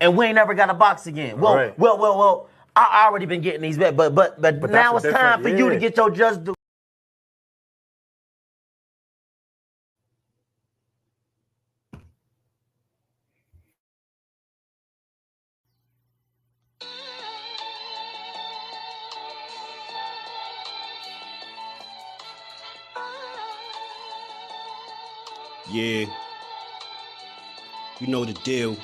and we ain't never got a box again. Well, I already been getting these back, but now it's time for you to get your just due. Yeah, you know the deal.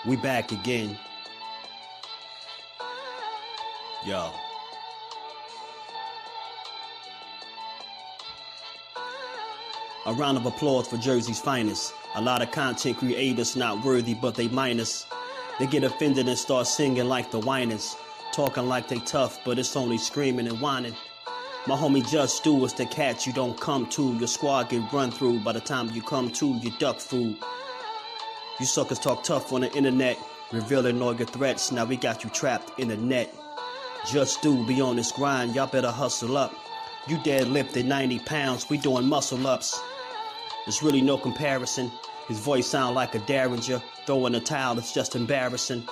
We back again. Yo. A round of applause for Jersey's finest. A lot of content creators not worthy, but they minus. They get offended and start singing like the whiners. Talking like they tough, but it's only screaming and whining. My homie JusDueBoxing is the cat you don't come to. Your squad get run through. By the time you come to, you duck food. You suckers talk tough on the internet, revealing all your threats. Now we got you trapped in the net. JusDueBoxing be on this grind, y'all better hustle up. You deadlifted 90 pounds, we doing muscle ups. There's really no comparison. His voice sound like a derringer. Throwing a towel is just embarrassing.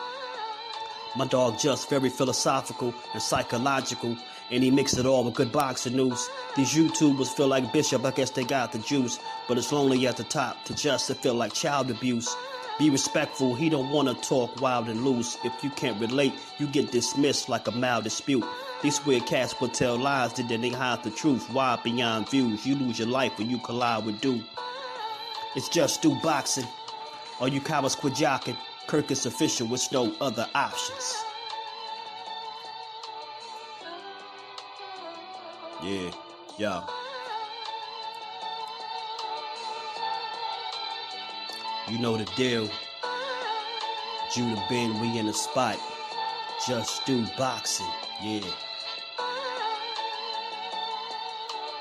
My dog Just very philosophical and psychological, and he mixed it all with good boxing news. These YouTubers feel like Bishop, I guess they got the juice, but it's lonely at the top to Just to feel like child abuse. Be respectful, he don't want to talk wild and loose. If you can't relate, you get dismissed like a mild dispute. These weird cats would tell lies that they hide the truth. Why beyond views? You lose your life when you collide with dude. It's JusDueBoxing. All you cowards quit jocking. Kirk is official with no other options. Yeah. You know the deal. Judah Ben, we in the spot. JusDueBoxing, yeah.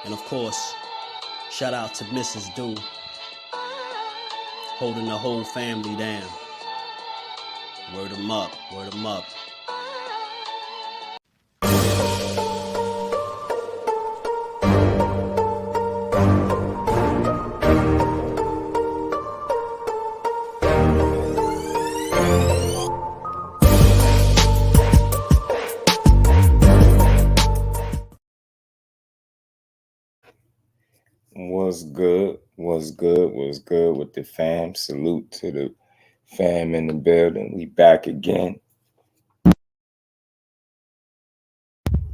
And of course, shout out to Mrs. Do, holding the whole family down. Word 'em up, word 'em up. What's good with the fam? Salute to the fam in the building. We back again.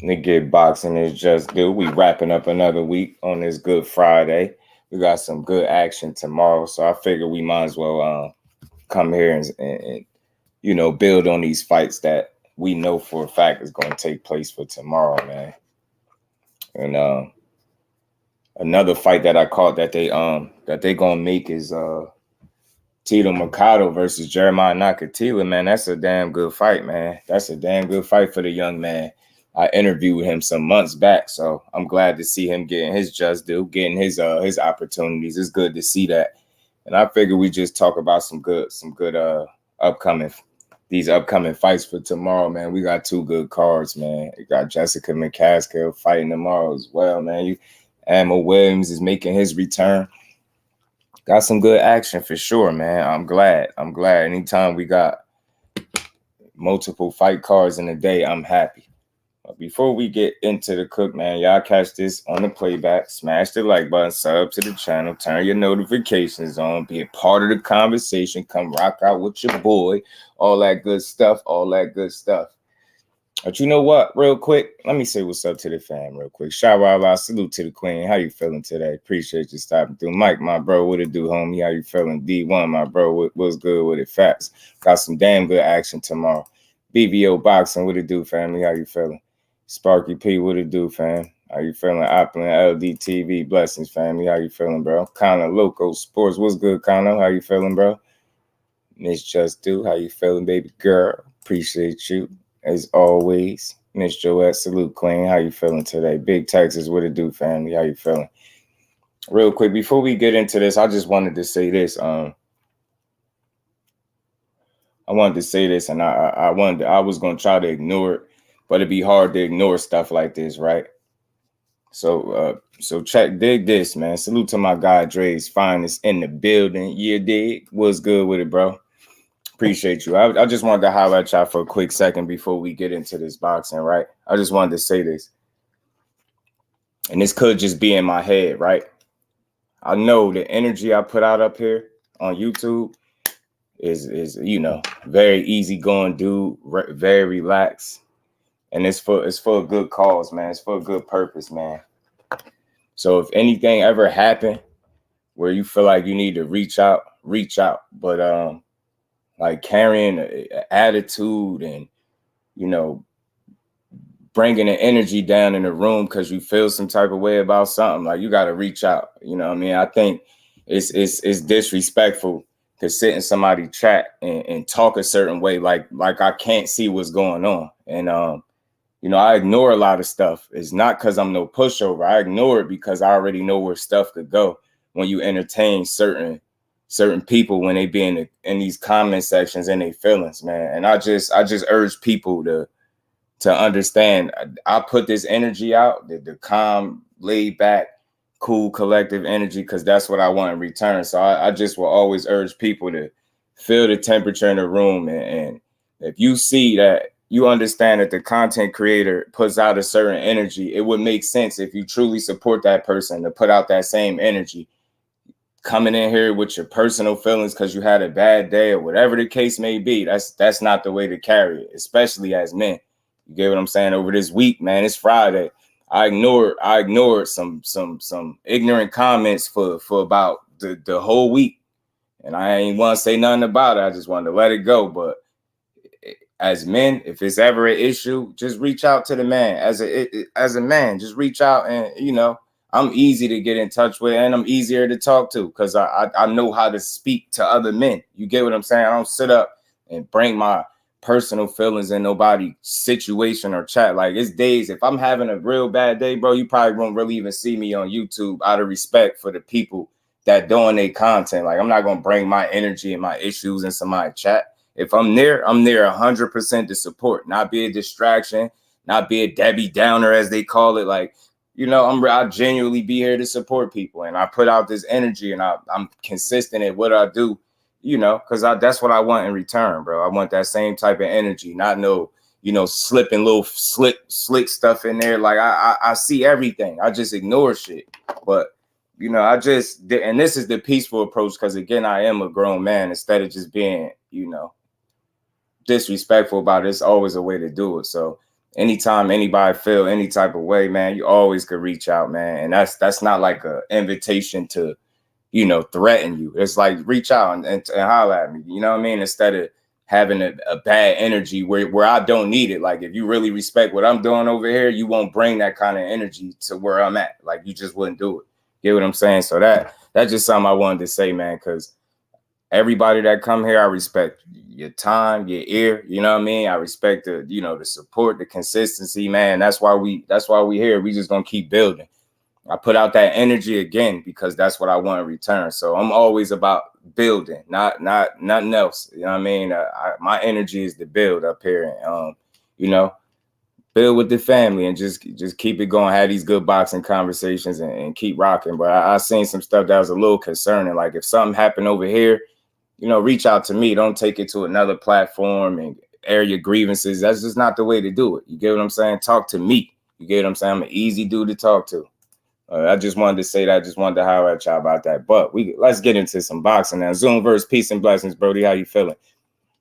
To get boxing is just do. We wrapping up another week on this Good Friday. We got some good action tomorrow, so I figure we might as well come here and build on these fights that we know for a fact is going to take place for tomorrow, man. And another fight that I caught that they gonna make is Tito Mercado versus Jeremia Nakathila, man. That's a damn good fight, man. That's a damn good fight for the young man. I interviewed him some months back, so I'm glad to see him getting his just due, getting his opportunities. It's good to see that. And I figure we just talk about some good upcoming fights for tomorrow, man. We got two good cards, man. We got Jessica McCaskill fighting tomorrow as well, man. Ammo Williams is making his return. Got some good action for sure, man. I'm glad. Anytime we got multiple fight cards in a day, I'm happy. But before we get into the cook, man, y'all catch this on the playback. Smash the like button, sub to the channel, turn your notifications on, be a part of the conversation. Come rock out with your boy. All that good stuff. But you know what? Real quick, let me say what's up to the fam real quick. Shout out, salute to the queen. How you feeling today? Appreciate you stopping through. Mike, my bro, what it do, homie? How you feeling? D1, my bro, what's good with it? Facts. Got some damn good action tomorrow. BBO Boxing, what it do, family? How you feeling? Sparky P, what it do, fam? How you feeling? Opulent LDTV, blessings, family. How you feeling, bro? Connor Loco Sports, what's good, Connor? How you feeling, bro? Miss JusDueBoxing, how you feeling, baby girl? Appreciate you. As always, Miss Joette, salute, queen. How you feeling today? Big Texas, what it do, family? How you feeling? Real quick, before we get into this, I just wanted to say this. I wanted to say this, and I was gonna try to ignore it, but it'd be hard to ignore stuff like this, right? So dig this, man. Salute to my guy Dre's finest in the building. Yeah, dig. What's good with it, bro? Appreciate you. I just wanted to highlight y'all for a quick second before we get into this boxing, right? I just wanted to say this. And this could just be in my head, right? I know the energy I put out up here on YouTube is very easygoing dude, very relaxed. And it's for a good cause, man. It's for a good purpose, man. So if anything ever happened where you feel like you need to reach out. But like carrying an attitude and, bringing the energy down in the room because you feel some type of way about something, like you got to reach out. You know what I mean? I think it's disrespectful to sit in somebody's chat and talk a certain way, like I can't see what's going on. And, I ignore a lot of stuff. It's not because I'm no pushover. I ignore it because I already know where stuff could go when you entertain certain people when they be in these comment sections and their feelings, man. And I just urge people to understand. I put this energy out, the calm, laid back, cool, collective energy, because that's what I want in return. So I just will always urge people to feel the temperature in the room. And if you see that, you understand that the content creator puts out a certain energy, it would make sense if you truly support that person to put out that same energy. Coming in here with your personal feelings because you had a bad day or whatever the case may be, that's not the way to carry it, especially as men. You get what I'm saying? Over this week, man, it's Friday. I ignored some ignorant comments for about the whole week. And I ain't want to say nothing about it. I just wanted to let it go. But as men, if it's ever an issue, just reach out to the man. As a man, just reach out. And, I'm easy to get in touch with and I'm easier to talk to because I know how to speak to other men. You get what I'm saying? I don't sit up and bring my personal feelings in nobody's situation or chat. Like, it's days, if I'm having a real bad day, bro, you probably won't really even see me on YouTube out of respect for the people that doing their content. Like, I'm not going to bring my energy and my issues in somebody's chat. If I'm there 100% to support, not be a distraction, not be a Debbie Downer, as they call it. Like, I genuinely be here to support people, and I put out this energy, and I'm consistent at what I do, because that's what I want in return, bro. I want that same type of energy, not no, slipping little slick stuff in there. Like I see everything. I just ignore shit. But, and this is the peaceful approach, because again, I am a grown man. Instead of just being, disrespectful about it, it's always a way to do it. So anytime anybody feel any type of way, man, you always could reach out, man. And that's not like an invitation to, threaten you. It's like reach out and holler at me. You know what I mean? Instead of having a bad energy where I don't need it. Like, if you really respect what I'm doing over here, you won't bring that kind of energy to where I'm at. Like, you just wouldn't do it. Get what I'm saying? So that's just something I wanted to say, man, because everybody that come here, I respect your time, your ear, you know what I mean? I respect the support, the consistency, man. That's why we here. We just gonna keep building. I put out that energy again because that's what I want in return. So I'm always about building, not nothing else. You know what I mean? My energy is to build up here and build with the family and just keep it going, have these good boxing conversations and keep rocking. But I seen some stuff that was a little concerning. Like, if something happened over here, reach out to me. Don't take it to another platform and air your grievances. That's just not the way to do it. You get what I'm saying? Talk to me. You get what I'm saying? I'm an easy dude to talk to. I just wanted to say that. I just wanted to highlight y'all about that. But let's get into some boxing now. Zoom versus peace and blessings, Brody. How you feeling?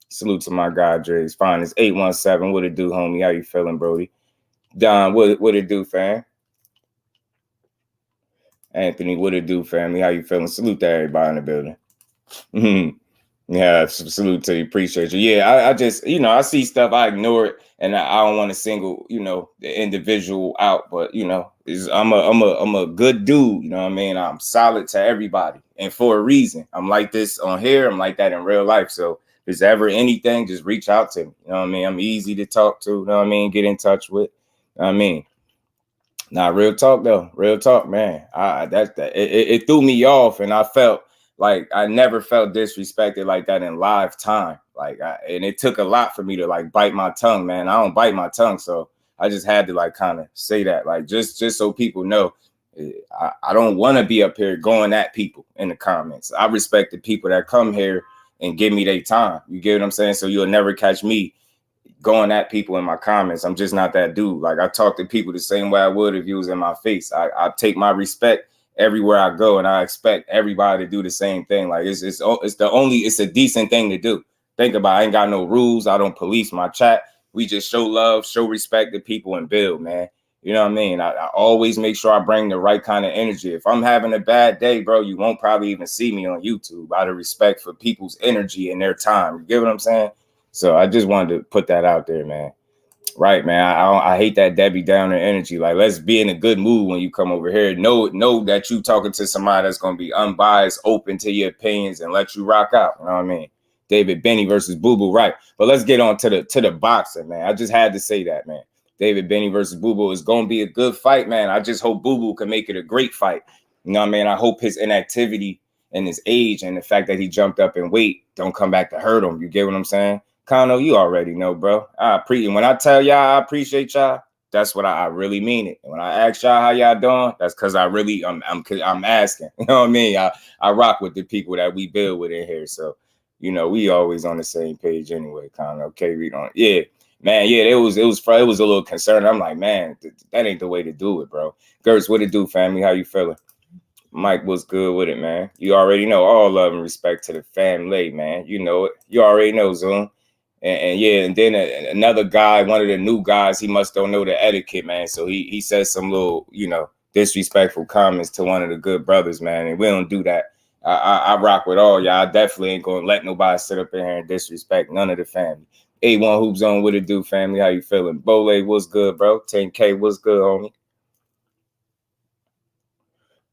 Salute to my guy, Dre's finest. 817. What it do, homie? How you feeling, Brody? Don, what it do, fam? Anthony, what it do, family? How you feeling? Salute to everybody in the building. Yeah, salute to you. Appreciate you. Yeah, I just, I see stuff, I ignore it, and I don't want to single, the individual out, but I'm a good dude. You know what I mean? I'm solid to everybody, and for a reason. I'm like this on here. I'm like that in real life. So if there's ever anything, just reach out to me. You know what I mean? I'm easy to talk to. You know what I mean? Get in touch with. You know what I mean? Nah, real talk though. Real talk, man. It threw me off, and I felt like I never felt disrespected like that in live time. Like, and it took a lot for me to like bite my tongue, man. I don't bite my tongue, so I just had to like kind of say that, like just so people know. I don't want to be up here going at people in the comments. I respect the people that come here and give me their time. You get what I'm saying? So you'll never catch me going at people in my comments. I'm just not that dude. Like I talk to people the same way I would if you was in my face. I take my respect everywhere I go, and I expect everybody to do the same thing. Like it's a decent thing to do. Think about it. I ain't got no rules. I don't police my chat. We just show love, show respect to people, and build, man. You know what I mean? I always make sure I bring the right kind of energy. If I'm having a bad day, bro, you won't probably even see me on YouTube out of respect for people's energy and their time. You get what I'm saying? So I just wanted to put that out there, man. Right, man. I hate that Debbie Downer energy. Like, let's be in a good mood when you come over here. Know that you talking to somebody that's going to be unbiased, open to your opinions, and let you rock out. You know what I mean? David Benny versus Boo Boo, right? But let's get on to the boxing, man. I just had to say that, man. David Benny versus Boo Boo is going to be a good fight, man. I just hope Boo Boo can make it a great fight. You know what I mean? I hope his inactivity and his age and the fact that he jumped up in weight don't come back to hurt him. You get what I'm saying? Kano, you already know, bro. When I tell y'all I appreciate y'all, that's what I really mean it. And when I ask y'all how y'all doing, that's because I'm asking. You know what I mean? I rock with the people that we build with in here. So, you know, we always on the same page anyway, Kano. Okay, we don't. Yeah. Man, yeah, it was a little concerned. I'm like, man, that ain't the way to do it, bro. Gertz, what it do, family? How you feeling? Mike, what's good with it, man? You already know, all love and respect to the family, man. You know it. You already know, Zoom. And yeah, and then another guy, one of the new guys, he must don't know the etiquette, man. So he says some little, you know, disrespectful comments to one of the good brothers, man. And we don't do that. I rock with all y'all. I definitely ain't gonna let nobody sit up in here and disrespect none of the family. A1 Hoop Zone, what it do, family? How you feeling? Bole, what's good, bro? 10K, what's good, homie?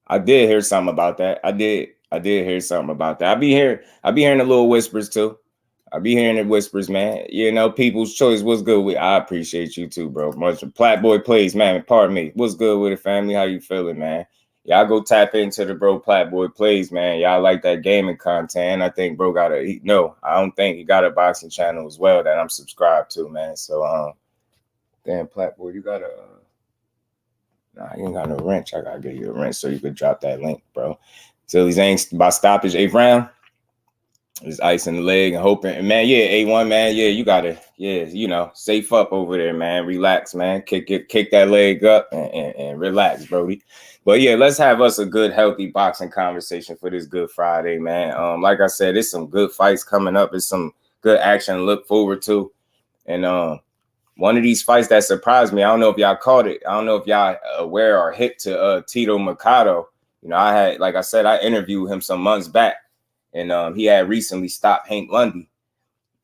I did hear something about that. I did hear something about that. I be hearing the little whispers too. I be hearing the whispers, man. You know, people's choice. What's good with? I appreciate you too, bro. Much Platboy plays, man. Pardon me. What's good with it, family? How you feeling, man? Y'all go tap into the bro Platboy plays, man. Y'all like that gaming content. I think bro got I don't think he got a boxing channel as well that I'm subscribed to, man. So damn Platboy, you got a nah, you ain't got no wrench. I gotta get you a wrench so you could drop that link, bro. So these ain't about stoppage 8th round. There's ice in the leg and hoping. And man, yeah, A1, man, yeah, you gotta, yeah, you know, safe up over there, man. Relax, man. Kick that leg up and relax, Brody. But yeah, let's have us a good, healthy boxing conversation for this Good Friday, man. Like I said, there's some good fights coming up. There's some good action to look forward to. And one of these fights that surprised me, I don't know if y'all caught it. I don't know if y'all aware or hip to Tito Mercado. You know, I interviewed him some months back. And he had recently stopped Hank Lundy.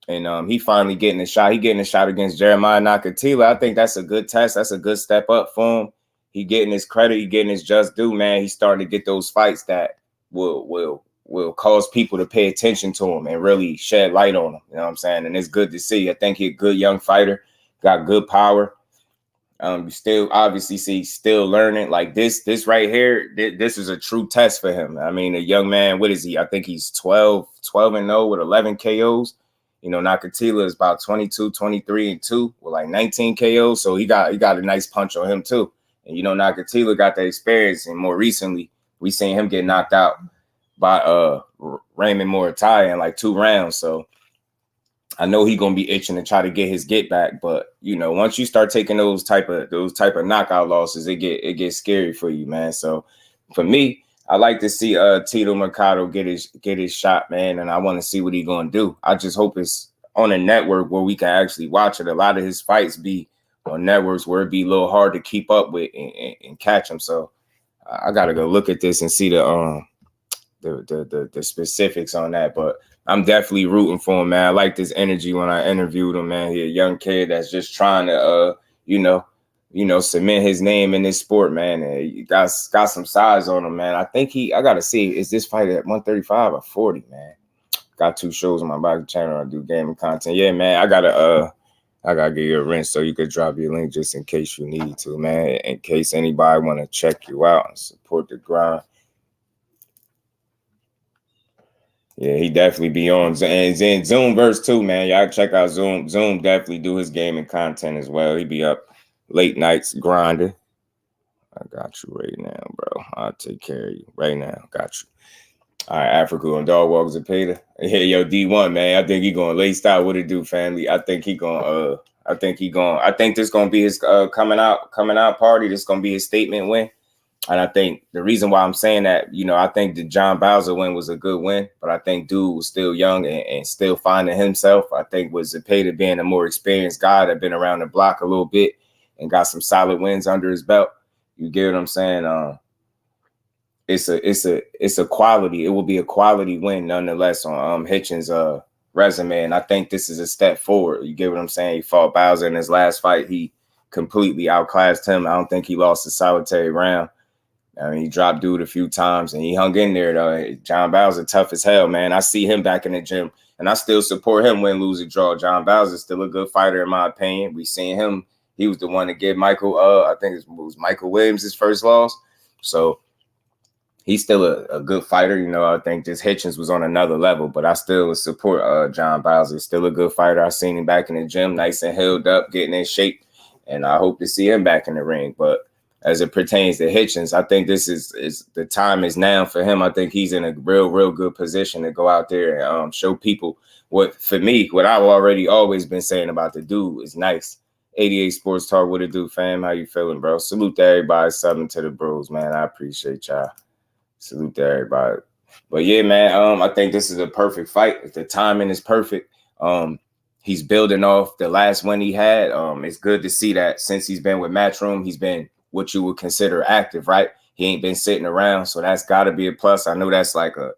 And he finally getting a shot. He getting a shot against Jeremia Nakathila. I think that's a good test. That's a good step up for him. He getting his credit. He getting his just due, man. He's starting to get those fights that will cause people to pay attention to him and really shed light on him. You know what I'm saying? And it's good to see. I think he's a good young fighter. Got good power. You still obviously see still learning. Like this right here, this is a true test for him. I mean, a young man, what is he? I think he's 12-0 with 11 KOs. You know, Nakathila is about 22-23-2 with like 19 KOs. So he got a nice punch on him too. And you know, Nakathila got that experience, and more recently we seen him get knocked out by Raymond Moratai in like 2 rounds. So I know he's gonna be itching to try to get his get back, but you know, once you start taking those type of knockout losses, it gets scary for you, man. So for me, I like to see Tito Mercado get his shot, man, and I want to see what he's gonna do. I just hope it's on a network where we can actually watch it. A lot of his fights be on networks where it'd be a little hard to keep up with and catch him. So I gotta go look at this and see the specifics on that, but I'm definitely rooting for him, man. I like this energy when I interviewed him, man. He's a young kid that's just trying to, cement his name in this sport, man. And he got some size on him, man. I think I got to see, is this fight at 135 or 40, man? Got 2 shows on my boxing channel. I do gaming content. Yeah, man, I gotta give you a wrench so you could drop your link just in case you need to, man. In case anybody want to check you out and support the grind. Yeah, he definitely be on. And then Zoom verse too, man. Y'all check out Zoom. Zoom definitely do his gaming content as well. He be up late nights grinding. I got you right now, bro. I'll take care of you right now. Got you. All right, Africa and Dog Walks Zepeda. Yeah, yo, D1, man. I think he going late style. What it do, family? I think this gonna be his coming out party. This gonna be his statement win. And I think the reason why I'm saying that, you know, I think the John Bowser win was a good win, but I think dude was still young and still finding himself. I think with Zepeda being a more experienced guy that been around the block a little bit and got some solid wins under his belt. You get what I'm saying? It's a quality. It will be a quality win nonetheless on Hitchins' resume, and I think this is a step forward. You get what I'm saying? He fought Bowser in his last fight. He completely outclassed him. I don't think he lost a solitary round. I mean, he dropped dude a few times, and he hung in there, though. John Bowser tough as hell, man. I see him back in the gym, and I still support him win, lose, or draw. John Bowser's still a good fighter, in my opinion. We seen him. He was the one to give Michael, I think it was Michael Williams, his first loss. So he's still a good fighter. You know, I think just Hitchins was on another level, but I still support John Bowser. Still a good fighter. I seen him back in the gym, nice and held up, getting in shape, and I hope to see him back in the ring. But as it pertains to Hitchins, I think this is the time is now for him. I think he's in a real good position to go out there and show people what I've always been saying about the dude is nice. 88 Sports Talk, what it do, fam? How you feeling, bro? Salute to everybody subbing to the bros, man. I appreciate y'all. Salute to everybody. But yeah, man, I think this is a perfect fight. If the timing is perfect, he's building off the last one he had. It's good to see that since he's been with Matchroom, he's been what you would consider active, right? He ain't been sitting around, so that's got to be a plus. I know that's like a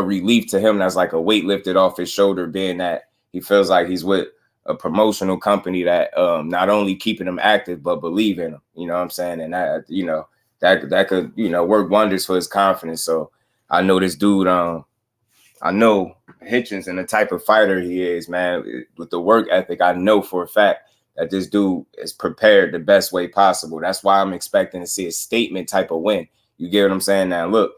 relief to him. That's like a weight lifted off his shoulder, being that he feels like he's with a promotional company that not only keeping him active, but believe in him. You know what I'm saying? And that, you know, that could, you know, work wonders for his confidence. So I know this dude, I know Hitchins and the type of fighter he is, man, with the work ethic, I know for a fact that this dude is prepared the best way possible. That's why I'm expecting to see a statement type of win. You get what I'm saying? Now, look,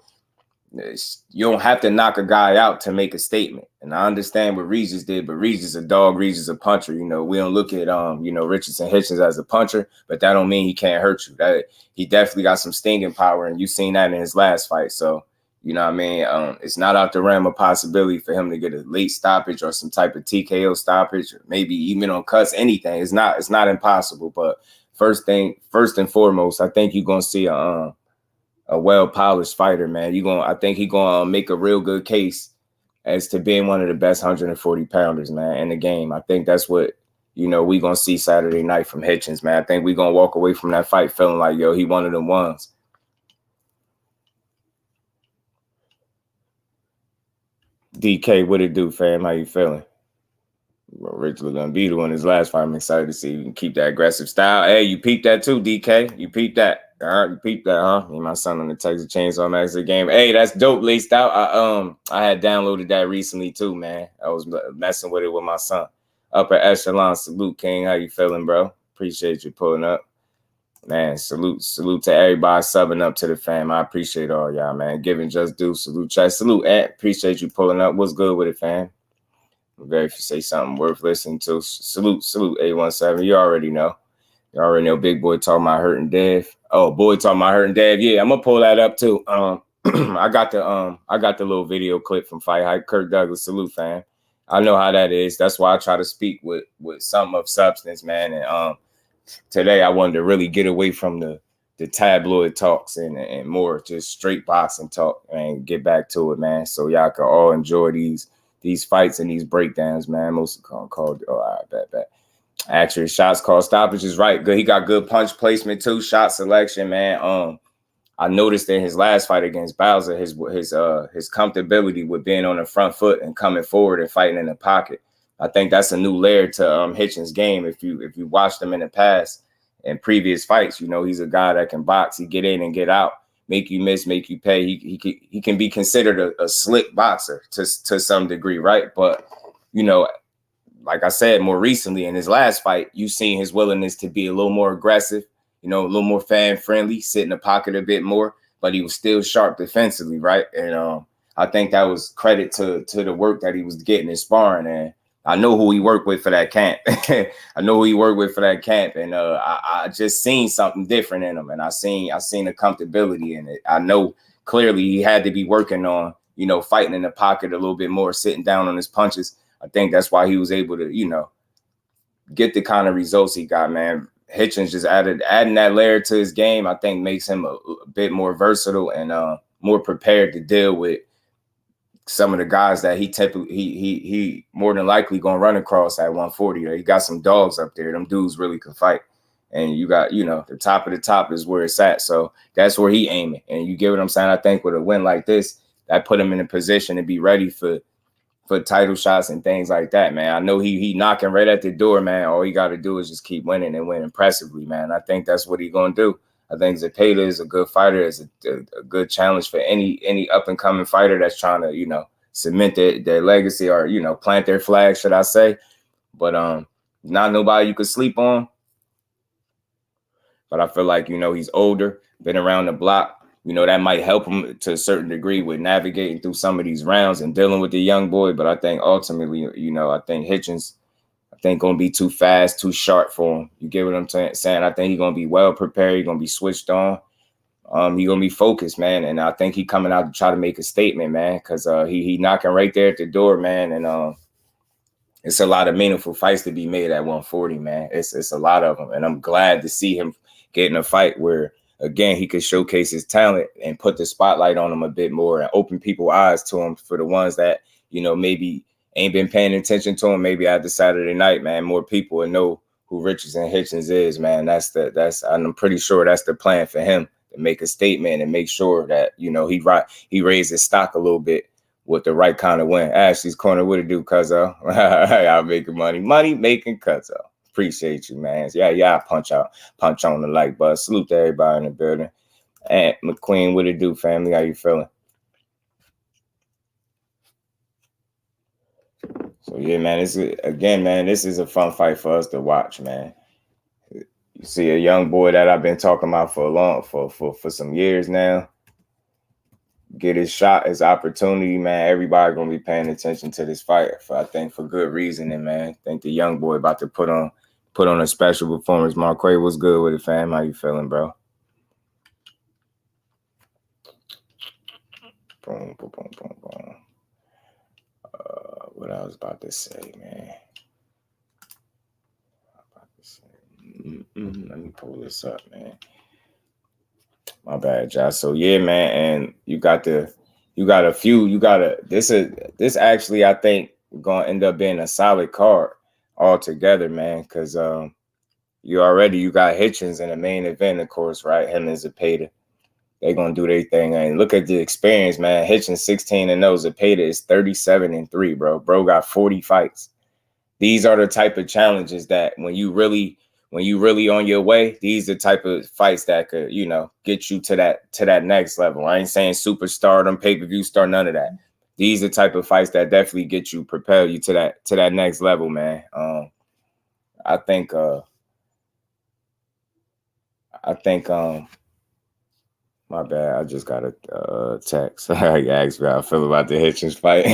you don't have to knock a guy out to make a statement. And I understand what Regis did, but Regis a dog, Regis a puncher. You know, we don't look at, you know, Richardson Hitchins as a puncher, but that don't mean he can't hurt you. That he definitely got some stinging power, and you seen that in his last fight. So, you know what I mean? It's not out the realm of possibility for him to get a late stoppage or some type of TKO stoppage, or maybe even on cuts, anything. It's not impossible. But first and foremost, I think you're gonna see a well-polished fighter, man. I think he's gonna make a real good case as to being one of the best 140 pounders, man, in the game. I think that's what, you know, we're gonna see Saturday night from Hitchins, man. I think we're gonna walk away from that fight feeling like, yo, he one of them ones. DK, what it do, fam? How you feeling? Well, Rich was gonna be the one his last fight. I'm excited to see you can keep that aggressive style. Hey, you peeped that too, DK. You peeped that. All right, you peeped that, huh? Me and my son on the Texas Chainsaw Massacre game. Hey, that's dope, laced out. I had downloaded that recently too, man. I was messing with it with my son. Upper echelon, salute, King. How you feeling, bro? Appreciate you pulling up. Man, salute to everybody subbing up to the fam. I appreciate all y'all, man. Giving just due. Salute, chat. Salute, Ant. Appreciate you pulling up. What's good with it, fam? Very, if you say something worth listening to. Salute, A17. You already know. Big boy talking about hurting Dev. Oh, boy talking about hurting Dev. Yeah, I'm gonna pull that up too. I got the little video clip from Fight Hype. Kirk Douglas, salute, fam. I know how that is. That's why I try to speak with something of substance, man. And today I wanted to really get away from the tabloid talks and more just straight boxing talk and get back to it, man. So y'all can all enjoy these fights and these breakdowns, man. Most called. Oh, all right, bet. Actually, shots called stoppage is right. Good. He got good punch placement too. Shot selection, man. I noticed in his last fight against Bowser, his comfortability with being on the front foot and coming forward and fighting in the pocket. I think that's a new layer to Hitchins' game. If you watched him in the past and previous fights, you know he's a guy that can box. He get in and get out, make you miss, make you pay. He can be considered a slick boxer to some degree, right? But you know, like I said, more recently in his last fight, you've seen his willingness to be a little more aggressive, you know, a little more fan friendly, sit in the pocket a bit more, but he was still sharp defensively, right? And I think that was credit to the work that he was getting in sparring. And I know who he worked with for that camp. I know who he worked with for that camp, and I just seen something different in him, and I seen the comfortability in it. I know clearly he had to be working on, you know, fighting in the pocket a little bit more, sitting down on his punches. I think that's why he was able to, you know, get the kind of results he got, man. Hitchins just adding that layer to his game, I think makes him a bit more versatile and more prepared to deal with some of the guys that he more than likely gonna run across at 140. He got some dogs up there. Them dudes really can fight. And you got, you know, the top of the top is where it's at. So that's where he aiming. And you get what I'm saying? I think with a win like this, that put him in a position to be ready for title shots and things like that, man. I know he knocking right at the door, man. All he got to do is just keep winning and win impressively, man. I think that's what he gonna do. I think Zepeda is a good fighter, is a good challenge for any up and coming fighter that's trying to, you know, cement their legacy or, you know, plant their flag, should I say? But not nobody you could sleep on. But I feel like, you know, he's older, been around the block. You know, that might help him to a certain degree with navigating through some of these rounds and dealing with the young boy. But I think ultimately, you know, I think Hitchins, going to be too fast, too sharp for him. You get what I'm saying? I think he's going to be well prepared. He's going to be switched on. He's going to be focused, man. And I think he coming out to try to make a statement, man, because he knocking right there at the door, man. And it's a lot of meaningful fights to be made at 140, man. It's a lot of them. And I'm glad to see him get in a fight where, again, he could showcase his talent and put the spotlight on him a bit more and open people's eyes to him for the ones that, you know, maybe ain't been paying attention to him. Maybe after Saturday night, man, more people will know who Richardson Hitchins is, man. I'm pretty sure that's the plan for him, to make a statement and make sure that, you know, he raised his stock a little bit with the right kind of win. Ashley's Corner, what it do, cuzzo? Y'all making money making cuzzo. Appreciate you, man. Yeah, punch on the like button. Salute to everybody in the building. And McQueen, what it do, family? How you feeling? So yeah, man, this is a fun fight for us to watch, man. You see a young boy that I've been talking about for some years now get his shot, his opportunity, man. Everybody gonna be paying attention to this fight, I think for good reason, and man, I think the young boy about to put on a special performance. Marquay, what's good with it, fam? How you feeling, bro? Boom, boom, boom, boom, boom. What I was about to say, man. Let me pull this up, man. My bad, Josh. So yeah, man, and this actually, I think, gonna end up being a solid card altogether, man, because you got Hitchins in the main event, of course, right? Him and Zepeda. They're gonna do their thing. And look at the experience, man. Hitchins 16-0. Zepeda is 37-3, bro. Bro got 40 fights. These are the type of challenges that when you really on your way, these are the type of fights that could, you know, get you to that next level. I ain't saying superstardom, pay-per-view star, none of that. These are the type of fights that definitely get you, propel you to that next level, man. I think my bad. I just got a text. I asked me how I feel about the Hitchins fight.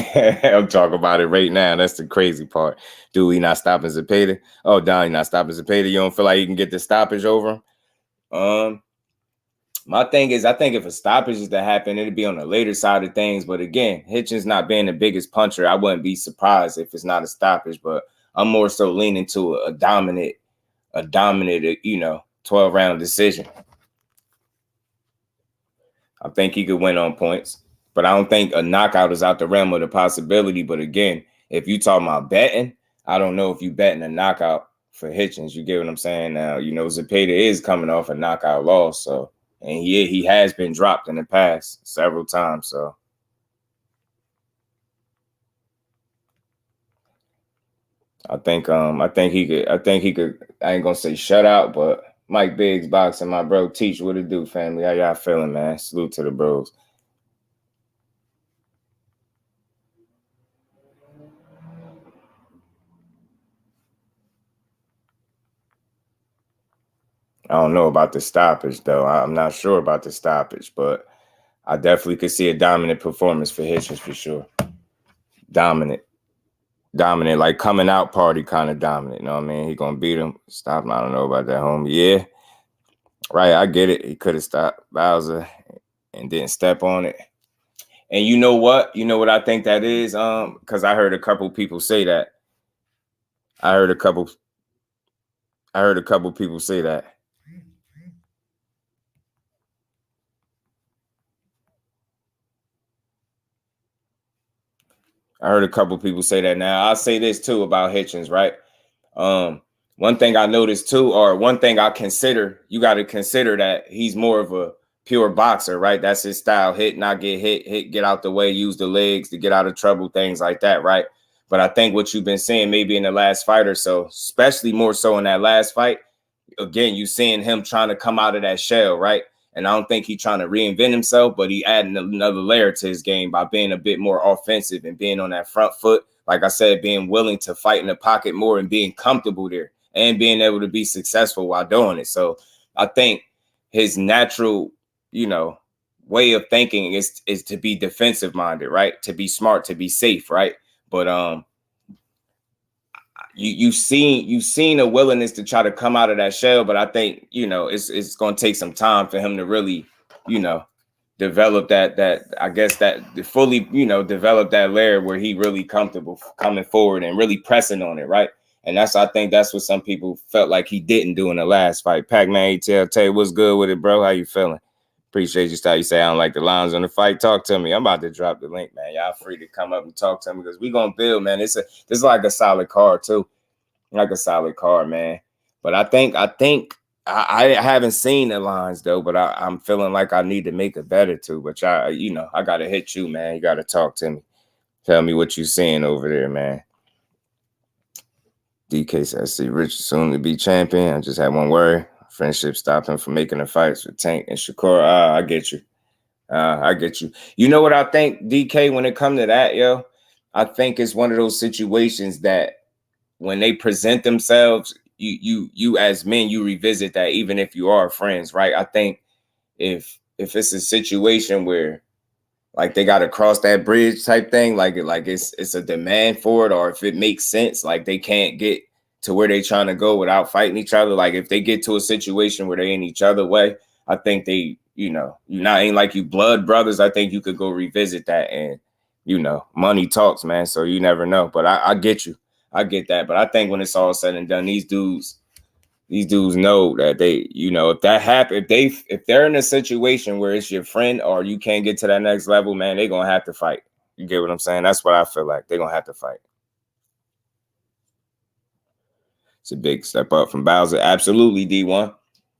I'm talking about it right now. That's the crazy part. Dude, he not stopping Zepeda? Oh, Don, he not stopping Zepeda? You don't feel like you can get the stoppage over him? My thing is, I think if a stoppage is to happen, it'd be on the later side of things. But again, Hitchins not being the biggest puncher, I wouldn't be surprised if it's not a stoppage. But I'm more so leaning to a dominant, you know, 12-round decision. I think he could win on points, but I don't think a knockout is out the realm of the possibility. But again, if you talking about betting, I don't know if you betting a knockout for Hitchins. You get what I'm saying? Now, you know, Zepeda is coming off a knockout loss, so, and he has been dropped in the past several times. So I think he could. I ain't gonna say shut out, but Mike Biggs Boxing, my bro, teach what it do, family. How y'all feeling, man? Salute to the bros. I don't know about the stoppage, though. I'm not sure about the stoppage, but I definitely could see a dominant performance for Hitchins for sure. Dominant. dominant, like coming out party kind of dominant. You know what I mean? He gonna beat him. Stop him. I don't know about that, homie. Yeah. Right, I get it. He could have stopped Bowser and didn't step on it. And you know what? You know what I think that is? Because I heard a couple people say that. I heard a couple people say that. Now, I'll say this too about Hitchins, right? One thing I noticed too, or one thing I consider, you got to consider that he's more of a pure boxer, right? That's his style. Hit, not get hit, get out the way, use the legs to get out of trouble, things like that, right? But I think what you've been seeing maybe in the last fight or so, especially more so in that last fight, again, you seeing him trying to come out of that shell, right? And I don't think he's trying to reinvent himself, but he adding another layer to his game by being a bit more offensive and being on that front foot. Like I said, being willing to fight in the pocket more and being comfortable there and being able to be successful while doing it. So I think his natural, way of thinking is to be defensive minded, right? To be smart, to be safe, right? But you've seen a willingness to try to come out of that shell, but I think it's going to take some time for him to really develop that I guess that fully develop that layer where he really comfortable coming forward and really pressing on it, right? And I think that's what some people felt like he didn't do in the last fight. Pac-Man ATL, what's good with it, bro? How you feeling? Appreciate you. Style. You say I don't like the lines on the fight. Talk to me. I'm about to drop the link, man. Y'all free to come up and talk to me because we gonna build, man. This is like a solid card too, like a solid card, man. But I think I haven't seen the lines though, but I'm feeling like I need to make it better too. But I gotta hit you, man. You gotta talk to me. Tell me what you seeing over there, man. DK says, I see Richard soon to be champion. I just had one worry. Friendship stopped him from making the fights with Tank and Shakur. I get you. I get you. You know what I think, DK, when it comes to that, yo? I think it's one of those situations that when they present themselves, you as men, you revisit that even if you are friends, right? I think if it's a situation where like they got to cross that bridge type thing, like it's a demand for it, or if it makes sense, like they can't get to where they trying to go without fighting each other. Like if they get to a situation where they in each other way, I think they, ain't like you blood brothers. I think you could go revisit that, and money talks, man. So you never know. But I get you. I get that. But I think when it's all said and done, these dudes know that they, if that happen, if they're in a situation where it's your friend or you can't get to that next level, man, they're gonna have to fight. You get what I'm saying? That's what I feel like. They're gonna have to fight. It's a big step up from Bowser. Absolutely, D1.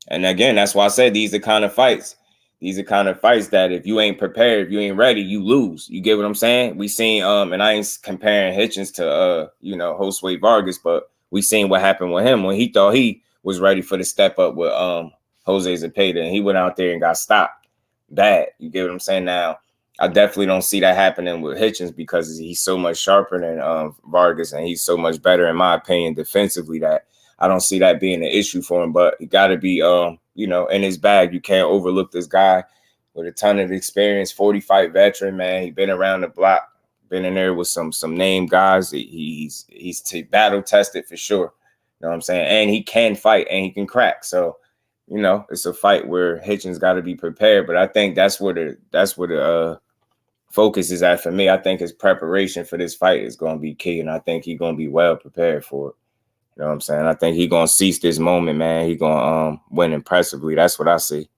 And again, that's why I said these are kind of fights. These are kind of fights that if you ain't prepared, if you ain't ready, you lose. You get what I'm saying? We seen and I ain't comparing Hitchins to Josue Vargas, but we seen what happened with him when he thought he was ready for the step up with Jose Zepeda, and he went out there and got stopped bad. You get what I'm saying? Now, I definitely don't see that happening with Hitchins because he's so much sharper than Vargas, and he's so much better, in my opinion, defensively, that I don't see that being an issue for him. But he got to be, in his bag. You can't overlook this guy with a ton of experience, 40-fight veteran, man. He's been around the block, been in there with some name guys. He's battle tested for sure. You know what I'm saying? And he can fight and he can crack. So, it's a fight where Hitchins got to be prepared. But I think that's where the focus is at for me. I think his preparation for this fight is going to be key, and I think he's going to be well prepared for it. You know what I'm saying? I think he's going to seize this moment, man. He's going to win impressively. That's what I see.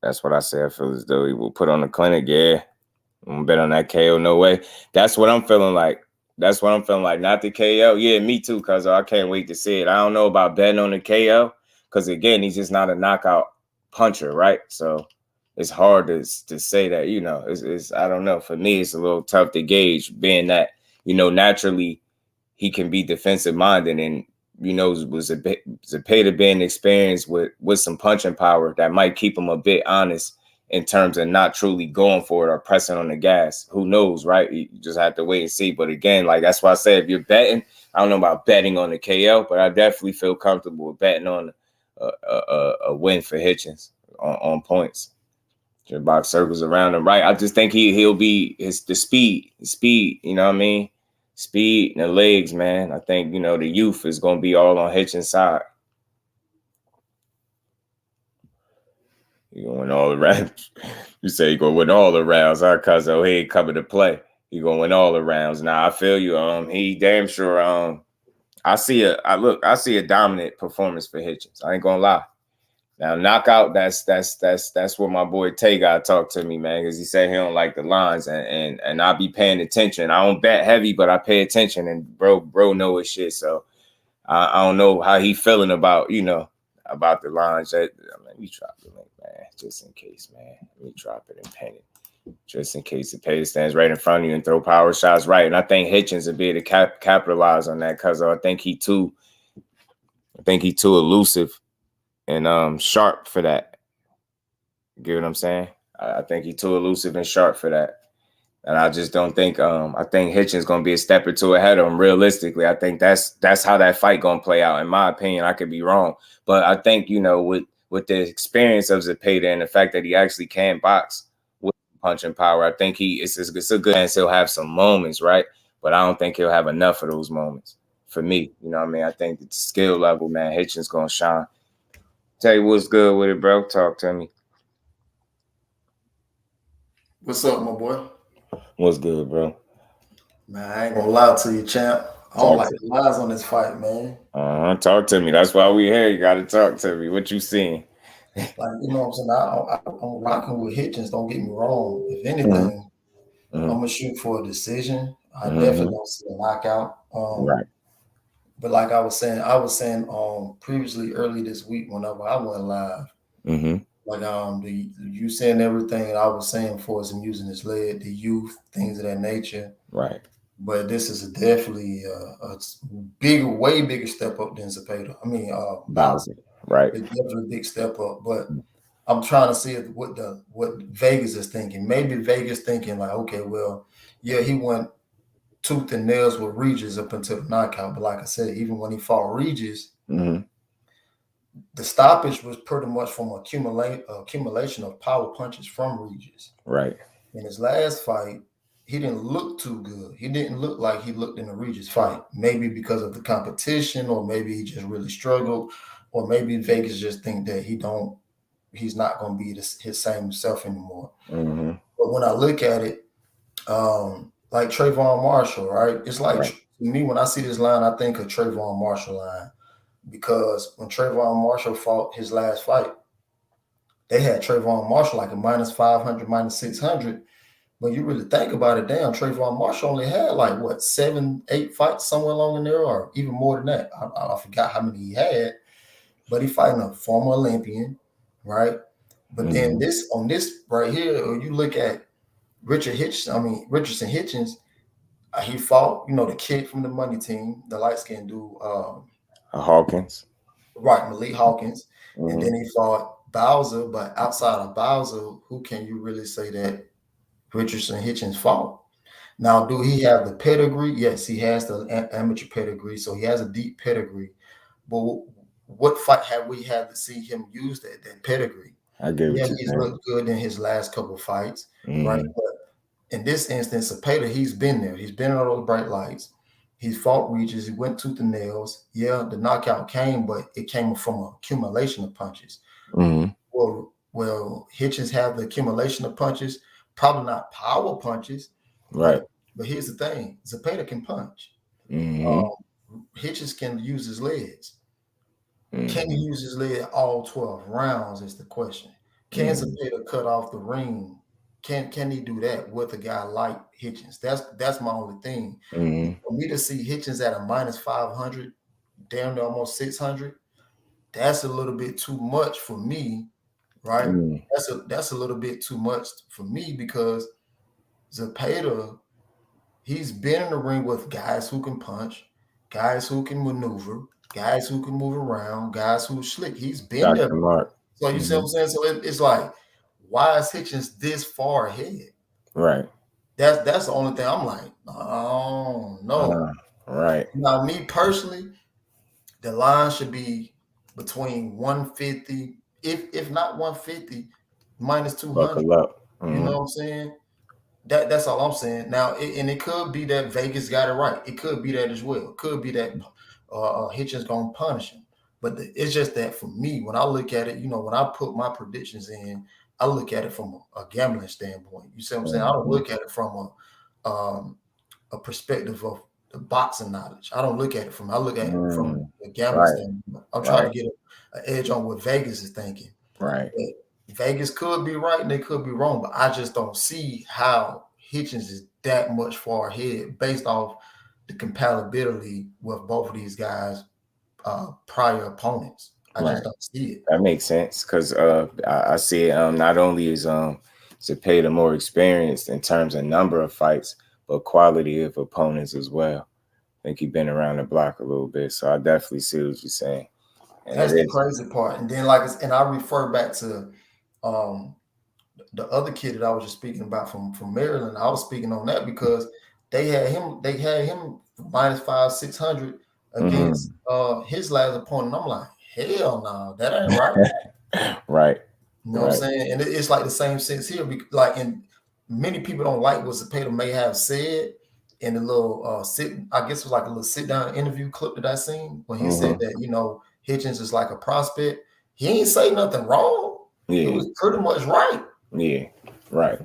That's what I say. I feel as though he will put on the clinic. Yeah. I'm going to bet on that KO. No way. That's what I'm feeling like. Not the KO. Yeah, me too, cuz I can't wait to see it. I don't know about betting on the KO because, again, he's just not a knockout puncher, right? So it's hard to say that, it's I don't know. For me, it's a little tough to gauge, being that, naturally he can be defensive minded, and was a bit Zepeda being experienced with some punching power that might keep him a bit honest in terms of not truly going for it or pressing on the gas. Who knows, right? You just have to wait and see. But again, like that's why I said, if you're betting, I don't know about betting on the KO, but I definitely feel comfortable with betting on a win for Hitchins on points. Just box circles around him, right? I just think he'll be the speed, you know what I mean? speed and the legs, man. I think, the youth is going to be all on Hitchins' side. You going all the rounds. You say you going to win all the rounds. Our cousin, he ain't coming to play. He going to win all the rounds. Now, I feel you. He damn sure. I see a dominant performance for Hitchins. I ain't gonna lie. Now, knockout, that's what my boy Tay got talked to me, man, because he said he don't like the lines, and I be paying attention. I don't bet heavy, but I pay attention, and bro know his shit. So I don't know how he feeling about about the lines. Let me drop the link, man, just in case, man. Let me drop it and pin it, just in case the page stands right in front of you and throw power shots right. And I think Hitchins will be able to capitalize on that because I think he too elusive and sharp for that. You get what I'm saying? I think he's too elusive and sharp for that. And I just don't think I think Hitchins gonna be a step or two ahead of him. Realistically, I think that's how that fight gonna play out. In my opinion, I could be wrong, but I think with the experience of Zepeda and the fact that he actually can box with punching power, I think it's a good chance he'll have some moments, right? But I don't think he'll have enough of those moments for me. You know what I mean? I think the skill level, man, Hitchins gonna shine. Tell you what's good with it, bro. Talk to me. What's up, my boy? What's good, bro? Man, I ain't gonna lie to you, champ. I don't like the lies on this fight, man. Talk to me. That's why we here. You got to talk to me. What you seeing? Like, you know what I'm saying? I'm rocking with Hitchins. Don't get me wrong. If anything, I'm gonna shoot for a decision. I definitely don't see a knockout. Right. But like I was saying previously early this week whenever I went live, like you saying everything I was saying for us and using his leg, the youth, things of that nature. Right. But this is definitely a way bigger step up than Zepeda. I mean, Bowser. Right. It's definitely a big step up. But I'm trying to see what Vegas is thinking. Maybe Vegas thinking like, okay, well, yeah, he went tooth and nails with Regis up until the knockout. But like I said, even when he fought Regis, the stoppage was pretty much from accumulation of power punches from Regis. Right. In his last fight, he didn't look too good. He didn't look like he looked in the Regis fight. Maybe because of the competition, or maybe he just really struggled, or maybe Vegas just think that he's not going to be his same self anymore. But when I look at it, like Trayvon Marshall, right? It's like to me, when I see this line, I think of Trayvon Marshall line, because when Trayvon Marshall fought his last fight, they had Trayvon Marshall like a -500, -600. But you really think about it, damn, Trayvon Marshall only had like what 7, 8 fights somewhere along in there, or even more than that. I forgot how many he had, but he fighting a former Olympian, right? But then on this right here, you look at Richardson Hitchins. He fought, the kid from the money team, the light skinned dude, Hawkins, right? Malik Hawkins, and then he fought Bowser. But outside of Bowser, who can you really say that Richardson Hitchins fought? Now, do he have the pedigree? Yes, he has the amateur pedigree, so he has a deep pedigree. But what fight have we had to see him use that pedigree? I get what he's looked good in his last couple of fights, right? But in this instance, Zepeda, he's been there. He's been on those bright lights. He's fought Regis. He went tooth and nails. Yeah, the knockout came, but it came from an accumulation of punches. Well, Hitchins have the accumulation of punches. Probably not power punches, right? But here's the thing: Zepeda can punch. Hitchins can use his legs. Can he use his leg all 12 rounds? Is the question. Can Zepeda cut off the ring? Can he do that with a guy like Hitchins? That's my only thing. For me to see Hitchins at a -500, down to almost 600, that's a little bit too much for me. Right, that's a little bit too much for me, because Zepeda, he's been in the ring with guys who can punch, guys who can maneuver, guys who can move around, guys who are slick. He's been there. So you see what I'm saying? So it's like, why is Hitchins this far ahead? Right. That's the only thing I'm like, oh no. Right. Now, me personally, the line should be between 150. If not 150, -200, Buckle up. you know what I'm saying? That's all I'm saying. Now, and it could be that Vegas got it right. It could be that as well. It could be that Hitchins gonna punish him. But it's just that for me, when I look at it, when I put my predictions in, I look at it from a gambling standpoint. You see what I'm saying? I don't look at it from a perspective of the boxing knowledge. I don't look at it from. I look at it from a gambling standpoint. I'm trying to get an edge on what Vegas is thinking. Right. Vegas could be right and they could be wrong, but I just don't see how Hitchins is that much far ahead based off the compatibility with both of these guys' prior opponents. I just don't see it. That makes sense because I see it. Not only is Zepeda more experienced in terms of number of fights, but quality of opponents as well. I think he's been around the block a little bit, so I definitely see what you're saying. And that's the crazy part. And then, and I refer back to the other kid that I was just speaking about from Maryland. I was speaking on that because they had him minus 500-600 against his last opponent. I'm like, hell no, that ain't right. Right. You know what I'm saying? And it's like the same sense here. And many people don't like what Zepeda may have said in the little I guess it was like a little sit down interview clip that I seen when he said that, Hitchins is like a prospect. He ain't say nothing wrong. Yeah. It was pretty much right. Yeah, right.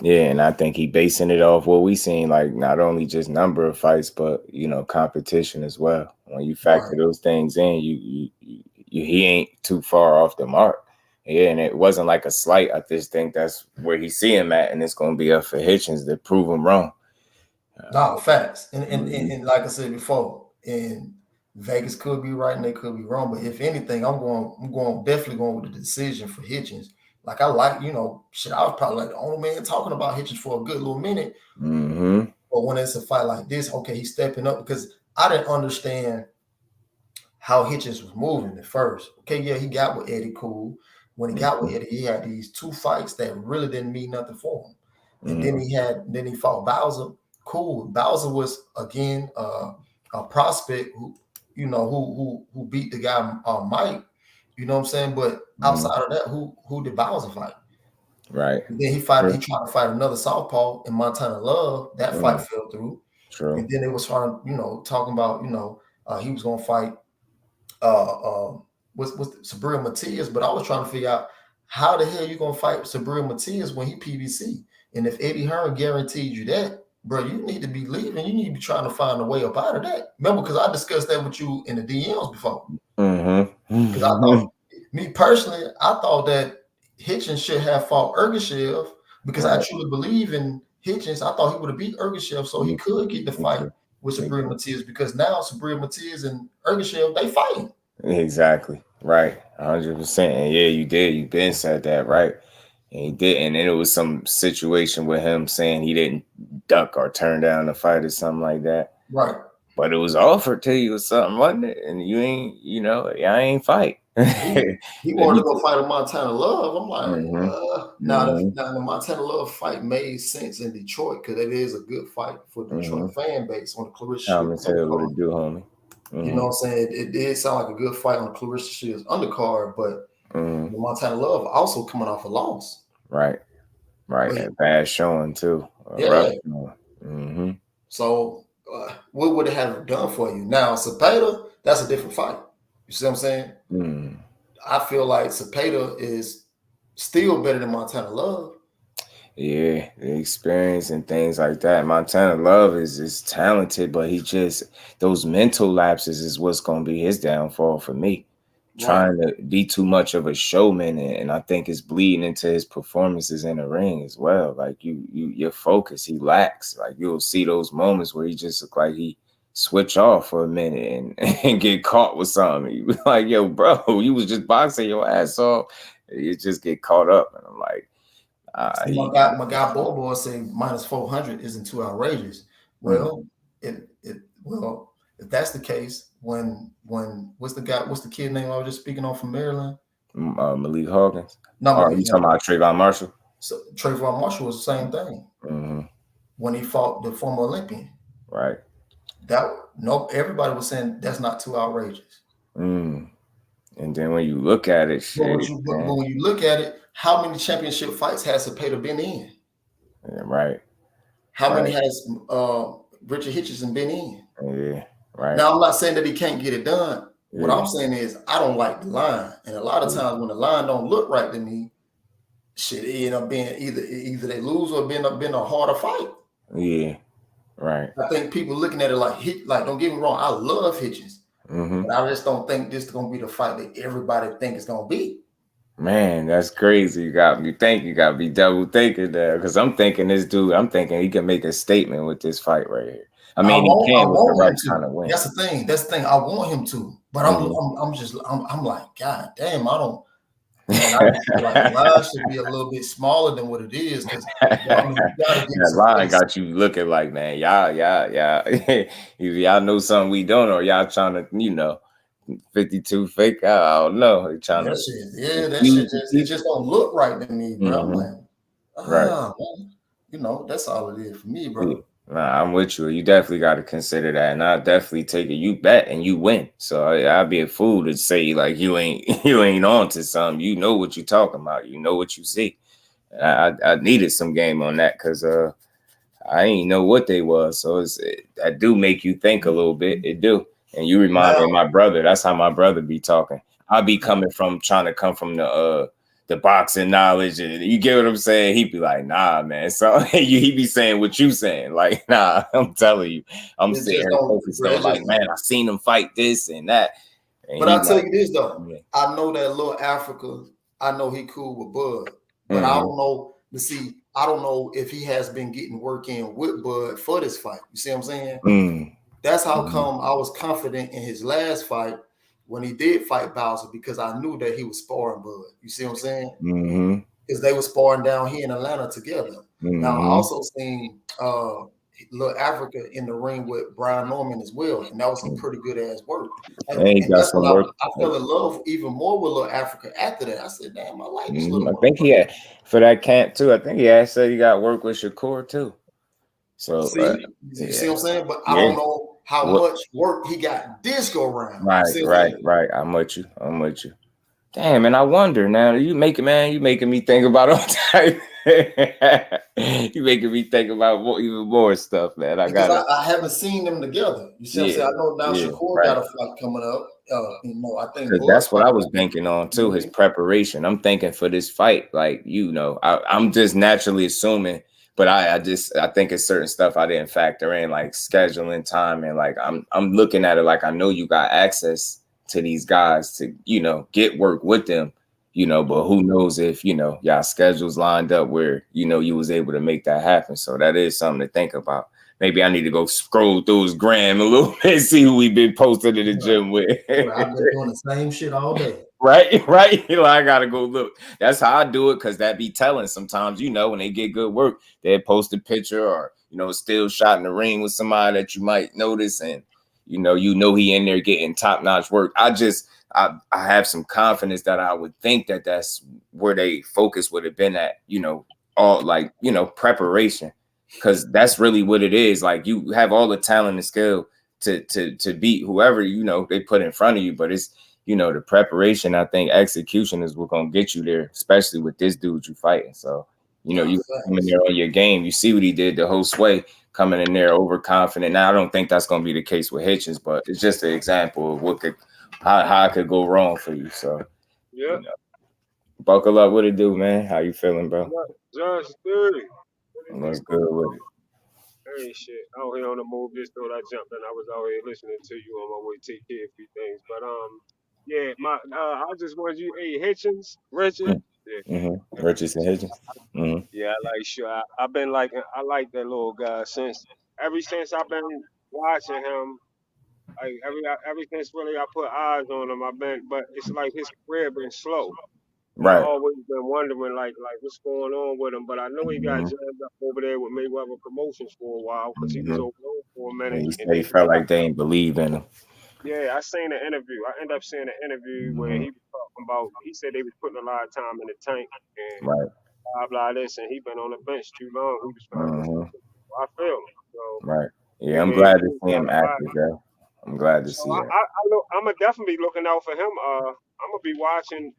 Yeah, and I think he basing it off what we seen, like not only just number of fights, but competition as well. When you factor those things in, he ain't too far off the mark. Yeah, and it wasn't like a slight. I just think that's where he see him at, and it's going to be up for Hitchins to prove him wrong. No, facts. And like I said before, and Vegas could be right and they could be wrong. But if anything, I'm definitely going with the decision for Hitchins. Like I like, I was probably like the only man talking about Hitchins for a good little minute. But when it's a fight like this, okay, he's stepping up because I didn't understand how Hitchins was moving at first. Okay, yeah, he got with Eddie cool. When he got with Eddie, he had these 2 fights that really didn't mean nothing for him. And then he fought Bowser. Cool. Bowser was again a prospect who beat the guy Mike. You know what I'm saying? But outside of that, who did Bowser fight? Right. And then he tried to fight another southpaw in Montana Love. That fight fell through. True. And then they was trying, talking about, he was gonna fight what's Sabrina Matias, but I was trying to figure out how the hell you gonna fight Sabrina Matias when he PBC? And if Eddie Hearn guaranteed you that, bro, you need to be leaving. You need to be trying to find a way up out of that. Remember, because I discussed that with you in the DMs before. Because I thought, me personally, I thought that Hitchins should have fought Ergashev because I truly believe in Hitchins. I thought he would have beat Ergashev so he could get the fight with Sabrina Matias because now Sabrina Matias and Ergashev, they fighting. Exactly. Right. 100%. And yeah, you did. You been said that, right? And he didn't. And it was some situation with him saying he didn't duck or turn down the fight or something like that. Right. But it was offered to you or something, wasn't it? And you ain't, I ain't fight. He wanted to go fight a Montana Love. I'm like, now the Montana Love fight made sense in Detroit because it is a good fight for the Detroit fan base on the Clarissa Shields. What it do, homie. You know what I'm saying? It did sound like a good fight on the Clarissa Shields undercard, but the Montana Love also coming off a loss. Right. And bad showing too. Yeah. So what would it have done for you? Now, Zepeda, that's a different fight. You see what I'm saying? I feel like Zepeda is still better than Montana Love. Yeah, the experience and things like that. Montana Love is talented, but those mental lapses is what's going to be his downfall for me. Trying to be too much of a showman, and I think it's bleeding into his performances in the ring as well. Like your focus, he lacks. Like you'll see those moments where he just look like he switch off for a minute and get caught with something. You be like, yo, bro, you was just boxing your ass off. You just get caught up, and I'm like, my guy Bobo saying minus 400 isn't too outrageous. Well, if that's the case, when what's the kid name I was just speaking on from Maryland? Malik Hawkins. No, you talking about Trayvon Marshall? So Trayvon Marshall was the same thing when he fought the former Olympian. Right. Everybody was saying that's not too outrageous. And then when you look at it, when you look at it, how many championship fights has Zepeda been in? Yeah, right. How many has Richard Hitchins been in? Yeah, right. Now, I'm not saying that he can't get it done. What I'm saying is I don't like the line. And a lot of times when the line don't look right to me, shit, it end up being either they lose or being a harder fight. Yeah, right. I think people looking at it like don't get me wrong, I love Hitchins. But I just don't think this is gonna be the fight that everybody think it's gonna be. Man, that's crazy. You got me thinking. You got to be double thinking there, because I'm thinking this dude. I'm thinking he can make a statement with this fight right here. I mean, he can with the right kind of win. That's the thing. That's the thing. I want him to, but I'm like, God damn, I don't. Man, I feel like the line should be a little bit smaller than what it is, because that line got you looking like, man, y'all, y'all know something we don't, or y'all trying to, 52 fake. I don't know. They trying that shit just don't look right to me, bro. I'm like, right. Man, that's all it is for me, bro. Yeah. Nah, I'm with you. You definitely got to consider that, and I definitely take it. You bet and you win. So I'd be a fool to say like you ain't on to something. You know what you're talking about. You know what you see. I needed some game on that, because I ain't know what they was. So I do make you think a little bit. It do. And you remind me of my brother. That's how my brother be talking. I be trying to come from the boxing knowledge, and you get what I'm saying? He be like, nah, man. So he be saying what you saying. Like, nah, I'm telling you. I'm sitting here focused on like, man, I seen him fight this and that. And but I'll tell you this though. Yeah. I know that little Africa, I know he cool with Bud. But I don't know. I don't know if he has been getting work in with Bud for this fight. You see what I'm saying? That's how come I was confident in his last fight when he did fight Bowser, because I knew that he was sparring Bud. You see what I'm saying? Because they were sparring down here in Atlanta together. Now I also seen Little Africa in the ring with Brian Norman as well, and that was some pretty good ass work. And that's when I fell in love even more with Little Africa after that. I said, damn, I like this little. I think he had for that camp too. I think he had said he got work with Shakur too. So you see what I'm saying? But I don't know how much work he got this go around. Right. I'm with you. Damn, and I wonder now. You making me think about all type. You making me think about even more stuff, man. I haven't seen them together. You see what I'm saying? I know now Shakur got a fight coming up. I think that's what I was banking on too. His preparation. I'm thinking for this fight, like I'm just naturally assuming. But I think it's certain stuff I didn't factor in, like scheduling time, and like I'm looking at it like I know you got access to these guys to get work with them, but who knows if y'all schedules lined up where you was able to make that happen. So that is something to think about. Maybe I need to go scroll through his gram a little bit and see who we been posted in the gym with. I've been doing the same shit all day. Right. I gotta go look. That's how I do it, because that be telling sometimes, when they get good work, they post a picture or still shot in the ring with somebody that you might notice, and he in there getting top-notch work. I have some confidence that I would think that that's where they focus would have been at, all preparation, because that's really what it is. Like, you have all the talent and skill to beat whoever they put in front of you, but it's the preparation. I think execution is what's gonna get you there, especially with this dude you fighting. So you come in there on your game. You see what he did the whole sway, coming in there overconfident. Now I don't think that's gonna be the case with Hitchins, but it's just an example of how it could go wrong for you. So buckle up. What it do, man? How you feeling, bro? Just 30. What's good with it? Hey, shit. Out here on the move. Just thought I jumped in. I was out here listening to you on my way to take care of a few things. But yeah, I just wanted you, Hitchins, Richard. Richardson Hitchins. Yeah, I've been I like that little guy ever since I've been watching him. Like ever since really I put eyes on him, but it's like his career been slow. Right. I've always been wondering like what's going on with him, but I know he got jammed up over there with Mayweather Promotions for a while, because he was over there for a minute. He felt like they didn't believe in him. Yeah, I seen an interview. I ended up seeing an interview where he was talking about. He said they was putting a lot of time in the tank and blah blah this, and he been on the bench too long. He was I feel him. So, right. Yeah, I'm glad to see him active, bro. I'm glad to see that. I'm gonna definitely be looking out for him. I'm gonna be watching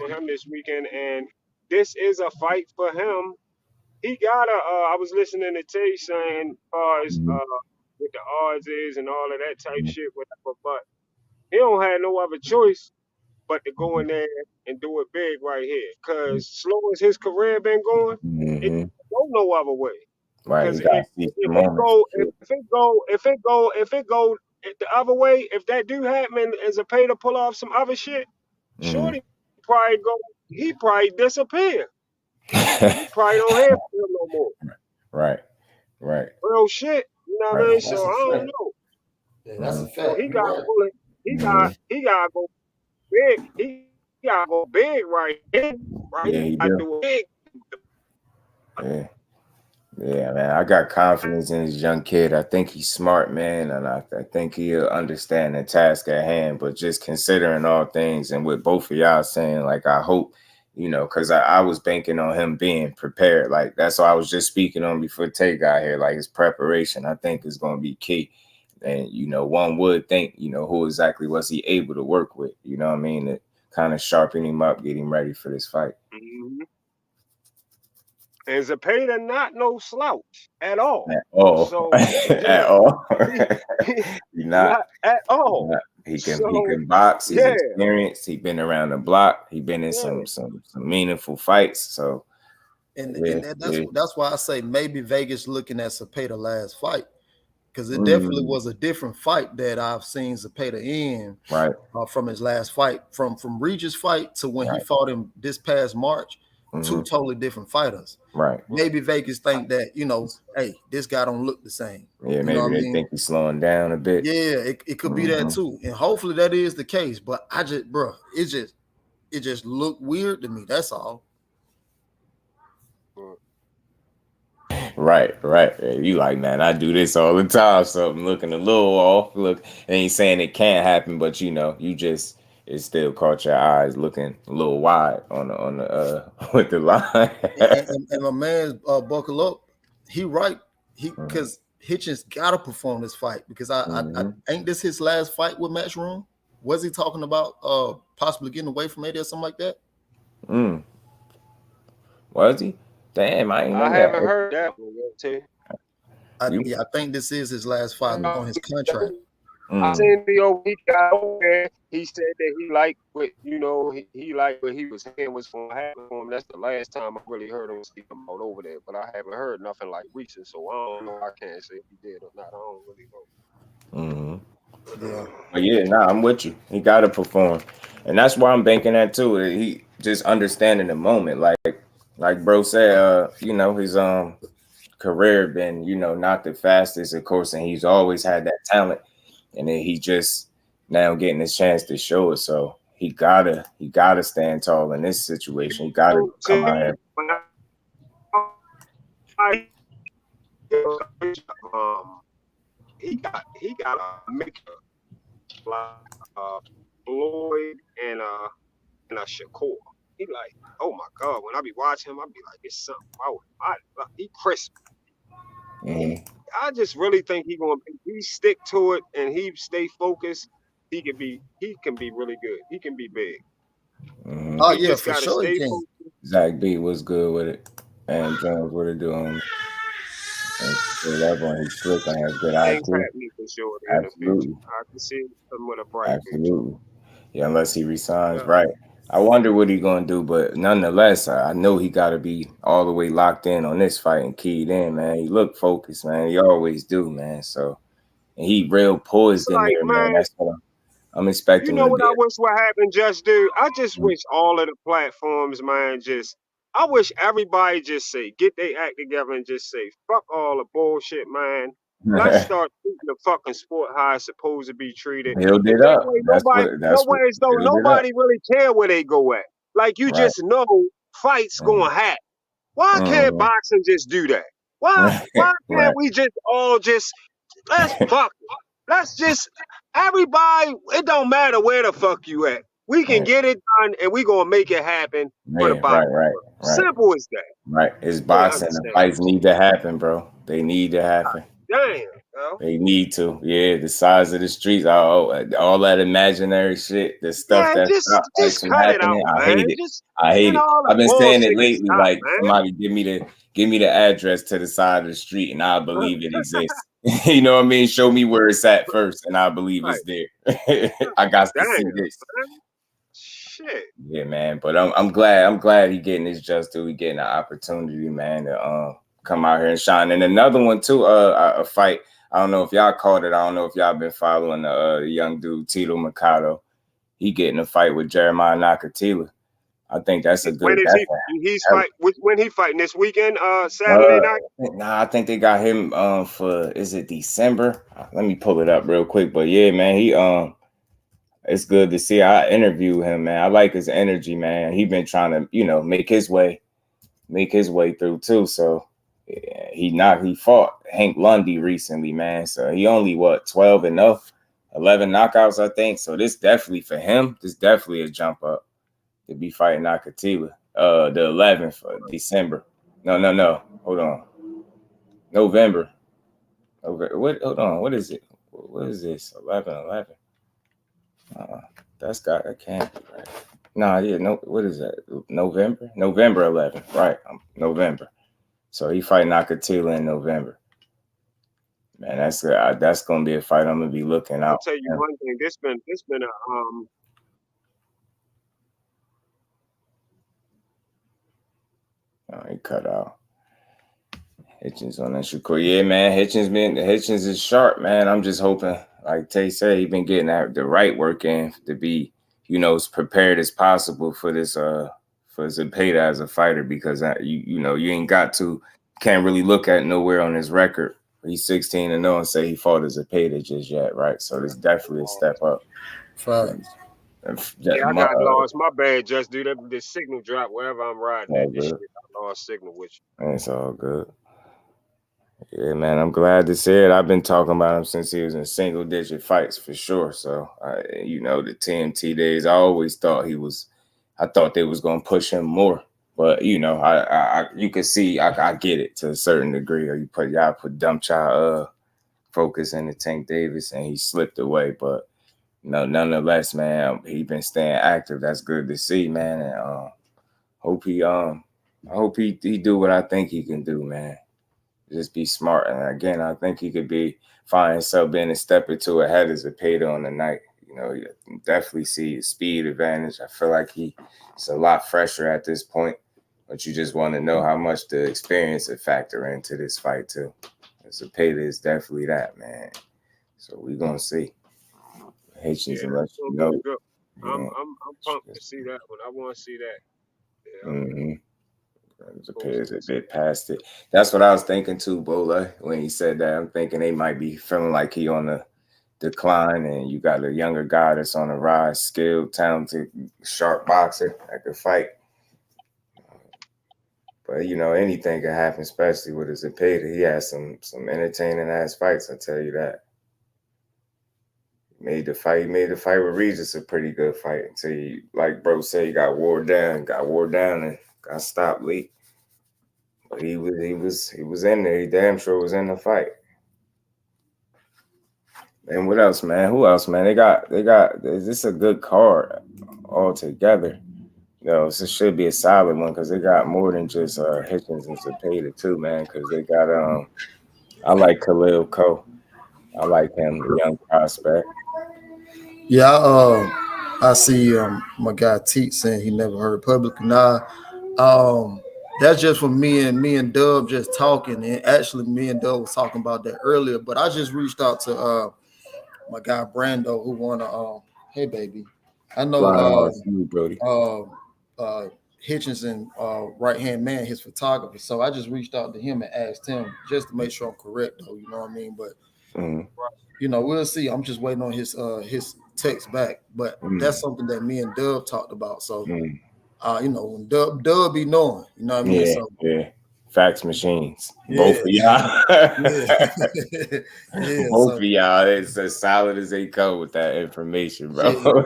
him this weekend, and this is a fight for him he gotta. I was listening to Tay saying, as far as what the odds is and all of that type shit, whatever. But he don't have no other choice but to go in there and do it big right here. Cause slow as his career been going, it don't go no other way. Right, Because you gotta see the moment. if it go the other way, if that do happen and Zepeda pull off some other shit, Shorty he probably disappear. You probably don't hear from him no more. Right. Real shit. You know what I mean? So I don't know. Yeah, that's a fact. So he got he gotta go big. He gotta go big right here. Right? Yeah, he do big. Yeah, man. I got confidence in this young kid. I think he's smart, man, and I think he'll understand the task at hand. But just considering all things and with both of y'all saying, like, I hope, because I was banking on him being prepared. Like, that's what I was just speaking on before Tay got here. Like, his preparation, I think, is going to be key. And, one would think, who exactly was he able to work with? You know what I mean? To kind of sharpen him up, get him ready for this fight. Mm-hmm. And Zepeda not no slouch at all. At all. So, at all. He's not at all. He can box. He's experienced. He's been around the block. He's been in some meaningful fights. So, that's why I say maybe Vegas looking at Zepeda last fight, because it definitely was a different fight that I've seen Zepeda in. Right. From his last fight, from Regis' fight to when he fought him this past March. Two totally different fighters. Right. Maybe Vegas think that, hey, this guy don't look the same. Yeah, maybe they think he's slowing down a bit. Yeah, it could be that too. And hopefully that is the case. But it just looked weird to me. That's all. Right. You like, man, I do this all the time. Something looking a little off. Look, ain't saying it can't happen, but it still caught your eyes looking a little wide on the with the line. and my man buckle up. He right. Because Hitchins gotta perform this fight, because I ain't this his last fight with Matchroom? Was he talking about possibly getting away from it or something like that? Was he? Damn, I haven't heard that one yet, I think this is his last fight on his contract. I seen the he got over there. He said that he liked what he liked what he was saying was going to happen for him. That's the last time I really heard him speak about over there. But I haven't heard nothing like recent, so I don't know. I can't say if he did or not. I don't really know. Yeah. But yeah, I'm with you. He got to perform, and that's why I'm banking that too. He just understanding the moment, like bro said. His career been not the fastest, of course, and he's always had that talent. And then he just now getting his chance to show it. So he gotta stand tall in this situation. He gotta come out here. He got a mixture like Floyd and a Shakur. He like, oh my God, when I be watching him, I be like, it's something wrong with him. He crisp. I just really think he stick to it and he stay focused. He can be really good. He can be big. Oh yeah, for sure. Zach B was good with it, and Jones what it doing. And that one, he's slick and has good IQ. Absolutely, I can see him with a bright. Absolutely, yeah. Unless he resigns, right? I wonder what he's gonna do, but nonetheless, I know he got to be all the way locked in on this fight and keyed in, man. He looked focused, man. He always do, man. So, and he real poised in there, man. That's what I'm expecting. You know what I wish would happen, JusDude? I just wish all of the platforms, man, I wish everybody just say, get their act together and just say, fuck all the bullshit, man. Let's start treating the fucking sport how it's supposed to be treated. Build it up. Nobody really care where they go at. Like you just know fights gonna happen. Why can't boxing just do that? Why can't we just all let's fuck it. Let's just everybody, it don't matter where the fuck you at. We can get it done and we gonna make it happen for the boxing. Right. Simple as that. Right. It's boxing. The fights need to happen, bro. They need to happen. Damn, bro. They need to. Yeah, the size of the streets, all that imaginary shit, the stuff that's not just cut it out, I hate it. I hate it. I've been saying it lately, like somebody give me Give me the address to the side of the street, and I believe it exists. You know what I mean? Show me where it's at first, and I believe it's there. I got to see this. Man. Shit. Yeah, man. But I'm glad he getting his just due. He getting an opportunity, man, to come out here and shine. And another one too, a fight. I don't know if y'all caught it. I don't know if y'all been following the young dude Tito Mercado. He getting a fight with Jeremia Nakathila. I think that's a good. When is when he fighting this weekend? Saturday night? Nah, I think they got him for, is it December? Let me pull it up real quick. But yeah, man, he it's good to see. I interviewed him, man. I like his energy, man. He been trying to, you know, make his way through too. So yeah, he fought Hank Lundy recently, man. So he only 12-0, 11 knockouts, I think. So this definitely for him. This definitely a jump up to be fighting Nakathila. The 11th of December. No. Hold on. November. What? Hold on. What is it? What is this? 11/11. That can't be right. Nah, yeah, no. What is that? November 11th. Right. November. So he fight Nakathila in November. Man, that's gonna be a fight I'm gonna be looking out. I'll tell you one thing. This been a Oh, he cut out. Hitchins on that Shakur. Yeah, man. Hitchins is sharp, man. I'm just hoping, like Tay said, he been getting the right work in to be, you know, as prepared as possible for this for Zepeda as a fighter, because you know, you can't really look at nowhere on his record. He's 16-0 and say he fought as Zepeda just yet, right? So this definitely a step up. Facts. Yeah, I got lost. My bad, just do that. The signal drop wherever I'm riding. This shit, I lost signal with you. It's all good. Yeah, man, I'm glad to see it. I've been talking about him since he was in single-digit fights for sure. So, you know, the TMT days, I always thought I thought they was gonna push him more. But you know, you can see I get it to a certain degree. Or y'all put dump child focus into Tank Davis and he slipped away, but. No, nonetheless, man, he been staying active. That's good to see, man. And I hope he do what I think he can do, man. Just be smart. And again, I think he could find himself being a step or two ahead as Zepeda on the night. You know, you definitely see his speed advantage. I feel like he's a lot fresher at this point, but you just want to know how much the experience would factor into this fight too. Zepeda is definitely that, man. So we're gonna see. Hitchins, unless you know. I'm pumped to see that one. I want to see that. Yeah. Mm-hmm. It's a bit past it. That's what I was thinking too, Bola, when he said that. I'm thinking they might be feeling like he on the decline, and you got a younger guy that's on the rise, skilled, talented, sharp boxer that could fight. But you know, anything can happen, especially with his Zepeda. He has some entertaining ass fights, I tell you that. Made the fight with Regis a pretty good fight until he, like bro said, he got wore down and got stopped late. But he was in there. He damn sure was in the fight. And what else, man? Who else, man? They got is this a good card altogether? No, this should be a solid one because they got more than just Hitchins and Zepeda too, man. Because they got I like Khalil Coe. I like him, the young prospect. Yeah, I see my guy Teet saying he never heard publicly. Nah, that's just for me and Dub just talking. And actually, me and Dub was talking about that earlier. But I just reached out to my guy Brando, who won hey baby, I know Hitchins and right hand man, his photographer. So I just reached out to him and asked him just to make sure I'm correct, though. You know what I mean? But you know, we'll see. I'm just waiting on his text back. But that's something that me and Dub talked about. So you know, when Dub be knowing, you know what I mean? Yeah. Fax machines. Both of y'all. Both of y'all. It's as solid as they come with that information, bro.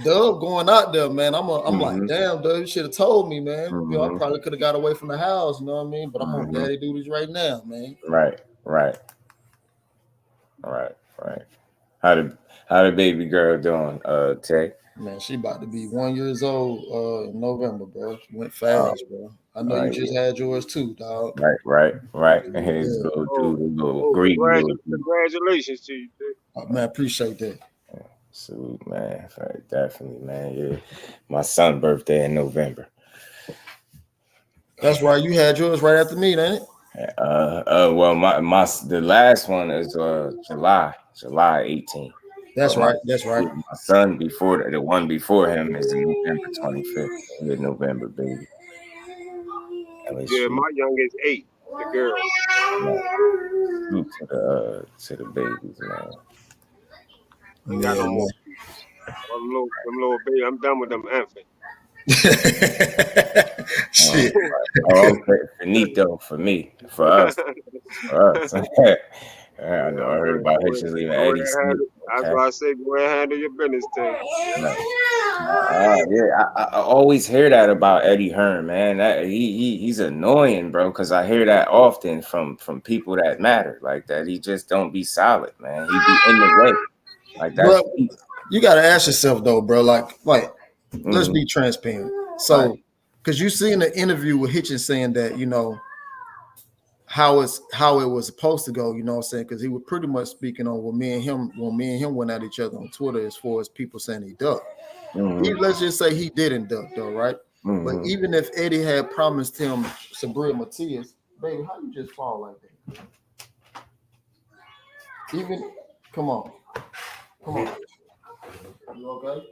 Dub going out there, man. I'm like, damn, Dub, you should have told me, man. You know, I probably could have got away from the house, you know what I mean? But I'm on daddy duties right now, man. Right. How the baby girl doing, Tay? Man, she about to be 1 year old in November, bro. She went fast, bro. I know you just had yours too, dog. Right. And his little dude, little greedy little dude. Congratulations to you, dude. Man, appreciate that. Salute, man. Definitely, man. Yeah. My son's birthday in November. That's right. You had yours right after me, ain't it? Well, the last one is July 18th. That's right. That's right. My son before the one before him is November 25th. Good November, baby. Yeah, my youngest 8, the girl. To the babies, man. Ain't got no more. Them little baby. I'm done with them infants. Shit. Finito for me, for us. I know I heard about Hitchins leaving Eddie. I was about to say, go ahead and handle your business thing. Yeah, I always hear that about Eddie Hearn, man. That he's annoying, bro, because I hear that often from people that matter, like that. He just don't be solid, man. He be in the way, like that. Bro, you gotta ask yourself though, bro. Like, let's be transparent. So, because you see in the interview with Hitchins saying that, you know, how it was supposed to go, you know what I'm saying? Because he was pretty much speaking on when me and him went at each other on Twitter as far as people saying he ducked. Let's just say he didn't duck though, right? But even if Eddie had promised him Sabrina Matias, baby, how you just fall like that? Even come on. You okay?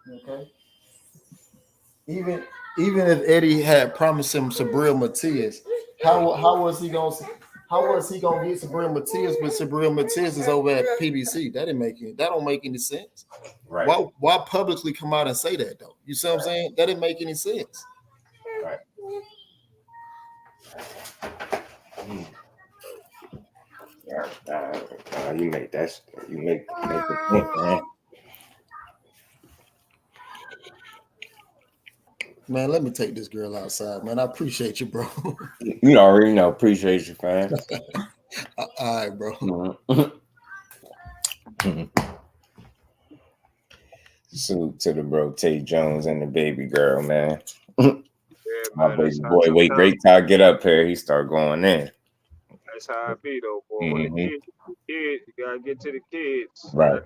Okay. Even if Eddie had promised him Sabrina Matias, how was he gonna get Sabrina Matias? But Sabrina Matias is over at PBC. That don't make any sense. Right. Why publicly come out and say that though? You see what I'm saying? That didn't make any sense. Right. You make the point, man. Man, let me take this girl outside, man. I appreciate you, bro. You already know. Appreciate you, fam. All right, bro. Salute to the bro, Tay Jones and the baby girl, man. My baby man, boy, wait, great till I get up here. He start going in. That's how it be, though, boy. When the kids, you gotta get to the kids. Right.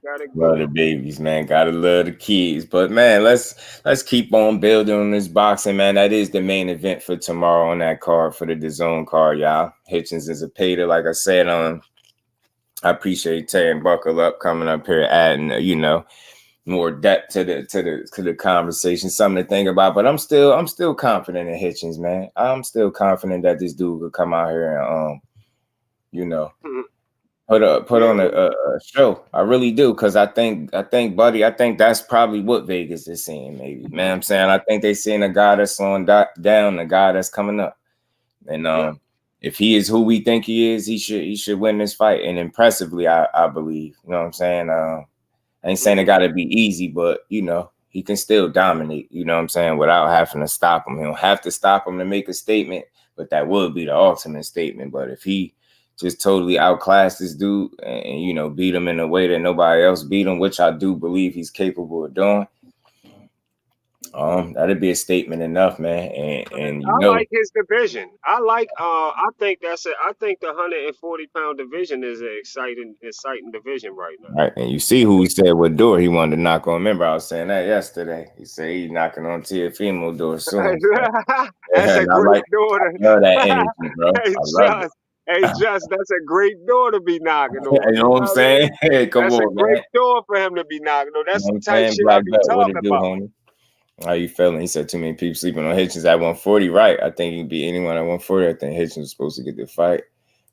Gotta go. Love the babies, man. Gotta love the kids. But man, let's keep on building on this boxing, man. That is the main event for tomorrow on that card for the DAZN card, y'all. Hitchins is a Zepeda, like I said. I appreciate Tay and Buckle Up coming up here, adding more depth to the conversation, something to think about. But I'm still confident in Hitchins, man. I'm still confident that this dude could come out here and put on a show. I really do, because I think buddy, I think that's probably what Vegas is seeing, maybe. Man, I'm saying I think they seeing a guy that's slowing down, a guy that's coming up. And if he is who we think he is, he should win this fight, and impressively, I believe. You know what I'm saying? I ain't saying it got to be easy, but, he can still dominate, you know what I'm saying, without having to stop him. He don't have to stop him to make a statement, but that would be the ultimate statement. But if he just totally outclassed this dude and, beat him in a way that nobody else beat him, which I do believe he's capable of doing, that'd be a statement enough, man. And I like his division. I think the 140-pound division is an exciting division right now. Right, and you see who he said what door he wanted to knock on. Remember, I was saying that yesterday. He said he's knocking on Teofimo door soon. That's a great door. I love that energy, bro. That's a great door to be knocking on. You know what I'm saying? Hey, that's a great door for him to be knocking on. That's the type shit I be talking about. Homie? How you feeling? He said too many people sleeping on Hitchins at 140. Right. I think he'd beat anyone at 140. I think Hitchins was supposed to get the fight.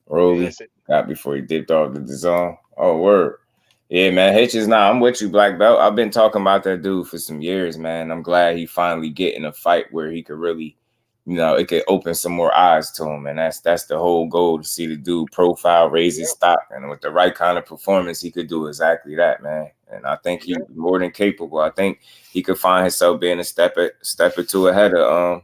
Rolly got before he dipped off the DAZN. Oh, word. Yeah, man. Hitchins, I'm with you, Black Belt. I've been talking about that dude for some years, man. I'm glad he finally get in a fight where he could really, it could open some more eyes to him. And that's the whole goal, to see the dude profile, raise his stock. And with the right kind of performance, he could do exactly that, man. And I think he's more than capable. I think he could find himself being a step or two ahead of,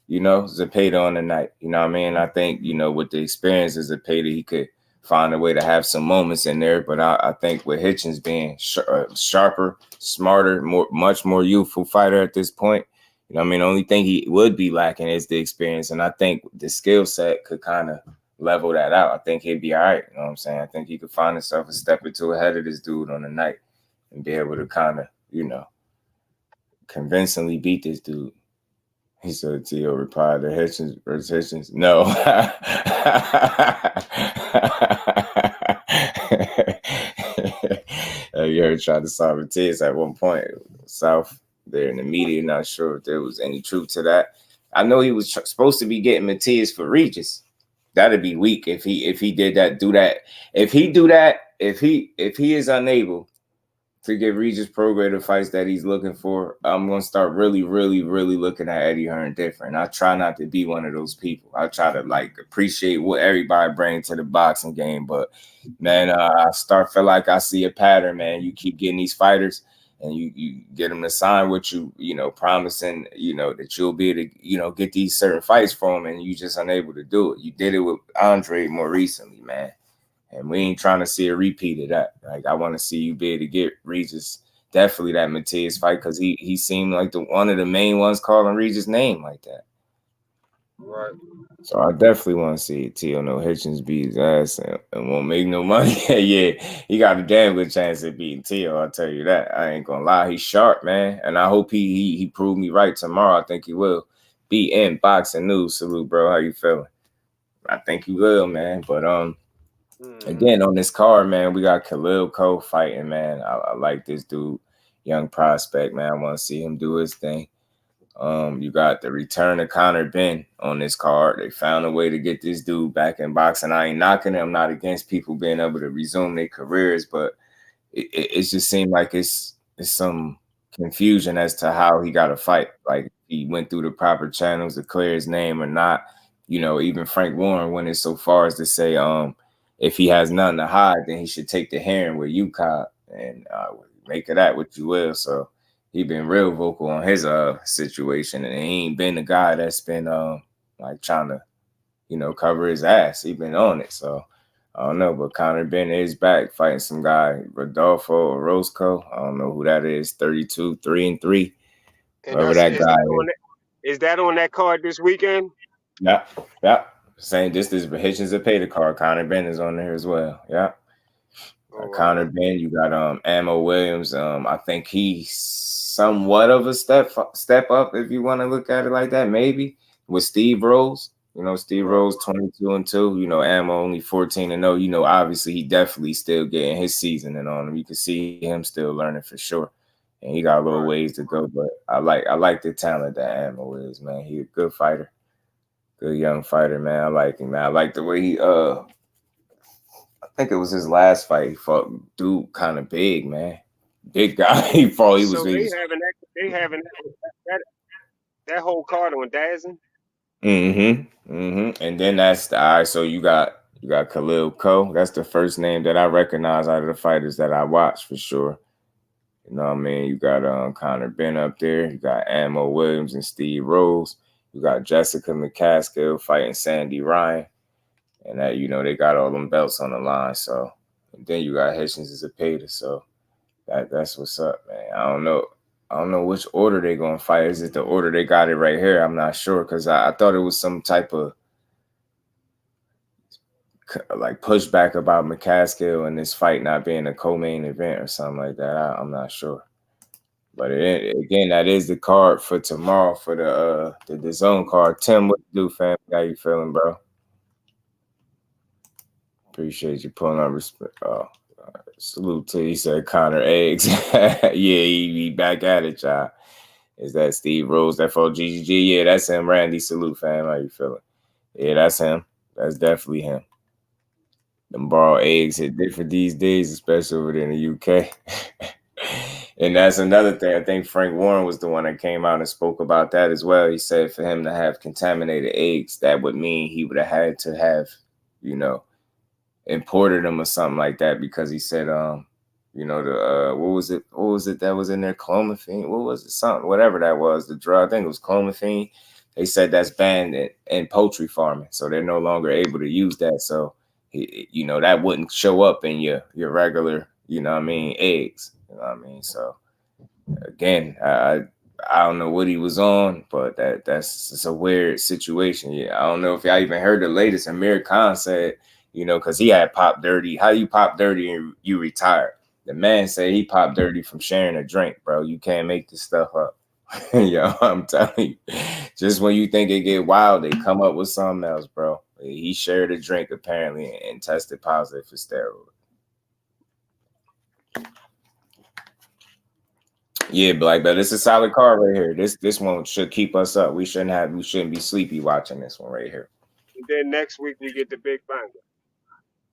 Zepeda on the night. You know what I mean? I think, with the experience of Zepeda, he could find a way to have some moments in there. But I think with Hitchins being sharper, smarter, much more youthful fighter at this point, you know what I mean? The only thing he would be lacking is the experience. And I think the skill set could kind of level that out. I think he'd be all right. You know what I'm saying? I think he could find himself a step or two ahead of this dude on the night and be able to kind of, you know, convincingly beat this dude. He said, Tio replied to Hitchins versus Hitchins. No. You heard trying to solve a tears at one point. South there in the media, not sure if there was any truth to that. I know he was supposed to be getting Matias for Regis. That'd be weak if he did that, do that. If he is unable to get Regis Prograis the fights that he's looking for, I'm gonna start really, really, really looking at Eddie Hearn different. I try not to be one of those people. I try to like appreciate what everybody brings to the boxing game, but man, I start feel like I see a pattern. Man, you keep getting these fighters, and you get them to sign with you, you know, promising, you know, that you'll be able to, you know, get these certain fights from them, and you just unable to do it. You did it with Andre more recently, man. And we ain't trying to see a repeat of that. Like, I want to see you be able to get Regis definitely that Matias fight, because he seemed like one of the main ones calling Regis' name like that. Right. So I definitely want to see Tio No Hitchins beat his ass and won't make no money. Yeah, he got a damn good chance at beating Tio. I'll tell you that. I ain't gonna lie. He's sharp, man. And I hope he proved me right tomorrow. I think he will. BN Boxing News. Salute, bro. How you feeling? I think he will, man. But again, on this card, man, we got Khalil Cole fighting, man. I like this dude, young prospect, man. I want to see him do his thing. You got the return of Conor Benn on this card. They found a way to get this dude back in boxing. I ain't knocking him. I'm not against people being able to resume their careers, but it just seemed like it's some confusion as to how he got a fight. Like, he went through the proper channels to clear his name or not. You know, even Frank Warren went so far as to say, if he has nothing to hide, then he should take the hearing with UCOB and make of that what you will. So he been real vocal on his situation, and he ain't been the guy that's been like trying to, you know, cover his ass. He been on it. So I don't know, but Conor Benn is back fighting some guy, Rodolfo Orozco. I don't know who that is. 32, 3-3. Whoever that guy is. That on that card this weekend? Yeah. Saying this is Hitchins Zepeda card. Conor Benn is on there as well. Yeah. Conor Benn, you got Ammo Williams. I think he's somewhat of a step up, if you want to look at it like that, maybe, with Steve Rose. You know, Steve Rose 22-2. You know, Ammo only 14-0. You know, obviously he definitely still getting his seasoning on him. You can see him still learning for sure, and he got a little ways to go. But I like the talent that Ammo is, man. He a good fighter, good young fighter, man. I like him, man. I like the way he I think it was his last fight. He fought dude kind of big, man. Big guy. He fought. He was. They having that whole card on DAZN. And then that's all right. So you got Khalil Cole. That's the first name that I recognize out of the fighters that I watched for sure. You know what I mean? You got Conor Benn up there. You got Ammo Williams and Steve Rose. You got Jessica McCaskill fighting Sandy Ryan. And that, you know, they got all them belts on the line. So, and then you got Hitchins as a Zepeda. So that's what's up, man. I don't know which order they're going to fight. Is it the order they got it right here? I'm not sure, because I thought it was some type of like pushback about McCaskill and this fight not being a co-main event or something like that. I'm not sure. But again, that is the card for tomorrow for the zone card. Tim, what you do, fam? How you feeling, bro? Appreciate you pulling on respect. Salute to you. He said Connor Eggs. Yeah, he back at it, y'all. Is that Steve Rose that fought GGG? Yeah, that's him. Randy, salute, fam. How you feeling? Yeah, that's him. That's definitely him. Them borrowed eggs hit different these days, especially over there in the UK. And that's another thing. I think Frank Warren was the one that came out and spoke about that as well. He said for him to have contaminated eggs, that would mean he would have had to have, you know, imported them or something like that, because he said, you know, the what was it that was in there? Clomiphene? What was it? Something, whatever that was, the drug. I think it was clomiphene. They said that's banned in poultry farming, so they're no longer able to use that. So you know, that wouldn't show up in your regular, you know what I mean, eggs. You know what I mean? So again, I don't know what he was on, but that's a weird situation. Yeah, I don't know if y'all even heard the latest. Amir Khan said, you know, because he had popped dirty. How you pop dirty and you retire? The man said he popped dirty from sharing a drink, bro. You can't make this stuff up. Yo, I'm telling you, just when you think it get wild, they come up with something else, bro. He shared a drink apparently and tested positive for steroids. Yeah, Black Belt. It's a solid card right here. This one should keep us up. We shouldn't be sleepy watching this one right here. And then next week we get the big banger.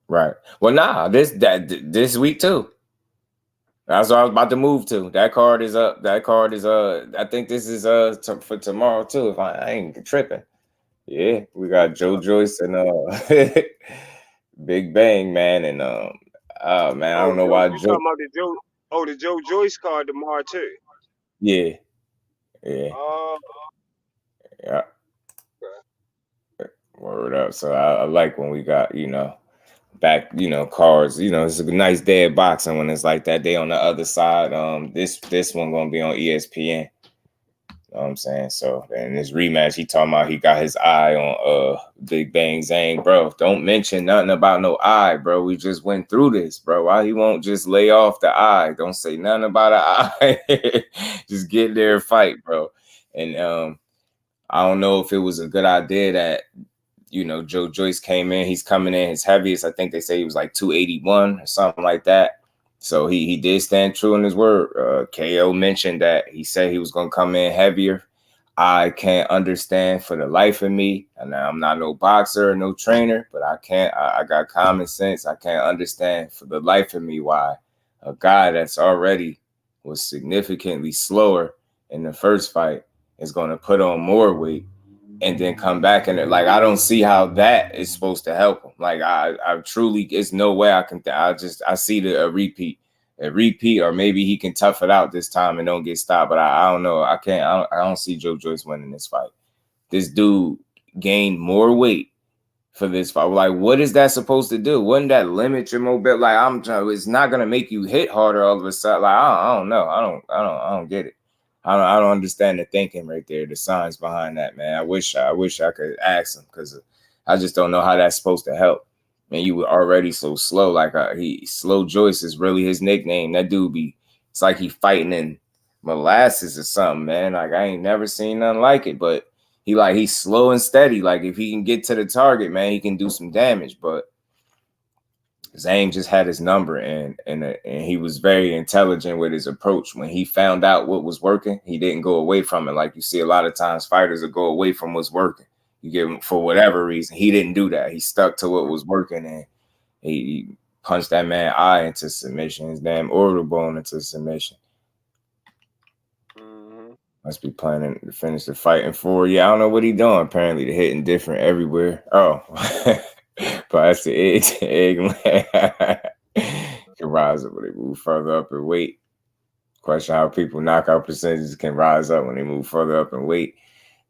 Right. Well, nah, this week too. That's what I was about to move to. That card is up. That card is I think this is for tomorrow too. If I ain't tripping. Yeah, we got Joyce and Big Bang, man, and oh man, I don't know why you talking about the Joyce card tomorrow too. Yeah. Yeah. Word up. So I like when we got, you know, back, you know, cards, you know, it's a nice day of boxing when it's like that. Day on the other side. This one gonna be on ESPN. You know what I'm saying? So in this rematch, he talking about he got his eye on Big Bang Zhang, bro. Don't mention nothing about no eye, bro. We just went through this, bro. Why he won't just lay off the eye? Don't say nothing about an eye. Just get there and fight, bro. And I don't know if it was a good idea that, you know, Joyce came in. He's coming in his heaviest. I think they say he was like 281 or something like that. So he did stand true in his word. KO mentioned that he said he was going to come in heavier. I can't understand for the life of me. And I'm not no boxer or no trainer, but I got common sense. I can't understand for the life of me why a guy that's already was significantly slower in the first fight is going to put on more weight and then come back and like I don't see how that is supposed to help him. Like I truly, it's no way I can. I see a repeat, or maybe he can tough it out this time and don't get stopped. But I don't know. I don't see Joyce winning this fight. This dude gained more weight for this fight. Like, what is that supposed to do? Wouldn't that limit your mobility? Like it's not gonna make you hit harder all of a sudden. Like I don't know. I don't get it. I don't understand the thinking right there, the science behind that, man. I wish I could ask him because I just don't know how that's supposed to help. Man, you were already so slow. Like Slow Joyce is really his nickname. That dude it's like he fighting in molasses or something, man. Like I ain't never seen nothing like it. But he's slow and steady. Like if he can get to the target, man, he can do some damage. But Zhang just had his number and he was very intelligent with his approach. When he found out what was working, he didn't go away from it. Like you see a lot of times fighters will go away from what's working. You give him for whatever reason. He didn't do that. He stuck to what was working and he punched that man eye into submission, his damn orbital bone into submission. Must be planning to finish the fight in 4. Yeah, I don't know what he doing. Apparently they're hitting different everywhere. Oh. But that's the egg can rise up when they move further up in weight. Question how people knockout percentages can rise up when they move further up in weight.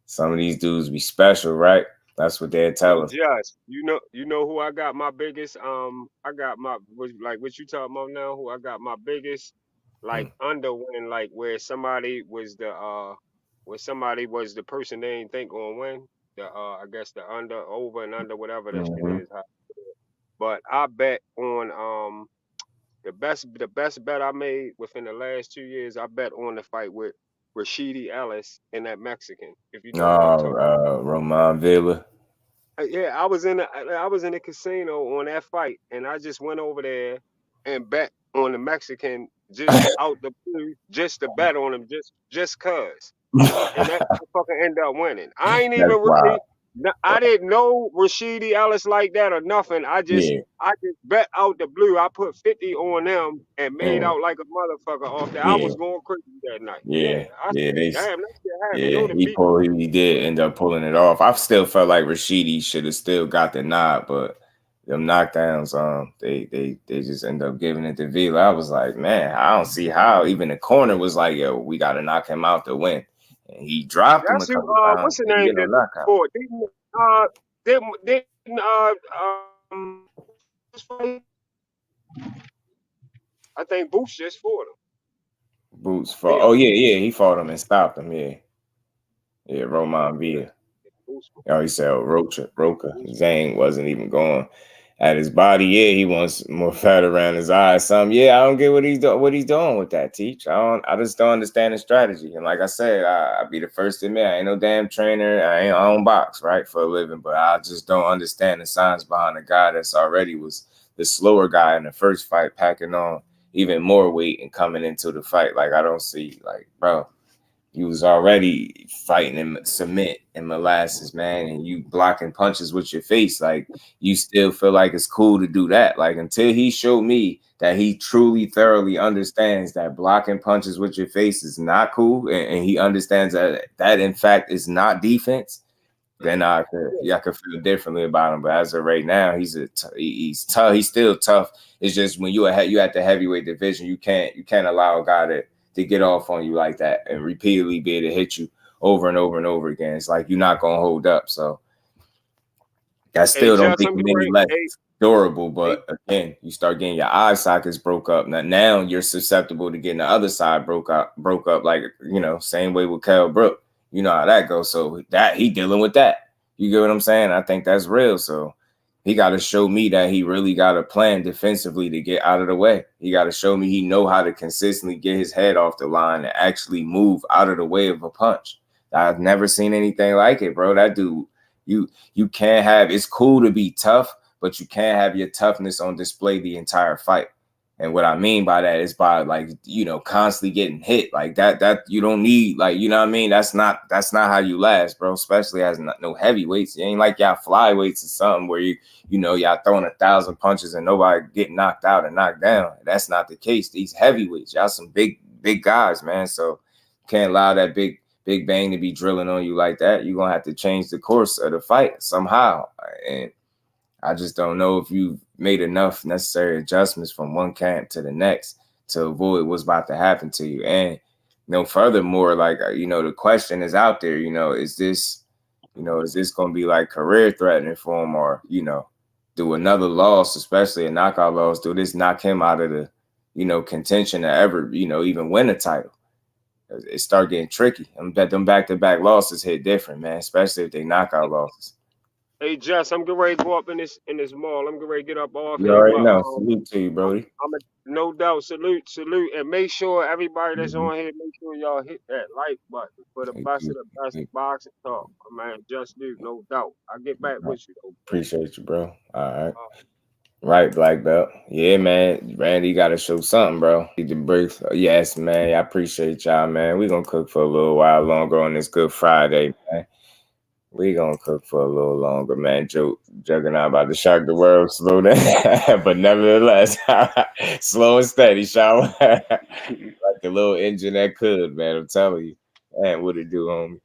Some of these dudes be special, right? That's what they're telling. Yes, you know who I got my biggest I got my like what you talking about now, who I got my biggest like under win, like where somebody was the person they ain't think gonna win. The I guess the over and under, whatever that shit is. But I bet on the best bet I made within the last 2 years, I bet on the fight with Rashidi Ellis and that Mexican. If you know what I'm talking about. Roman Villa. Yeah, I was in a casino on that fight, and I just went over there and bet on the Mexican just out the blue, just to bet on him, just cause. And that motherfucker ended up winning. I ain't even really. I didn't know Rashidi Ellis like that or nothing. I just bet out the blue. I put 50 on them and made out like a motherfucker off that. I was going crazy that night. I said, damn, that shit happened. He did end up pulling it off. I still felt like Rashidi should have still got the nod, but them knockdowns, they just end up giving it to Villa. I was like, man, I don't see how. Even the corner was like, yo, we got to knock him out to win. And he dropped him a couple times. What's the name? fight? I think Boots just fought him. Boots fought. Oh yeah, he fought him and stopped him. Yeah, Roman Villa. Oh, he said Rocha. Zhang wasn't even going at his body. Yeah, he wants more fat around his eyes. Something. Yeah, I don't get what he's doing with that, Teach. I just don't understand the strategy. And like I said, I'll be the first to admit I ain't no damn trainer. I don't box, right, for a living. But I just don't understand the science behind a guy that's already was the slower guy in the first fight, packing on even more weight and coming into the fight. Like, I don't see, like, bro, you was already fighting in cement and molasses, man, and you blocking punches with your face. Like, you still feel like it's cool to do that. Like, until he showed me that he truly, thoroughly understands that blocking punches with your face is not cool, and he understands that in fact is not defense, then I could feel differently about him. But as of right now, he's tough. He's still tough. It's just when you at the heavyweight division, you can't allow a guy to get off on you like that and repeatedly be able to hit you over and over and over again. It's like you're not gonna hold up. So I still don't think him any less durable. But again, you start getting your eye sockets broke up. Now you're susceptible to getting the other side broke up. Like, same way with Kell Brook. You know how that goes. So that he dealing with that. You get what I'm saying? I think that's real. So he got to show me that he really got a plan defensively to get out of the way. He got to show me he know how to consistently get his head off the line and actually move out of the way of a punch. I've never seen anything like it, bro. That dude, you can't have, it's cool to be tough, but you can't have your toughness on display the entire fight. And what I mean by that is by, like, constantly getting hit like that you don't need, like, you know what I mean? That's not how you last, bro, especially as no heavyweights. It ain't like y'all flyweights or something where y'all throwing 1,000 punches and nobody getting knocked out and knocked down. That's not the case. These heavyweights, y'all some big guys, man. So can't allow that big bang to be drilling on you like that. You're gonna have to change the course of the fight somehow. And I just don't know if you've made enough necessary adjustments from one camp to the next to avoid what's about to happen to you. And, furthermore, like, the question is out there, is this going to be like career threatening for him, or, do another loss, especially a knockout loss, do this knock him out of the, contention to ever, even win a title? It start getting tricky. And them back-to-back losses hit different, man, especially if they knockout losses. Hey, Jess, I'm getting ready to go up in this mall. I'm getting ready to get up off here. You already know. Salute to you, Brody. No doubt. Salute. And make sure everybody that's on here, make sure y'all hit that like button for the best of the best boxing talk. Man, Just Do, no doubt. I'll get back with you, though. Appreciate you, bro. All right. Right, black belt. Yeah, man. Randy got to show something, bro. The brief. Yes, man. I appreciate y'all, man. We're going to cook for a little while longer on this Good Friday, man. We gonna cook for a little longer, man. Juggernaut about to shock the world, slow down, but nevertheless, slow and steady, shower. Like a little engine that could, man. I'm telling you, man. What it do, homie?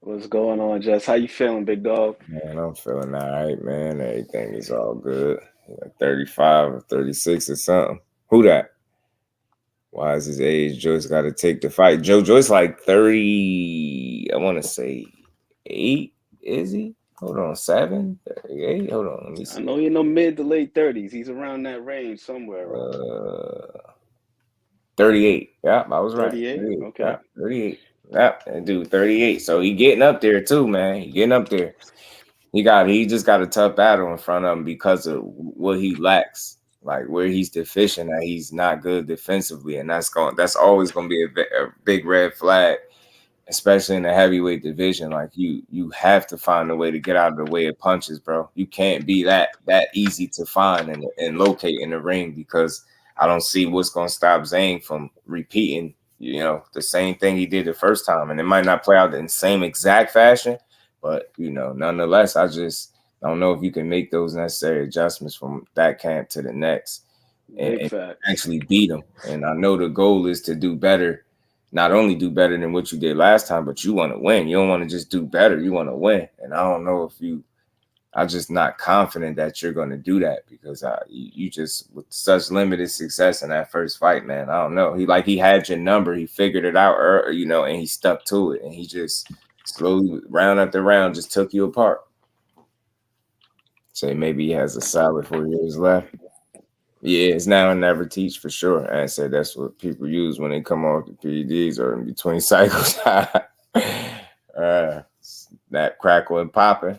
What's going on, Jess? How you feeling, big dog? Man, I'm feeling all right, man. Everything is all good. Like 35 or 36 or something. Who that? Why is his age? Joyce got to take the fight. Joyce like 30. I want to say 8, is he? Hold on, 7, 38. Hold on, let me see. I know you're mid to late 30s. He's around that range somewhere. 38. Yeah, I was right. 38. Okay. Yeah, 38. Yeah, that dude 38. So he getting up there too, man. He getting up there. He just got a tough battle in front of him because of what he lacks, like where he's deficient, that he's not good defensively, and that's always going to be a big red flag. Especially in the heavyweight division, like you have to find a way to get out of the way of punches, bro. You can't be that easy to find and locate in the ring, because I don't see what's going to stop Zhang from repeating, the same thing he did the first time. And it might not play out in the same exact fashion, but, nonetheless, I just don't know if you can make those necessary adjustments from that camp to the next and actually beat them. And I know the goal is to do better. Not only do better than what you did last time, but you want to win. You don't want to just do better. You want to win. And I don't know if I'm just not confident that you're going to do that, because you just, with such limited success in that first fight, man, I don't know. He had your number. He figured it out, and he stuck to it. And he just slowly, round after round, just took you apart. Say maybe he has a solid 4 years left. Yeah, it's now and never teach for sure. And I said that's what people use when they come off the PEDs or in between cycles. That crackle and popping.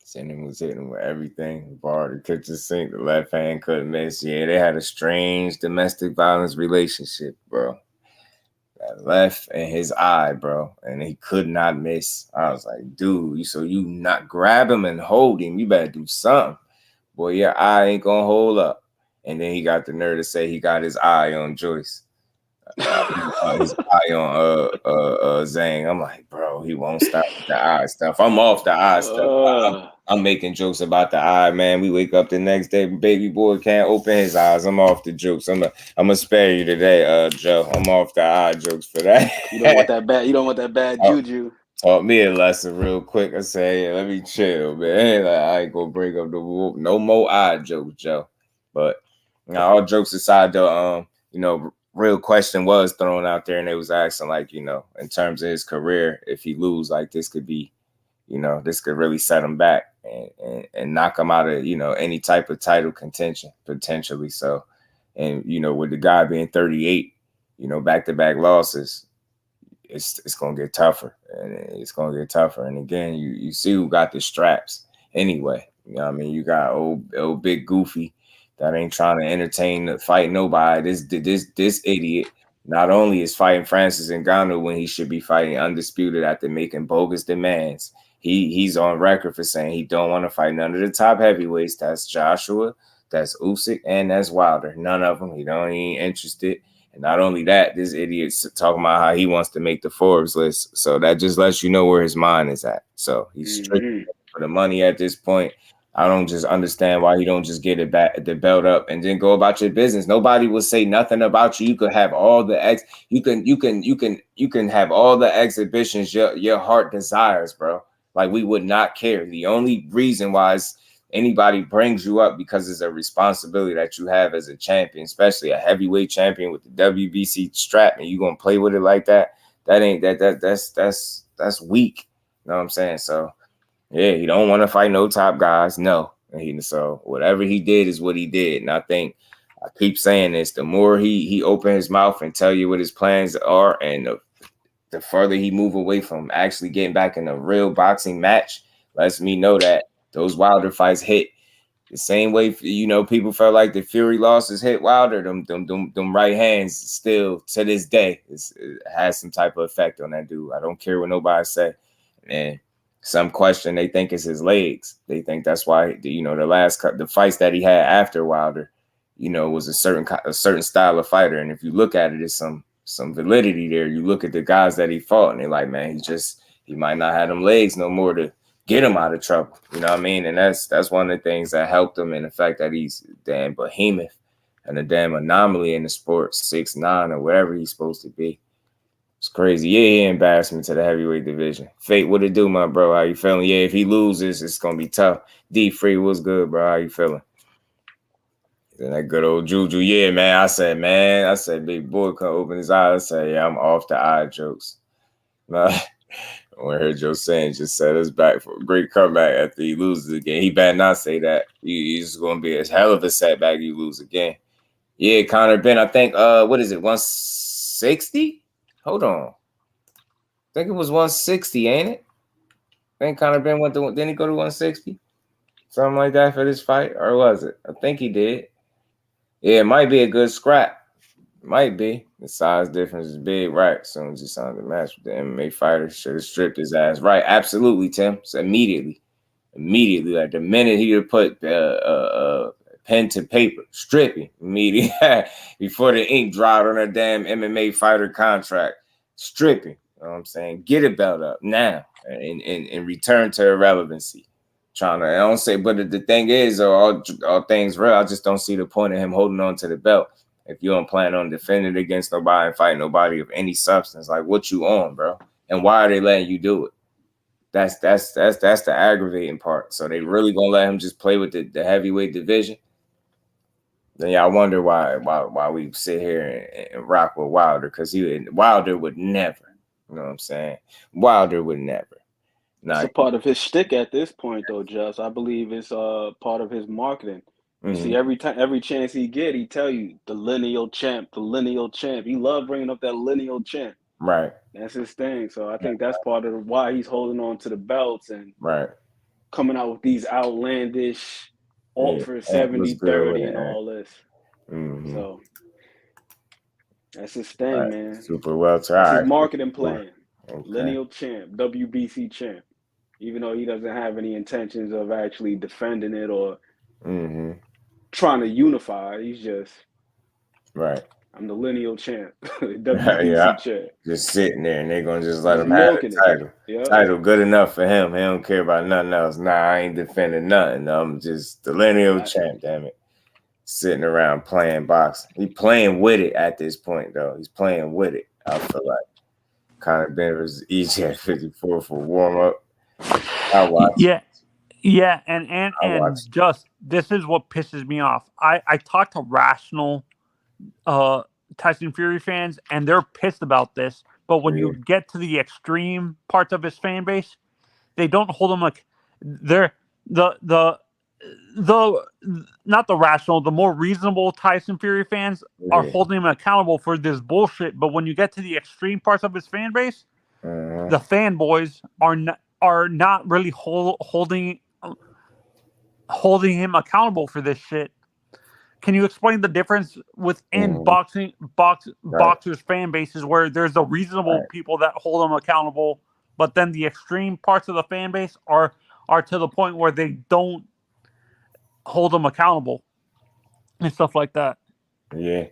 Sending was hitting with everything. Bar the kitchen sink, the left hand couldn't miss. Yeah, they had a strange domestic violence relationship, bro. That left in his eye, bro, and he could not miss. I was like, dude, so you not grab him and hold him. You better do something. Boy, your eye ain't gonna hold up. And then he got the nerve to say he got his eye on Joyce. His eye on Zhang. I'm like, bro, he won't stop with the eye stuff. I'm off the eye stuff. I'm making jokes about the eye, man. We wake up the next day, baby boy can't open his eyes. I'm off the jokes. I'm gonna spare you today, Joe. I'm off the eye jokes for that. You don't want that bad. You don't want that bad juju. Taught me a lesson real quick. I say, yeah, let me chill, man. Like, I ain't gonna bring up no more eye jokes, Joe. But all jokes aside, though, real question was thrown out there, and they was asking, like, in terms of his career, if he lose, like, this could be, this could really set him back and knock him out of, any type of title contention potentially. So, and with the guy being 38, back-to-back losses, it's gonna get tougher, and it's gonna get tougher. And again, you see who got the straps anyway. You got old big Goofy that ain't trying to entertain the fight nobody. This idiot not only is fighting Francis Ngannou when he should be fighting Undisputed after making bogus demands. He's on record for saying he don't want to fight none of the top heavyweights. That's Joshua, that's Usyk, and that's Wilder. None of them. He ain't interested. And not only that, this idiot's talking about how he wants to make the Forbes list. So that just lets you know where his mind is at. So he's strict for the money at this point. I don't just understand why you don't just get it back, the belt up, and then go about your business. Nobody will say nothing about you. You could have all the you can have all the exhibitions your heart desires, bro. Like, we would not care. The only reason why anybody brings you up because it's a responsibility that you have as a champion, especially a heavyweight champion with the WBC strap, and you gonna play with it like that. That's weak. You know what I'm saying? So yeah, he don't want to fight no top guys. No. So whatever he did is what he did. And I think I keep saying this, the more he open his mouth and tell you what his plans are, and the further he move away from actually getting back in a real boxing match, lets me know that those Wilder fights hit the same way, people felt like the Fury losses hit Wilder. Them right hands still to this day it has some type of effect on that dude. I don't care what nobody say. And some question, they think it's his legs. They think that's why the fights that he had after Wilder, was a certain style of fighter. And if you look at it, it's some validity there. You look at the guys that he fought, and they're like, man, he might not have them legs no more to get him out of trouble. You know what I mean? And that's one of the things that helped him, in the fact that he's a damn behemoth and a damn anomaly in the sport, 6'9" or whatever he's supposed to be. It's crazy. Yeah, he embarrassment to the heavyweight division. Fate, what it do, my bro? How you feeling? Yeah, if he loses, it's gonna be tough. D Free, what's good, bro? How you feeling? And that good old Juju. Yeah, man. I said, big boy can't open his eyes. I said, yeah, I'm off the eye jokes. When I heard Joe saying, just set us back for a great comeback after he loses again. He better not say that. He's going to be a hell of a setback if you lose again. Yeah, Connor Ben, I think, what is it, 160? Hold on. I think it was 160, ain't it? I think Connor Ben didn't he go to 160? Something like that for this fight? Or was it? I think he did. Yeah, it might be a good scrap. Might be. The size difference is big, right? As soon as he signed the match with the MMA fighter, should have stripped his ass. Right, absolutely, Tim. So immediately, like the minute he would put pen to paper, stripping immediately before the ink dried on a damn MMA fighter contract, stripping. You know what I'm saying? Get a belt up now and return to irrelevancy. I don't say, but the thing is, all things real, I just don't see the point of him holding on to the belt. If you don't plan on defending against nobody and fighting nobody of any substance, like, what you on, bro? And why are they letting you do it? That's the aggravating part. So they really gonna let him just play with the heavyweight division? Then I wonder why we sit here and rock with Wilder, because Wilder would never. You know what I'm saying? Wilder would never. It's a part of his shtick at this point, though, Just. I believe it's part of his marketing. You see, every chance he get, he tell you the lineal champ, the lineal champ. He love bringing up that lineal champ. Right. That's his thing. So I think that's part of why he's holding on to the belts and coming out with these outlandish alt for 70-30 and all this. So that's his thing, man. Super well. That's his marketing plan. Lineal champ, WBC champ. Even though he doesn't have any intentions of actually defending it or trying to unify, he's just I'm the lineal champ, WBC champ. Just sitting there, and they're gonna just let him have the title. Title good enough for him. He don't care about nothing else. Nah, I ain't defending nothing. I'm just the lineal champ. Damn it, sitting around playing boxing. He playing with it at this point, though. He's playing with it. I feel like Conor Bender's easy at 54 for warm up. I watch. Yeah, and just this is what pisses me off. I talked to rational Tyson Fury fans, and they're pissed about this. But when you get to the extreme parts of his fan base, they don't hold him like they're the not the rational, the more reasonable Tyson Fury fans are holding him accountable for this bullshit. But when you get to the extreme parts of his fan base, the fanboys are not really holding him accountable for this shit. Can you explain the difference within boxers fan bases where there's the reasonable people that hold them accountable, but then the extreme parts of the fan base are to the point where they don't hold them accountable and stuff like that? Yeah.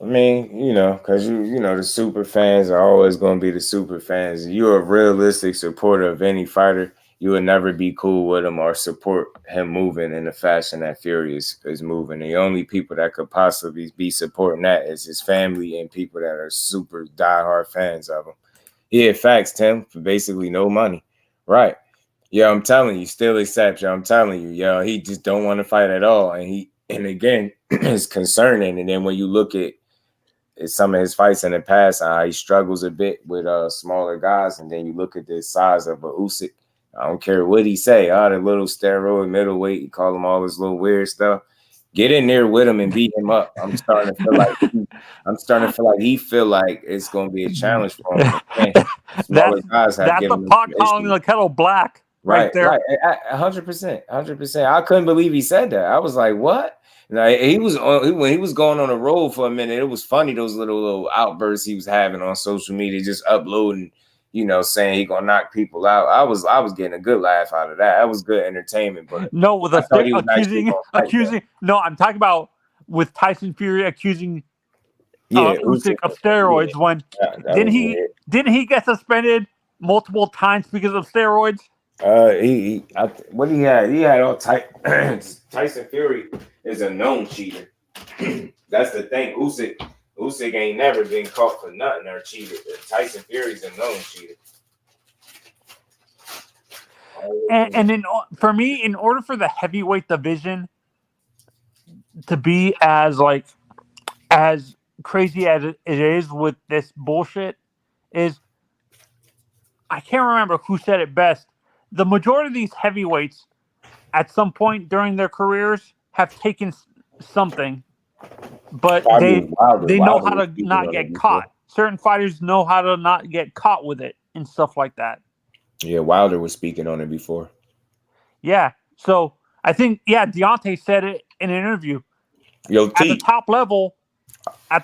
I mean, because the super fans are always going to be the super fans. You're a realistic supporter of any fighter, you would never be cool with him or support him moving in the fashion that Fury is moving. The only people that could possibly be supporting that is his family and people that are super diehard fans of him. He had faxed him for basically no money. Right. Yeah, I'm telling you, still accepts you. I'm telling you, he just don't want to fight at all. And again, it's concerning. And then when you look at some of his fights in the past, he struggles a bit with smaller guys. And then you look at the size of a Usyk. I don't care what he say. The little steroid middleweight, you call him all this little weird stuff. Get in there with him and beat him up. I'm starting to feel like he feel like it's going to be a challenge for him. Smaller guys have that's the pot calling the kettle black. Right there. Right. 100%. I couldn't believe he said that. I was like, what? When he was going on a roll for a minute, it was funny, those little outbursts he was having on social media, just uploading, saying he gonna knock people out. I was getting a good laugh out of that. That was good entertainment. But no, with accusing. No, I'm talking about with Tyson Fury accusing Usyk of steroids. When didn't he get suspended multiple times because of steroids? What he had all Tyson Fury is a known cheater. That's the thing. Usyk ain't never been caught for nothing or cheated. Tyson Fury's a known cheater. And for me, in order for the heavyweight division to be as crazy as it is with this bullshit, is I can't remember who said it best. The majority of these heavyweights, at some point during their careers, have taken something, but they know how to not get caught. Certain fighters know how to not get caught with it and stuff like that. Yeah, Wilder was speaking on it before. Yeah, so I think Deontay said it in an interview. At the top level. I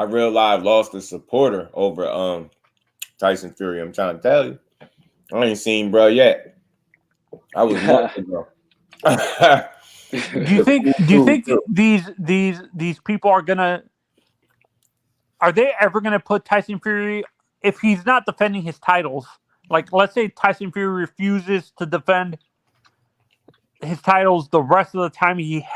real live lost a supporter over Tyson Fury. I'm trying to tell you. I ain't seen bro yet. I was months ago. Do you think these people are they ever gonna put Tyson Fury, if he's not defending his titles? Like, let's say Tyson Fury refuses to defend his titles the rest of the time he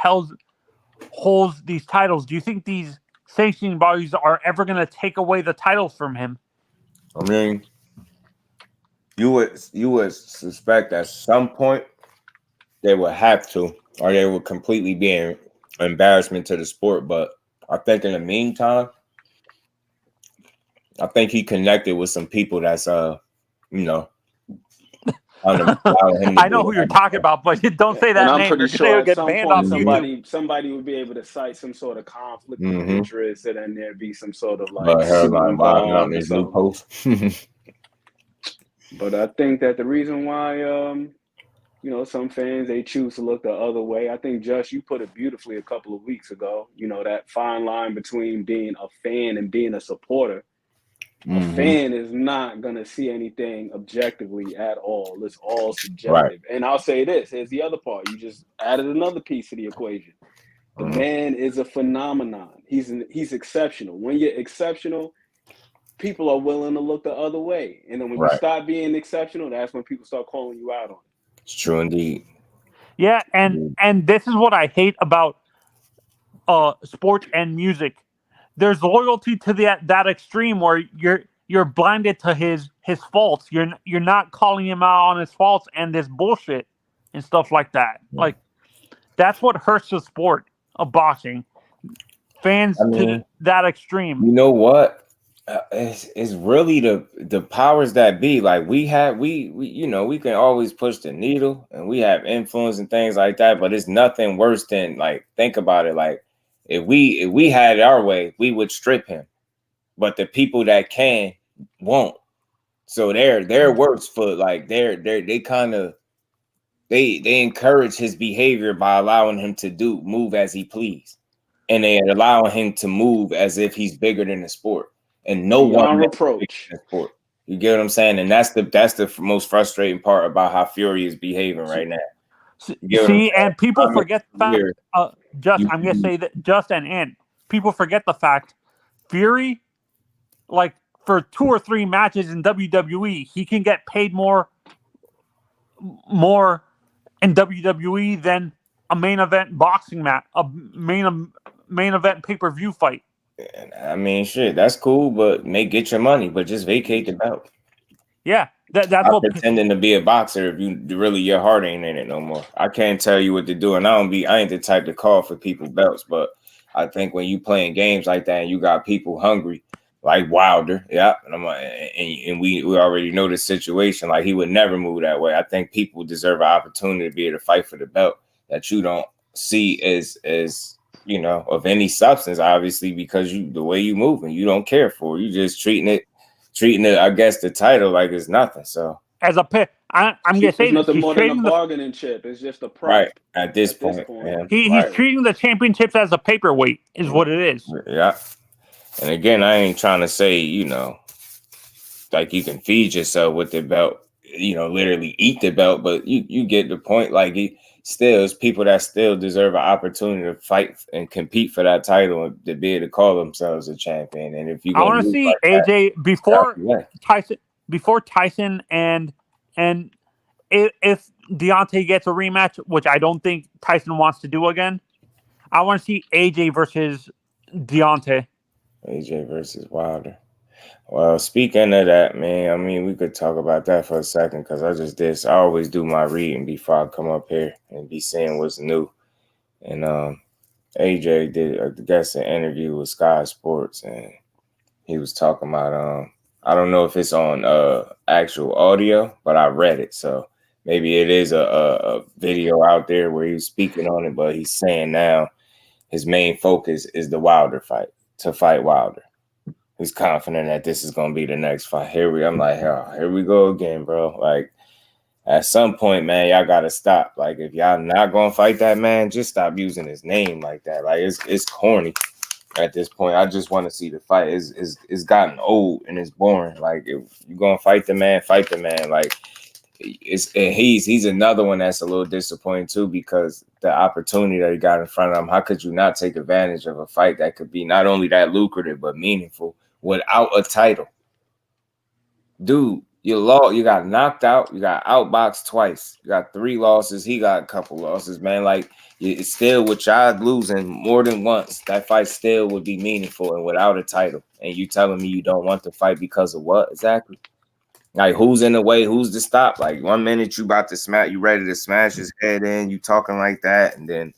holds these titles. Do you think these sanctioning bodies are ever gonna take away the titles from him? I mean, you would suspect at some point they would have to, or they would completely be an embarrassment to the sport. But I think in the meantime, I think he connected with some people that's you know. I know who you're talking about, but don't say that and I'm name. pretty sure at get some banned point off somebody would be able to cite some sort of conflict of interest, and then there'd be some sort of but suit involved involved this new post. But I think that the reason why some fans, they choose to look the other way. I think, Just, you put it beautifully a couple of weeks ago, that fine line between being a fan and being a supporter. A fan is not going to see anything objectively at all. It's all subjective. Right. And I'll say this, here's the other part. You just added another piece to the equation. The man is a phenomenon. He's exceptional. When you're exceptional, people are willing to look the other way. And then when you stop being exceptional, that's when people start calling you out on it. It's true indeed. Yeah, and this is what I hate about sports and music. There's loyalty to that extreme where you're blinded to his faults. You're not calling him out on his faults and this bullshit and stuff like that. Yeah. Like that's what hurts the sport of boxing. Fans to that extreme. You know what? It's really the powers that be. Like we we can always push the needle and we have influence and things like that, but it's nothing worse than, like, think about it. Like if we had it our way, we would strip him, but the people that can won't. So they're worse for, like, they kind of they encourage his behavior by allowing him to move as he please, and they allow him to move as if he's bigger than the sport. And no one reproach. You get what I'm saying? And that's the most frustrating part about how Fury is behaving right now. See, and people forget the fact. I'm gonna say that just and people forget the fact. Fury, like for 2 or 3 matches in WWE, he can get paid more in WWE than a main event boxing match, a main event pay-per-view fight. I mean, shit, that's cool, but get your money, but just vacate the belt. Yeah, that's what pretending to be a boxer if you really your heart ain't in it no more. I can't tell you what to do, and I ain't the type to call for people belts, but I think when you playing games like that and you got people hungry like Wilder, and we already know the situation. Like he would never move that way. I think people deserve an opportunity to be able to fight for the belt that you don't see as of any substance, obviously, because the way you move and you don't care for it. You just treating it, I guess, the title like it's nothing. So as a pit, I'm gonna say nothing more than a bargaining chip. It's just a price. Right at this point. Yeah. He's treating the championships as a paperweight, is what it is. Yeah. And again, I ain't trying to say, like you can feed yourself with the belt, literally eat the belt, but you get the point. Like it's people that still deserve an opportunity to fight and compete for that title and to be able to call themselves a champion. And if I want to see like AJ before Tyson and if Deontay gets a rematch, which I don't think Tyson wants to do again, I want to see AJ versus Deontay. AJ versus Wilder. Well, speaking of that, man, I mean, we could talk about that for a second because I always do my reading before I come up here and be seeing what's new. And AJ did, I guess, an interview with Sky Sports, and he was talking about, I don't know if it's on actual audio, but I read it. So maybe it is a video out there where he was speaking on it, but he's saying now his main focus is the Wilder fight, to fight Wilder. He's confident that this is going to be the next fight. I'm like, hell, here we go again, bro. Like, at some point, man, y'all got to stop. Like, if y'all not going to fight that man, just stop using his name like that. Like, it's corny at this point. I just want to see the fight. It's gotten old and it's boring. Like, if you're going to fight the man, fight the man. Like, he's another one that's a little disappointing, too, because the opportunity that he got in front of him, how could you not take advantage of a fight that could be not only that lucrative, but meaningful without a title? Dude, you got knocked out, you got outboxed twice, you got 3 losses, he got a couple losses, man. Like, it's still with y'all losing more than once, that fight still would be meaningful and without a title. And you telling me you don't want to fight because of what exactly? Like, who's in the way? Who's to stop? Like, 1 minute you about to smash, you ready to smash his head in, you talking like that, and then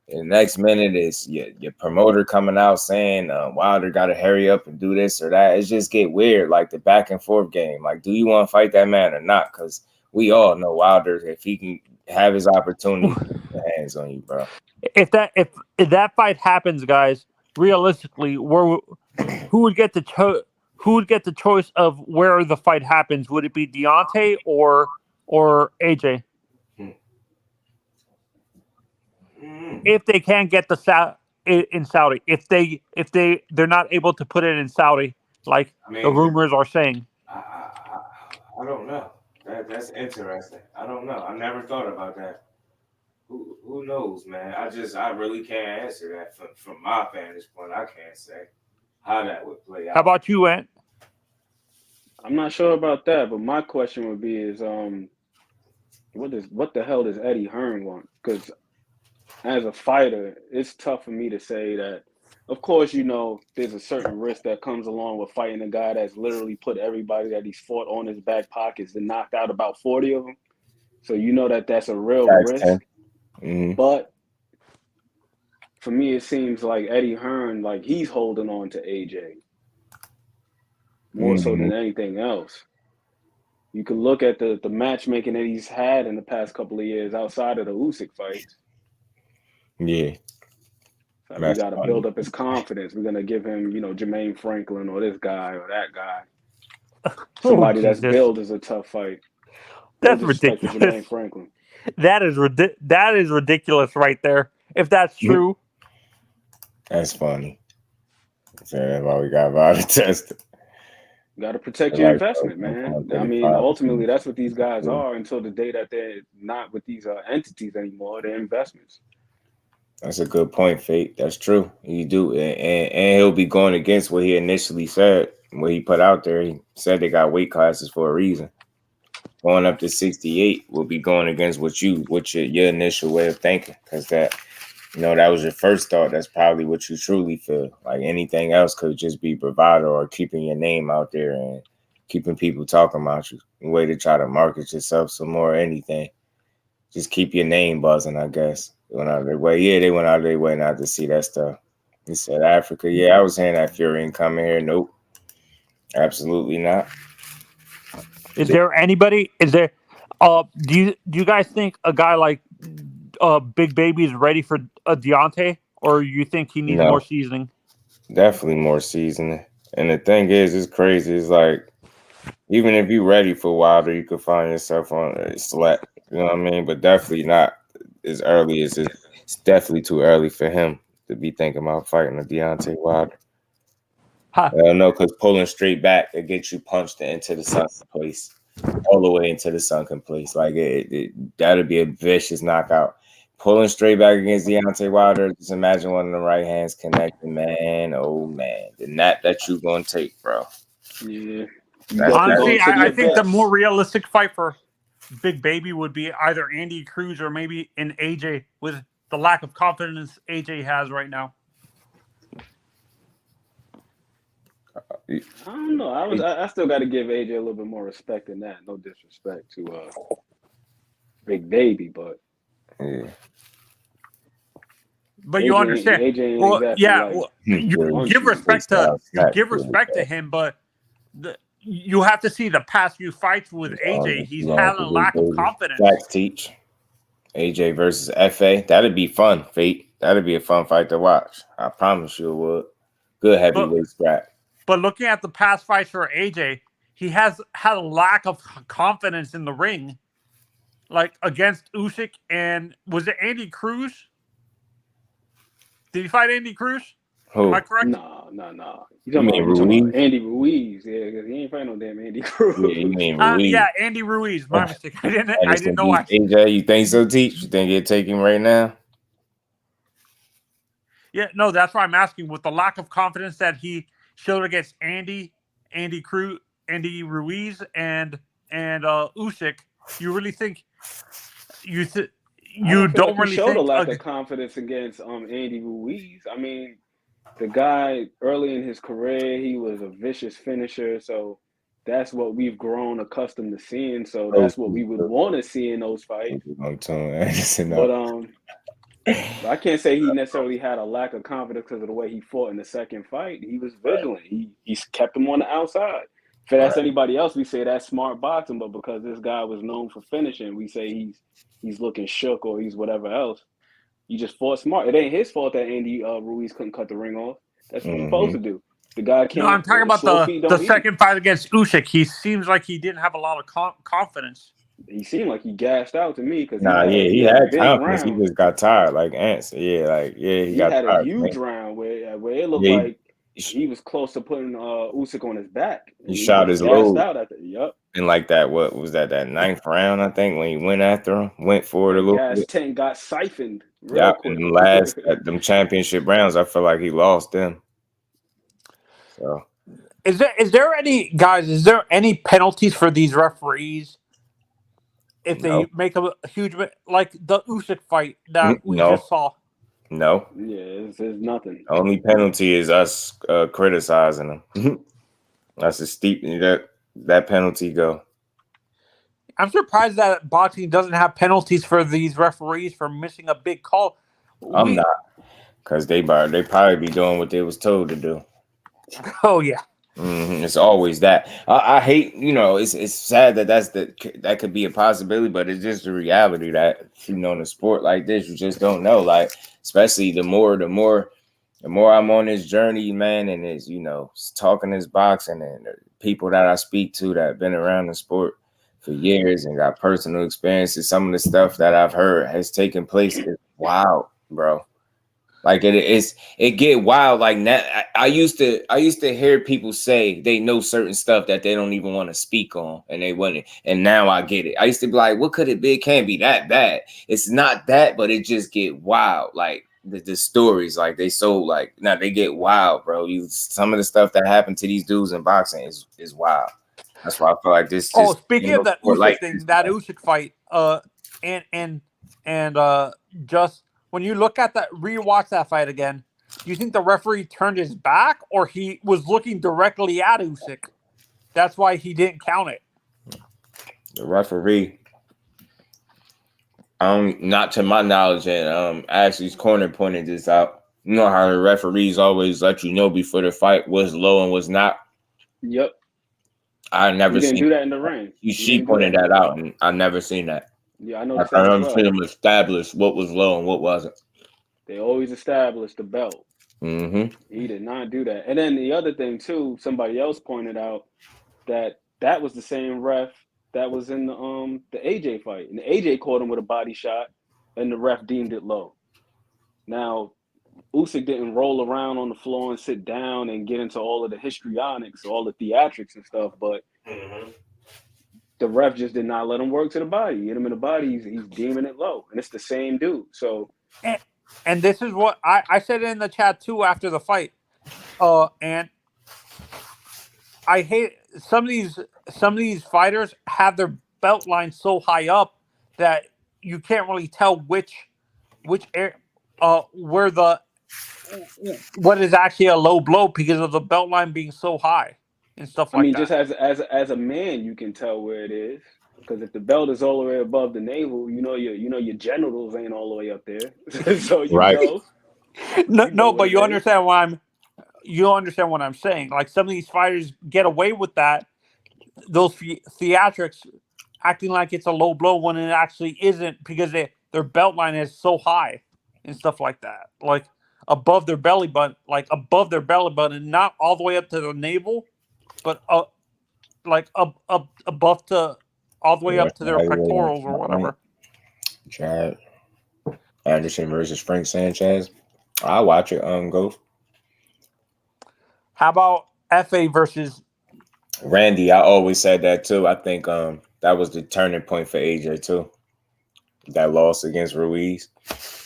The next minute is your promoter coming out saying Wilder got to hurry up and do this or that. It just get weird, like the back and forth game. Like, do you want to fight that man or not? Because we all know Wilder, if he can have his opportunity, put his hands on you, bro. If that fight happens, guys, realistically, who would get the choice of where the fight happens? Would it be Deontay or AJ? If they can't get in Saudi, if they're not able to put it in Saudi, like the rumors are saying. I don't know. That's interesting. I don't know. I never thought about that. Who knows, man? I really can't answer that from my vantage point. I can't say how that would play out. How about you, Ant? I'm not sure about that, but my question would be is what the hell does Eddie Hearn want? Because as a fighter, it's tough for me to say that. Of course, you know, there's a certain risk that comes along with fighting a guy that's literally put everybody that he's fought on his back pockets and knocked out about 40 of them. So you know that's a real risk. Mm-hmm. But for me, it seems like Eddie Hearn, like he's holding on to AJ more so than anything else. You can look at the matchmaking that he's had in the past couple of years outside of the Usyk fights. Yeah. So we got to build up his confidence. We're going to give him, you know, Jermaine Franklin or this guy or that guy. Somebody that's billed as a tough fight. That's ridiculous. Jermaine Franklin. That is ridiculous right there. If that's true. That's funny. So that's why we got Wilder tested. You got to protect your investment, man. I mean, ultimately, that's what these guys are until the day that they're not with these entities anymore. They're investments. That's a good point, Fate. That's true. You do. And he'll be going against what he initially said, what he put out there. He said they got weight classes for a reason. Going up to 68 will be going against what your initial way of thinking. Because that, you know, that was your first thought. That's probably what you truly feel. Like anything else could just be bravado or keeping your name out there and keeping people talking about you. A way to try to market yourself some more, anything. Just keep your name buzzing, I guess. They went out of their way. Yeah, they went out of their way not to see that stuff. He said Africa. Yeah, I was hearing that Fury ain't coming here. Nope. Absolutely not. Is there anybody? Do you guys think a guy like Big Baby is ready for a Deontay, or you think he needs more seasoning? Definitely more seasoning. And the thing is, it's crazy. It's like, even if you're ready for Wilder, you could find yourself on a select. You know what I mean? But definitely not as early as it's definitely too early for him to be thinking about fighting a Deontay Wilder. No, because pulling straight back, it gets you punched into the sunken place, all the way into the sunken place. Like that'd be a vicious knockout. Pulling straight back against Deontay Wilder, just imagine one of the right hands connecting, man. Oh man, the nap that you gonna take, bro. Yeah. Honestly, I think the more realistic fight for Big Baby would be either Andy Cruz or maybe an AJ, with the lack of confidence AJ has right now. I don't know. I still got to give AJ a little bit more respect than that. No disrespect to Big Baby, but yeah. But you understand. AJ well, exactly yeah, like, well, you give respect to him, but you have to see the past few fights with AJ. He's had a lack of confidence. Facts teach. AJ versus FA. That'd be fun, Fate. That'd be a fun fight to watch. I promise you it would. Good heavyweight scrap. But looking at the past fights for AJ, he has had a lack of confidence in the ring. Like against Usyk and was it Andy Cruz? Did he fight Andy Cruz? Who? Am I correct? No. You talking about Andy Ruiz? Yeah, because he ain't fighting no damn Andy Cruz. Yeah, you mean Ruiz? Yeah, Andy Ruiz. My mistake. I didn't know. AJ, you think so, Teach? You think he'll take him right now? Yeah, no. That's why I'm asking. With the lack of confidence that he showed against Andy Cruz, Andy Ruiz, and Usyk, you really think you don't really showed a lack of confidence against Andy Ruiz? I mean, the guy early in his career, he was a vicious finisher, so that's what we've grown accustomed to seeing. So that's what we would want to see in those fights. But I can't say he necessarily had a lack of confidence because of the way he fought in the second fight. He was vigilant. He kept him on the outside. If that's anybody else, we say that's smart boxing. But because this guy was known for finishing, we say he's looking shook or he's whatever else. He just fought smart. It ain't his fault that Andy Ruiz couldn't cut the ring off. That's what he's supposed to do. The guy can't. No, I'm talking about the second fight against Usyk. He seems like he didn't have a lot of confidence. He seemed like he gassed out to me because he had confidence. He just got tired, like Ants. He got had tired, a huge round where it looked like he was close to putting Usyk on his back. He shot his load. Yep. And like that, what was that ninth round? I think when he went after him, went for it a little bit. 10 got siphoned. Yeah, in the last them championship rounds, I feel like he lost them. So, is there any penalties for these referees if they make a huge, like the Usyk fight that we just saw? No. Yeah, there's nothing. The only penalty is us criticizing them. That's a steep that penalty go. I'm surprised that boxing doesn't have penalties for these referees for missing a big call. I'm not, because they probably be doing what they was told to do. Oh yeah. It's always that. I hate, it's sad that could be a possibility, but it's just the reality that in a sport like this, you just don't know. Like, especially the more I'm on this journey, man, and it's talking this boxing and the people that I speak to that have been around the sport for years and got personal experiences. Some of the stuff that I've heard has taken place is wild, bro. Like it get wild. Like now, I used to hear people say they know certain stuff that they don't even want to speak on, and they wouldn't. And now I get it. I used to be like, "What could it be? It can't be that bad." It's not that, but it just get wild. Like the stories, like they get wild, bro. Some of the stuff that happened to these dudes in boxing is wild. That's why I feel like this. Speaking of that Usyk thing, that Usyk fight, and just. When you look at that, rewatch that fight again, do you think the referee turned his back or he was looking directly at Usyk? That's why he didn't count it. The referee, not to my knowledge, and Ashley's Corner pointed this out. You know how the referees always let you know before the fight what's low and what's not? Yep. I never seen do that in the ring. She pointed that out, and I never seen that. Yeah, I know. I never seen them establish what was low and what wasn't. They always established the belt. Mm-hmm. He did not do that. And then the other thing too, somebody else pointed out that was the same ref that was in the AJ fight, and the AJ caught him with a body shot, and the ref deemed it low. Now, Usyk didn't roll around on the floor and sit down and get into all of the histrionics, all the theatrics and stuff, but. Mm-hmm. The ref just did not let him work to the body. He hit him in the body. He's deeming it low, and it's the same dude. So, and this is what I said in the chat too after the fight. And I hate some of these fighters have their belt line so high up that you can't really tell what is actually a low blow because of the belt line being so high. And stuff like that. Just as a man, you can tell where it is, because if the belt is all the way above the navel, your genitals ain't all the way up there. So but you understand what I'm saying. Like some of these fighters get away with that, those theatrics, acting like it's a low blow when it actually isn't, because their belt line is so high and stuff like that, like above their belly button, not all the way up to the navel. But above to all the way up to their pectorals or whatever. Chad Anderson versus Frank Sanchez. I'll watch it. Go. How about FA versus Randy? I always said that too. I think that was the turning point for AJ too. That loss against Ruiz.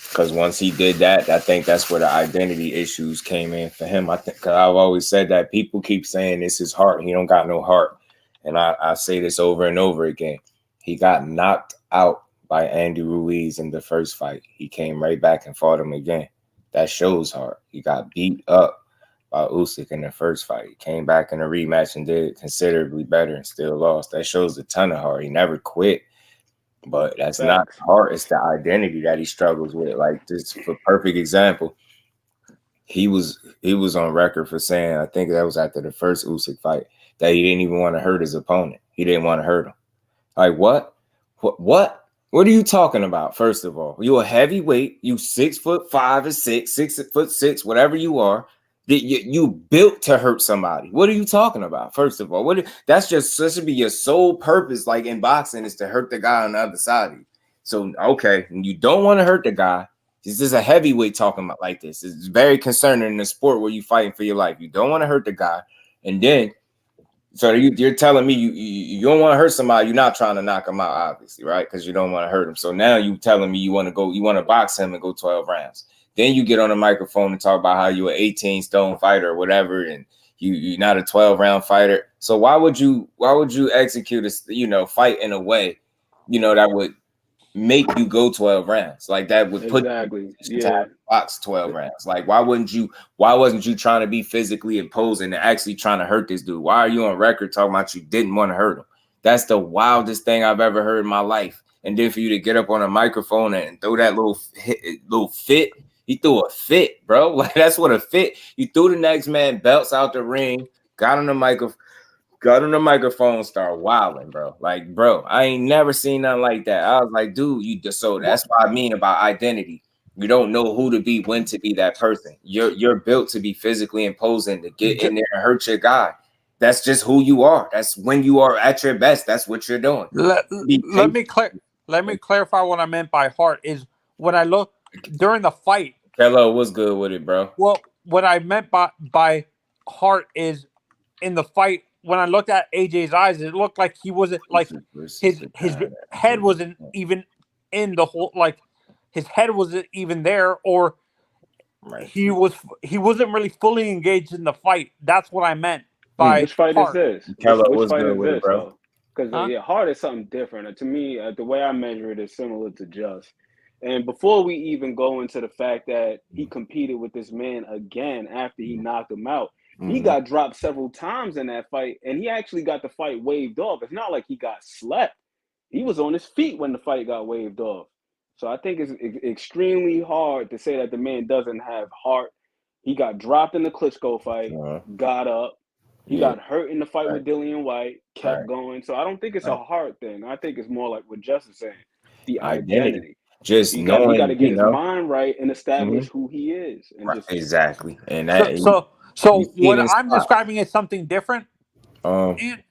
Because once he did that, I think that's where the identity issues came in for him. I think, because I've always said that people keep saying it's his heart. He don't got no heart. And I say this over and over again. He got knocked out by Andy Ruiz in the first fight. He came right back and fought him again. That shows heart. He got beat up by Usyk in the first fight. He came back in a rematch and did considerably better and still lost. That shows a ton of heart. He never quit. But that's not hard. It's the identity that he struggles with. Like, this for perfect example. He was on record for saying, I think that was after the first Usyk fight, that he didn't even want to hurt his opponent. He didn't want to hurt him. Like, what? What are you talking about? First of all, you a heavyweight. You 6'5" or 6'6", whatever you are. You built to hurt somebody. What are you talking about? First of all, that should be your sole purpose. Like in boxing, is to hurt the guy on the other side of you. So okay, you don't want to hurt the guy. This is a heavyweight talking about like this. It's very concerning in the sport where you're fighting for your life. You don't want to hurt the guy, and then so you're telling me you don't want to hurt somebody. You're not trying to knock him out, obviously, right? Because you don't want to hurt him. So now you telling me you want to box him and go 12 rounds. Then you get on the microphone and talk about how you're an 18-stone fighter or whatever, and you're not a 12-round fighter. So why would you execute a fight in a way, that would make you go 12 rounds? Like that would put you to box 12 rounds. Like why wasn't you trying to be physically imposing and actually trying to hurt this dude? Why are you on record talking about you didn't want to hurt him? That's the wildest thing I've ever heard in my life. And then for you to get up on a microphone and throw that little fit. He threw a fit, bro. Like that's what a fit. You threw the next man belts out the ring, got on the microphone, start wilding, bro. Like, bro, I ain't never seen nothing like that. I was like, dude, so that's what I mean about identity. You don't know who to be, when to be that person. You're built to be physically imposing, to get in there and hurt your guy. That's just who you are. That's when you are at your best. That's what you're doing. Let me clarify what I meant by heart is when I look during the fight. Hello, what's good with it, bro? Well, what I meant by heart is in the fight, when I looked at AJ's eyes, it looked like he wasn't like his head wasn't even in the whole, like his head wasn't even there, or he wasn't really fully engaged in the fight. That's what I meant by which fight heart. Is this? Which fight is this, bro? Because heart is something different. To me, the way I measure it is similar to Just. And before we even go into the fact that he competed with this man again after he knocked him out, he got dropped several times in that fight, and he actually got the fight waved off. It's not like he got slept. He was on his feet when the fight got waved off. So I think it's extremely hard to say that the man doesn't have heart. He got dropped in the Klitschko fight, got up. He got hurt in the fight with Dillian White, kept going. So I don't think it's a heart thing. I think it's more like what Justin is saying, the identity. Just knowing, he got to get his mind right and establish who he is. And exactly. And that, so what I'm describing is something different. In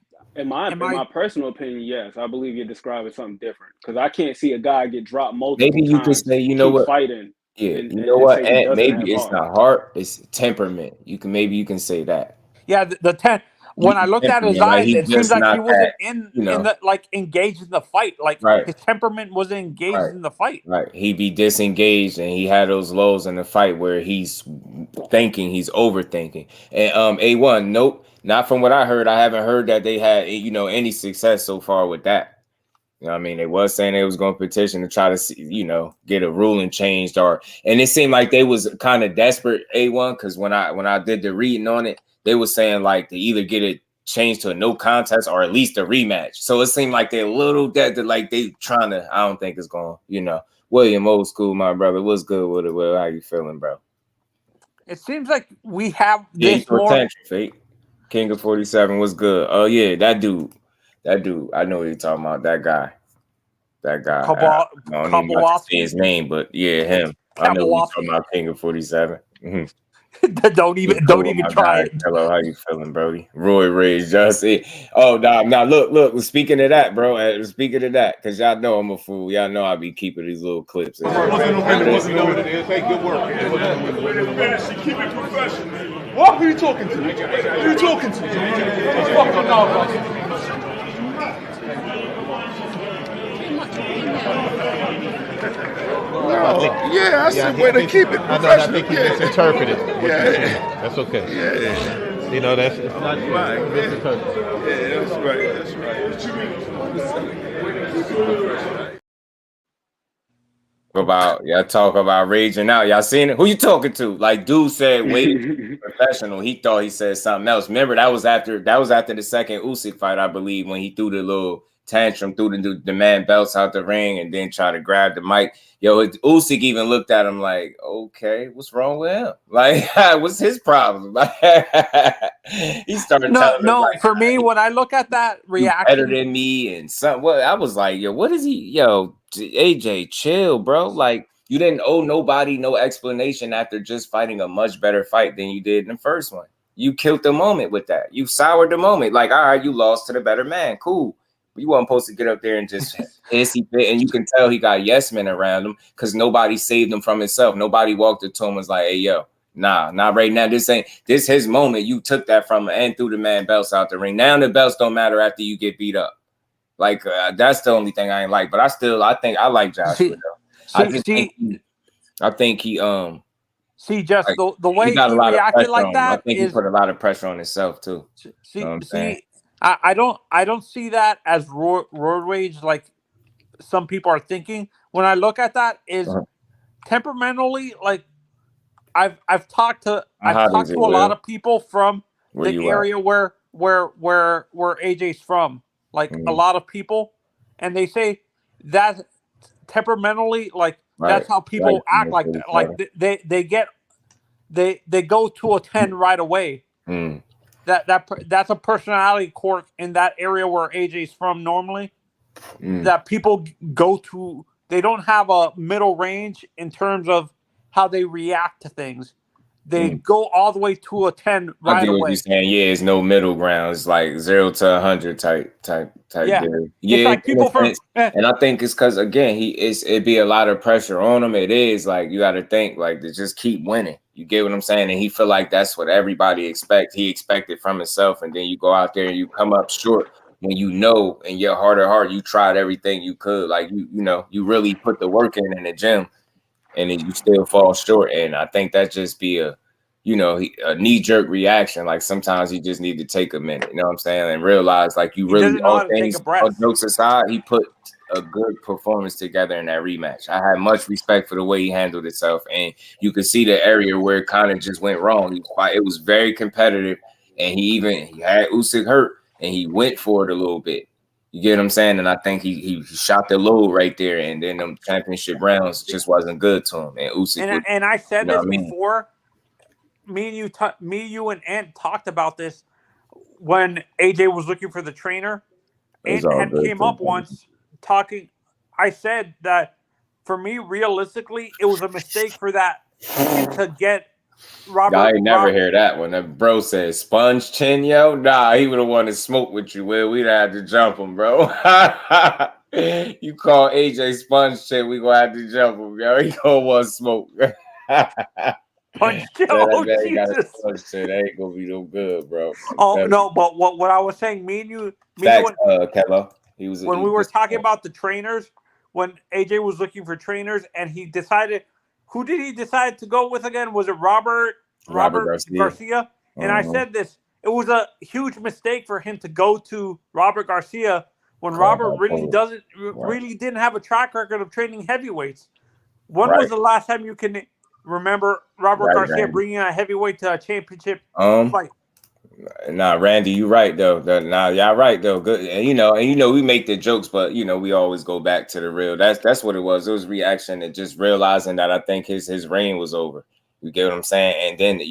my personal opinion, yes, I believe you're describing something different because I can't see a guy get dropped multiple times. Maybe you could say, what, fighting. Yeah, you know what? Maybe it's not heart; it's temperament. You can say that. Yeah, when I looked at his eyes, it seems like he wasn't engaged in the fight. Like his temperament wasn't engaged in the fight. Right. He'd be disengaged, and he had those lows in the fight where he's thinking, he's overthinking. And A1, nope, not from what I heard. I haven't heard that they had any success so far with that. You know what I mean? They was saying they was going to petition to try to see, get a ruling changed, and it seemed like they was kind of desperate, A1, because when I did the reading on it, they were saying like to either get it changed to a no contest or at least a rematch. So it seemed like they're a little dead, like they trying to. I don't think it's going. William, old school, my brother. What's good with it? Well, how you feeling, bro? It seems like we have this more. Fake. King of 47 was good. Oh yeah, that dude. I know what you're talking about. That guy. I don't even know say his name, but yeah, him. I know what you're talking about. King of 47. Mm-hmm. Don't even try it. Hello, how you feeling, Brody? Roy Rage, just now look. Speaking of that, bro. Speaking of that, because y'all know I'm a fool. Y'all know I be keeping these little clips. Hey, good work. Keep it professional. What? Who you talking to? I said way to keep it professional. I think he misinterpreted. That's okay. That's it's not right. Yeah, that's right. What you mean? Talk about raging out. Y'all seen it? Who you talking to? Like dude said, wait, professional. He thought he said something else. Remember that was after the second Usyk fight, I believe, when he threw the little tantrum, threw the man belts out the ring, and then try to grab the mic. Yo, Usyk even looked at him like, okay, what's wrong with him? Like, what's his problem? He started telling him, like, for me, when I look at that reaction, better than me and something. Well, I was like, yo, what is he? Yo, AJ, chill, bro. Like, you didn't owe nobody no explanation after just fighting a much better fight than you did in the first one. You killed the moment with that. You soured the moment. Like, all right, you lost to the better man. Cool. You weren't supposed to get up there and just hissy fit. And you can tell he got yes men around him because nobody saved him from himself. Nobody walked up to him and was like, hey, yo, nah, not right now. This his moment. You took that from him and threw the man belts out the ring. Now the belts don't matter after you get beat up. Like, that's the only thing I ain't like. But I think I like Joshua, though. I think he See, just like, the way he reacted like that, I think he put a lot of pressure on himself too. I don't see that as road rage like some people are thinking. When I look at that, is temperamentally, like I've talked to a lot of people from the area where AJ's from, like a lot of people, and they say that temperamentally, like. That's how people act like that. Like they go to a 10 right away. That's a personality quirk in that area where AJ's from normally. That people go to. They don't have a middle range in terms of how they react to things. They go all the way to a 10 right away. I get what you're saying. Yeah, it's no middle ground. It's like 0 to 100 type. Yeah, it's like people from. And I think it's because again, it'd be a lot of pressure on him. It is like you got to think like to just keep winning. You get what I'm saying? And he feel like that's what everybody expect. He expected from himself, and then you go out there and you come up short when you know in your heart of heart you tried everything you could. Like you really put the work in the gym. And then you still fall short. And I think that just be a knee-jerk reaction. Like sometimes you just need to take a minute, you know what I'm saying? And realize like you really, all jokes aside, he put a good performance together in that rematch. I had much respect for the way he handled himself. And you could see the area where it kind of just went wrong. It was very competitive. And he had Usyk hurt and he went for it a little bit. You get what I'm saying? And I think he shot the load right there, and then them championship rounds just wasn't good to him. And Usyk and I said this before. Me, you, and Ant talked about this when AJ was looking for the trainer. Ant had came up once talking. I said that for me, realistically, it was a mistake for that to get Robert. I ain't never hear that one. That bro said sponge chin, yo. Nah, he would have wanted to smoke with you. Well, we'd have to jump him, bro. You call AJ sponge chin, we gonna have to jump him, yo. He gonna want to smoke. Punch chin. Oh, Jesus. That ain't gonna be no good, bro. No, but what I was saying, me and you, Kello. When we were talking about the trainers, when AJ was looking for trainers, and he decided. Who did he decide to go with again? Was it Robert Garcia? And I said this. It was a huge mistake for him to go to Robert Garcia when Robert really didn't have a track record of training heavyweights. When was the last time you can remember Robert Garcia bringing a heavyweight to a championship fight? Nah, Randy, you right though. Y'all right though. Good, and we make the jokes, but we always go back to the real. That's what it was. It was reaction and just realizing that I think his reign was over. You get what I'm saying? And then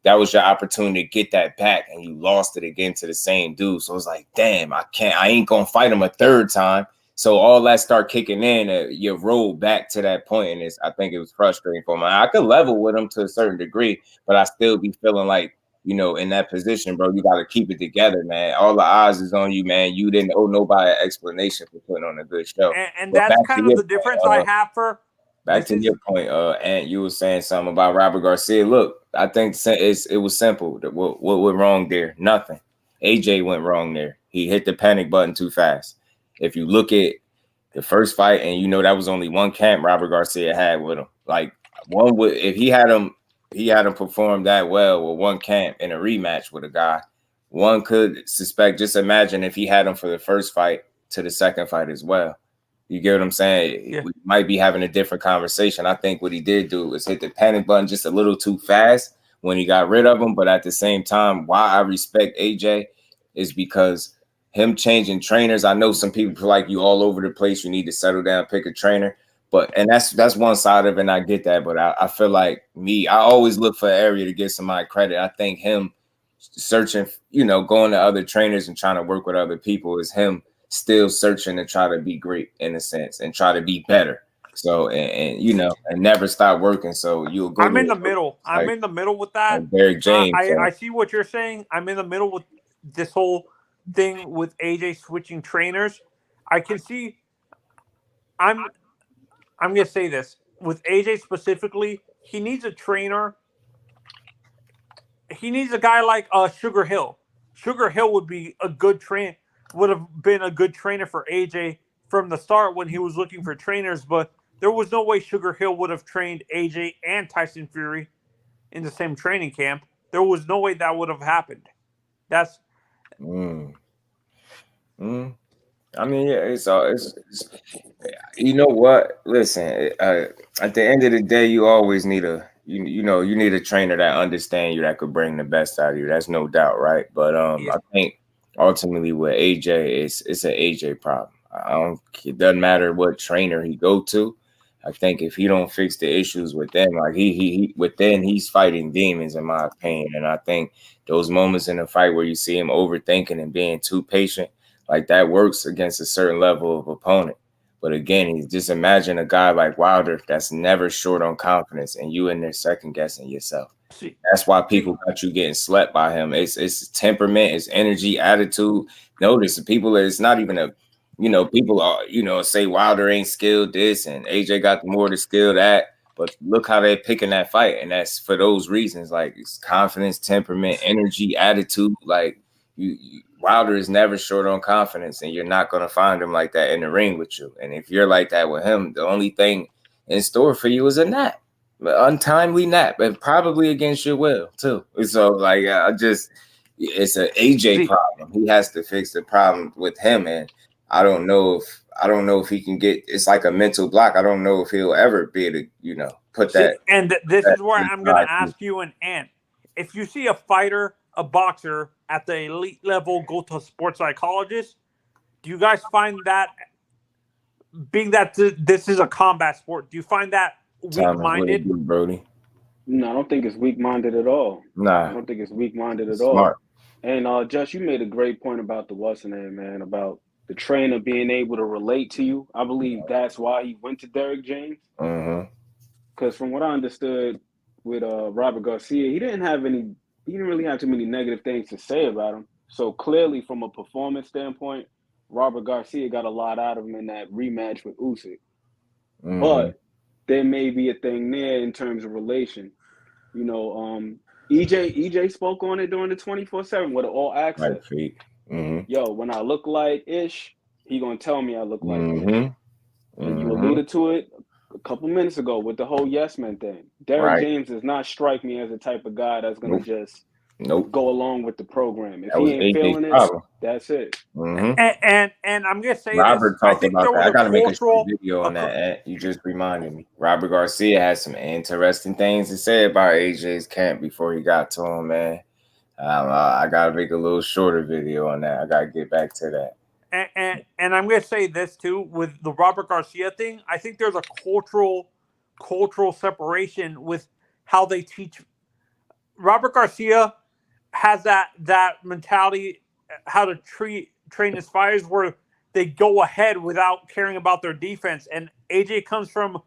that was your opportunity to get that back, and you lost it again to the same dude. So it was like, damn, I ain't gonna fight him a third time. So all that start kicking in, you roll back to that point, and I think it was frustrating for me. I could level with him to a certain degree, but I still be feeling like. In that position, bro, you got to keep it together, man. All the eyes is on you, man. You didn't owe nobody an explanation for putting on a good show. And that's kind of the difference I have for. Back to your point, Ant, you were saying something about Robert Garcia. Look, I think it was simple. What went wrong there? Nothing. AJ went wrong there. He hit the panic button too fast. If you look at the first fight, and that was only one camp Robert Garcia had with him. Like if he had him perform that well with one camp in a rematch with a guy, one could suspect. Just imagine if he had him for the first fight to the second fight as well. You get what I'm saying? Yeah. We might be having a different conversation. I think what he did do was hit the panic button just a little too fast when he got rid of him. But at the same time, why I respect AJ is because him changing trainers. I know some people feel like you all over the place. You need to settle down, pick a trainer. But and that's one side of it, and I get that. But I feel like I always look for an area to give somebody credit. I think him searching, going to other trainers and trying to work with other people is him still searching to try to be great in a sense and try to be better. So and never stop working. So you'll go. I'm in the middle. I'm in the middle with that. Like Derek James. I see what you're saying. I'm in the middle with this whole thing with AJ switching trainers. I can see. I'm gonna say this with AJ specifically. He needs a trainer. He needs a guy like Sugar Hill. Sugar Hill would be a good would have been a good trainer for AJ from the start when he was looking for trainers, but there was no way Sugar Hill would have trained AJ and Tyson Fury in the same training camp. There was no way that would have happened. That's. I mean, yeah, it's you know what? Listen, at the end of the day, you always need you need a trainer that understands you, that could bring the best out of you. That's no doubt, right? But I think ultimately with AJ, it's an AJ problem. It doesn't matter what trainer he go to. I think if he don't fix the issues within, like he's fighting demons, in my opinion. And I think those moments in the fight where you see him overthinking and being too patient, like that works against a certain level of opponent. But again, just imagine a guy like Wilder that's never short on confidence, and you in there second guessing yourself. That's why people got you getting slept by him. It's temperament, it's energy, attitude. Notice people, it's not even people are, say Wilder ain't skilled this and AJ got more of the skill that. But look how they're picking that fight. And that's for those reasons, like it's confidence, temperament, energy, attitude. Like Wilder is never short on confidence, and you're not going to find him like that in the ring with you. And if you're like that with him, the only thing in store for you is a nap, an untimely nap, and probably against your will too. So like, it's an AJ problem. He has to fix the problem with him. And I don't know if he can get, it's like a mental block. I don't know if he'll ever be able to, put that. And this is where I'm going to ask you and Ant, if you see a fighter, a boxer at the elite level go to a sports psychologist, do you guys find that, being that this is a combat sport, do you find that weak-minded? Brody? No, I don't think it's weak-minded at all. Nah. I don't think it's weak-minded at all. And Just, you made a great point about the what's the name, man, about the trainer being able to relate to you. I believe that's why he went to Derek James. Because from what I understood with Robert Garcia, he didn't really have too many negative things to say about him. So clearly, from a performance standpoint, Robert Garcia got a lot out of him in that rematch with Usyk. But there may be a thing there in terms of relation. EJ spoke on it during the 24/7 with all access. Yo, when I look like Ish, he gonna tell me I look like Ish. And you alluded to it a couple minutes ago with the whole yes man thing. Derek James does not strike me as the type of guy that's gonna just go along with the program. If he ain't feeling it, that's it. And I'm gonna say Robert talked about that. I gotta make a video on that. You just reminded me. Robert Garcia has some interesting things to say about AJ's camp before he got to him, man. I gotta make a little shorter video on that. I gotta get back to that. And I'm gonna say this too with the Robert Garcia thing. I think there's a cultural separation with how they teach. Robert Garcia has that mentality, how to train his fighters, where they go ahead without caring about their defense. And AJ comes from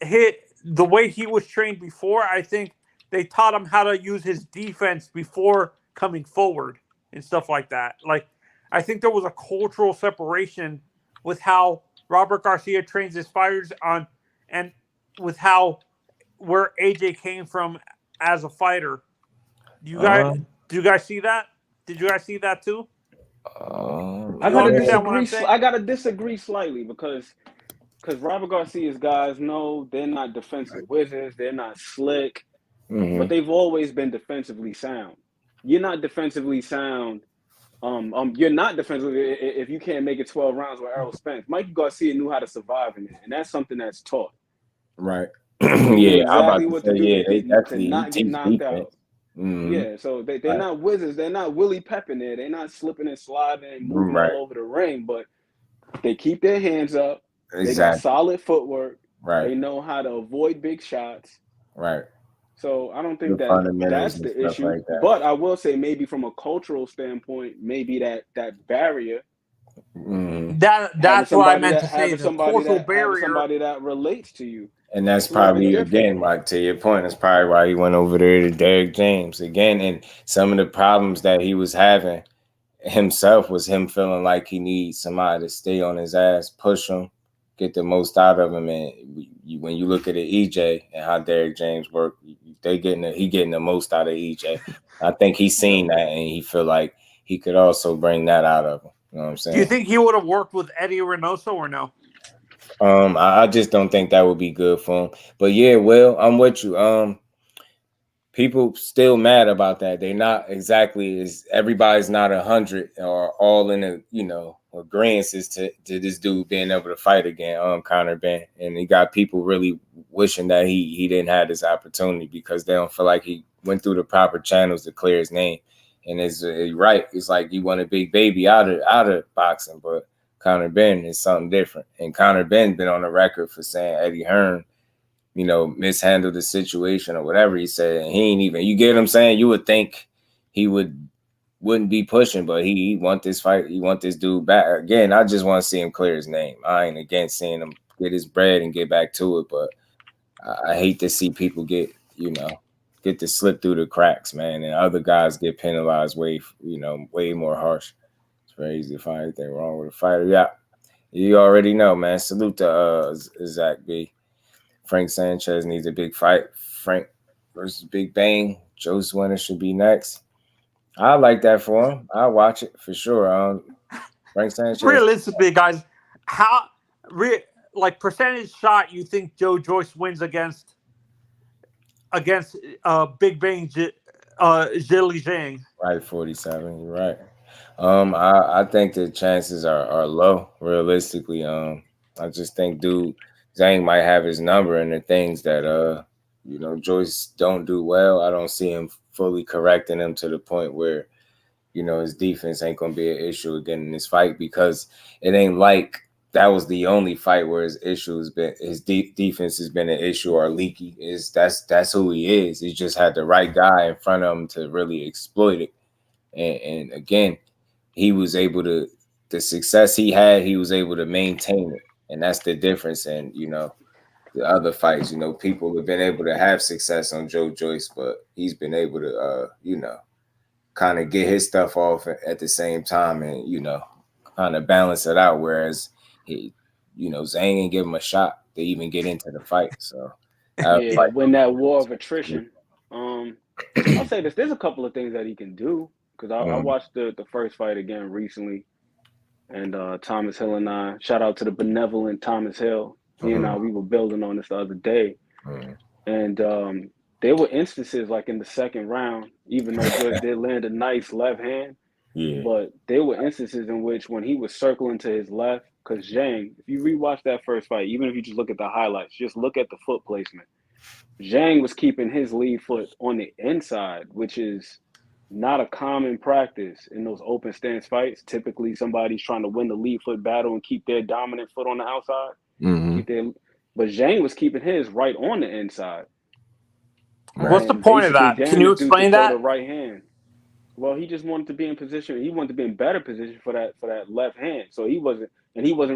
the way he was trained before. I think they taught him how to use his defense before coming forward and stuff like that. Like, I think there was a cultural separation with how Robert Garcia trains his fighters on, and with where AJ came from as a fighter. Do you guys see that? Did you guys see that too? I gotta disagree slightly because Robert Garcia's guys know they're not defensive wizards, they're not slick. But they've always been defensively sound. You're not defensively sound. You're not defensively if you can't make it 12 rounds with ERROL Spence. Mikey Garcia knew how to survive in it, and that's something that's taught. Right. Yeah, I'm about to say, they definitely not get knocked out. Yeah, so they're not wizards. They're not Willie Pepping there. They're not slipping and sliding and moving all over the ring, but they keep their hands up. They got solid footwork. They know how to avoid big shots. So I don't think that's the issue. Like that. But I will say maybe from a cultural standpoint, maybe that barrier. That's what I meant to say. The cultural barrier. Somebody that relates to you. And that's probably, again, like to your point, that's probably why he went over there to Derrick James again. And some of the problems that he was having himself was him feeling like he needs somebody to stay on his ass, push him, get the most out of him. And when you look at it, EJ and how Derrick James worked, he getting the most out of EJ. I think he's seen that and he feel like he could also bring that out of him. You know what I'm saying? Do you think he would have worked with Eddie Reynoso or no? I just don't think that would be good for him. But yeah, Will, I'm with you. People still mad about that. They're not exactly everybody's not 100 or all in agreement to this dude being able to fight again, Conor Ben. And he got people really wishing that he didn't have this opportunity because they don't feel like he went through the proper channels to clear his name. And it's right. It's like you want a big baby out of boxing, but Conor Ben is something different. And Conor Ben been on the record for saying Eddie Hearn, mishandled the situation or whatever he said. And he ain't even, you get what I'm saying? You would think he wouldn't be pushing, but he want this fight. He want this dude back. Again, I just want to see him clear his name. I ain't against seeing him get his bread and get back to it, but I hate to see people get to slip through the cracks, man. And other guys get penalized way more harsh. It's very easy to find anything wrong with a fighter. Yeah, you already know, man. Salute to Zach B. Frank Sanchez needs a big fight. Frank versus Big Bang. Joe's winner should be next. I like that for him. I'll watch it for sure. Frank Sanchez. Realistically, guys, percentage shot you think Joyce wins against Big Bang Zhilei Zhang? Right, 47. You're right. I think the chances are low, realistically. I just think Zhang might have his number, and the things that Joyce don't do well, I don't see him fully correcting him to the point where his defense ain't gonna be an issue again in this fight, because it ain't like that was the only fight where his issue has been his defense has been an issue or leaky. That's who he is. He just had the right guy in front of him to really exploit it, and again, he was able to. The success he had, he was able to maintain it, and that's the difference. And the other fights, people have been able to have success on Joe Joyce, but he's been able to, kind of get his stuff off at the same time, and kind of balance it out. Whereas Zhang ain't give him a shot to even get into the fight. So when that war of attrition, I'll say this: there's a couple of things that he can do, because I watched the first fight again recently, and Thomas Hill and I, shout out to the benevolent Thomas Hill. He and I, we were building on this the other day, and there were instances like in the second round, even though Joyce did land a nice left hand, but there were instances in which when he was circling to his left, because Zhang, if you rewatch that first fight, even if you just look at the highlights, just look at the foot placement. Zhang was keeping his lead foot on the inside, which is not a common practice in those open stance fights. Typically, somebody's trying to win the lead foot battle and keep their dominant foot on the outside. But Zhang was keeping his right on the inside. What's the point of that? Can you explain that? The right hand. Well, he just wanted to be in position. He wanted to be in better position for that left hand. So he wasn't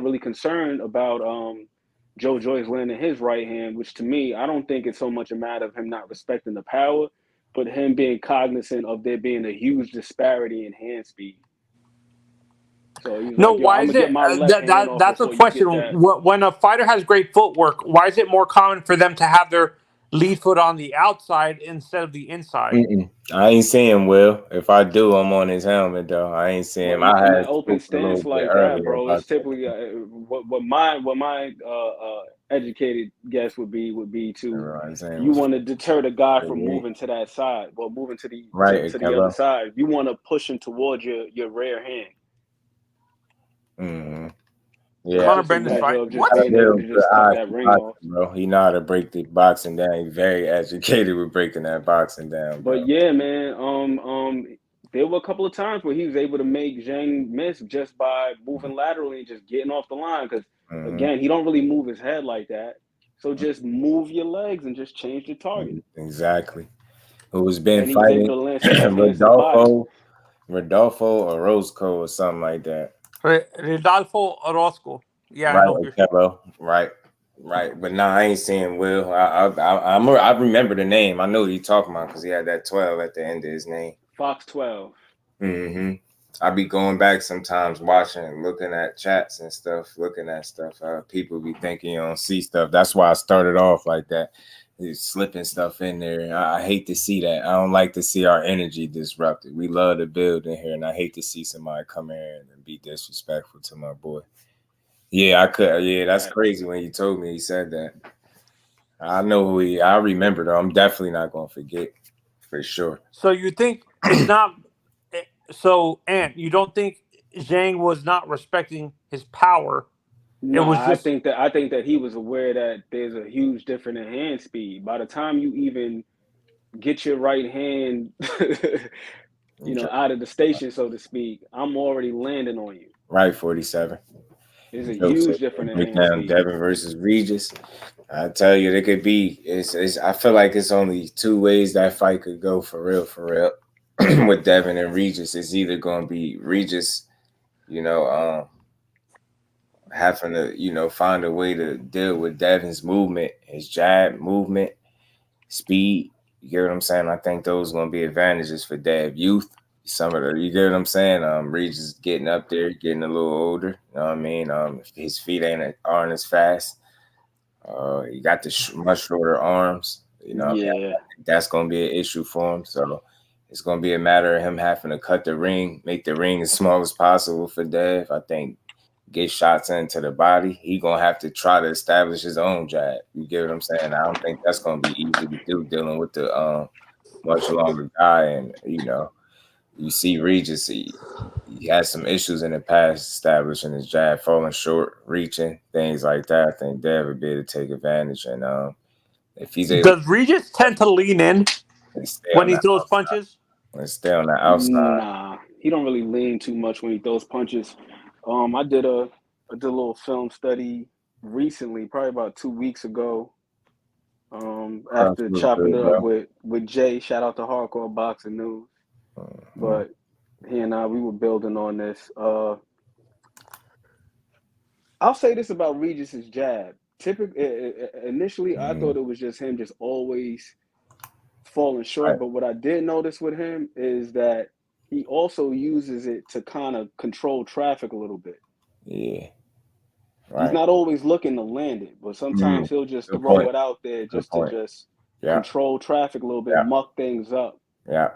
really concerned about Joe Joyce landing his right hand, which to me, I don't think it's so much a matter of him not respecting the power, but him being cognizant of there being a huge disparity in hand speed. So why is it? That's a question. When a fighter has great footwork, why is it more common for them to have their lead foot on the outside instead of the inside? I ain't seeing Will. If I do, I'm on his helmet though. I ain't seeing him. I had open stance like that, bro. It's typically what my educated guess would be to you want to deter the guy from moving to that side, moving to the the other side. You want to push him towards your rear hand. Yeah, Conor Bender's fight. What? Being able to just cut that ring off. Bro, he know how to break the boxing down. He's very educated with breaking that boxing down. Bro. But yeah, man, there were a couple of times where he was able to make Zhang miss just by moving laterally and just getting off the line. Because again, he don't really move his head like that. So just move your legs and just change the target. Exactly. Who's been and fighting Rodolfo Orozco or something like that. Rodolfo Orozco. Yeah, right, I know. Kello. Right. But I ain't seeing Will. I remember the name. I know who you talking about because he had that 12 at the end of his name. Fox 12. I be going back sometimes watching, looking at chats and stuff, looking at stuff. People be thinking you don't see stuff. That's why I started off like that. Slipping stuff in there. I hate to see that. I don't like to see our energy disrupted. We love to build in here, and I hate to see somebody come here and be disrespectful to my boy. Yeah, I could. Yeah, that's crazy when you told me he said that. I know who I remember though. I'm definitely not gonna forget for sure. So you think it's not? So, Ant, you don't think Zhang was not respecting his power? No, I think that he was aware that there's a huge difference in hand speed. By the time you even get your right hand, out of the station, so to speak, I'm already landing on you. Right, 47. There's a huge difference in hand speed. Devin versus Regis. I tell you, it could be. I feel like it's only two ways that fight could go for real. With Devin and Regis, it's either going to be Regis, having to, find a way to deal with Devin's movement, his jab movement, speed. You get what I'm saying? I think those are going to be advantages for Dev. Youth, you get what I'm saying? Regis getting up there, getting a little older. You know what I mean? His feet aren't as fast. He got the much shorter arms. That's going to be an issue for him. So it's going to be a matter of him having to cut the ring, make the ring as small as possible for Dev. I think get shots into the body. He going to have to try to establish his own jab. You get what I'm saying? I don't think that's going to be easy to do dealing with the much longer guy. And, you see Regis, he had some issues in the past establishing his jab, falling short, reaching, things like that. I think Dev would be able to take advantage. And if he's able, does Regis tend to lean in when he throws punches? And stay on the outside. Nah, he don't really lean too much when he throws punches. I did a little film study recently, probably about 2 weeks ago. After chopping it up with Jay, shout out to Hardcore Boxing News. But he and I, we were building on this. I'll say this about Regis's jab. Initially, I thought it was just him just always falling short. Right. But what I did notice with him is that he also uses it to kind of control traffic a little bit. Yeah. Right. He's not always looking to land it, but sometimes he'll just throw it out there just to control traffic a little bit, muck things up. Yeah.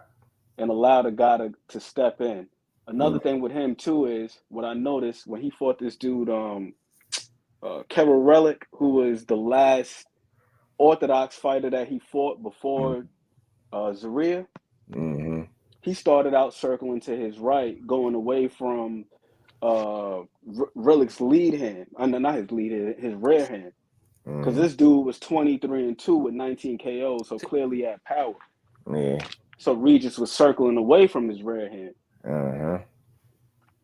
And allow the guy to step in. Another thing with him too is what I noticed when he fought this dude, Kerr Relic, who was the last Orthodox fighter that he fought before Zaria. He started out circling to his right, going away from Relic's lead hand. Not his lead hand, his rear hand. Because this dude was 23-2 with 19 KOs, so clearly had power. Yeah. So Regis was circling away from his rear hand.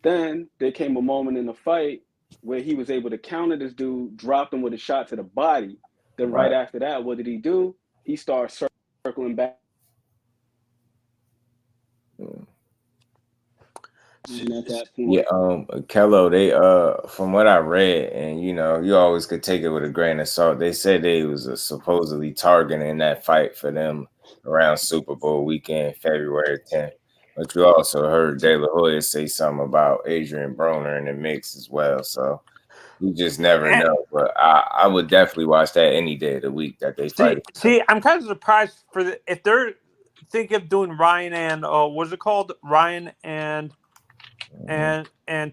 Then there came a moment in the fight where he was able to counter this dude, dropped him with a shot to the body. Then right after that, what did he do? He started circling back. Kello, they from what I read, and you always could take it with a grain of salt. They said they was supposedly targeting that fight for them around Super Bowl weekend, February 10th. But you also heard De La Hoya say something about Adrian Broner in the mix as well. So you just never know. But I would definitely watch that any day of the week that they fight. See, I'm kind of surprised if they're thinking of doing Ryan and what's it called? Ryan and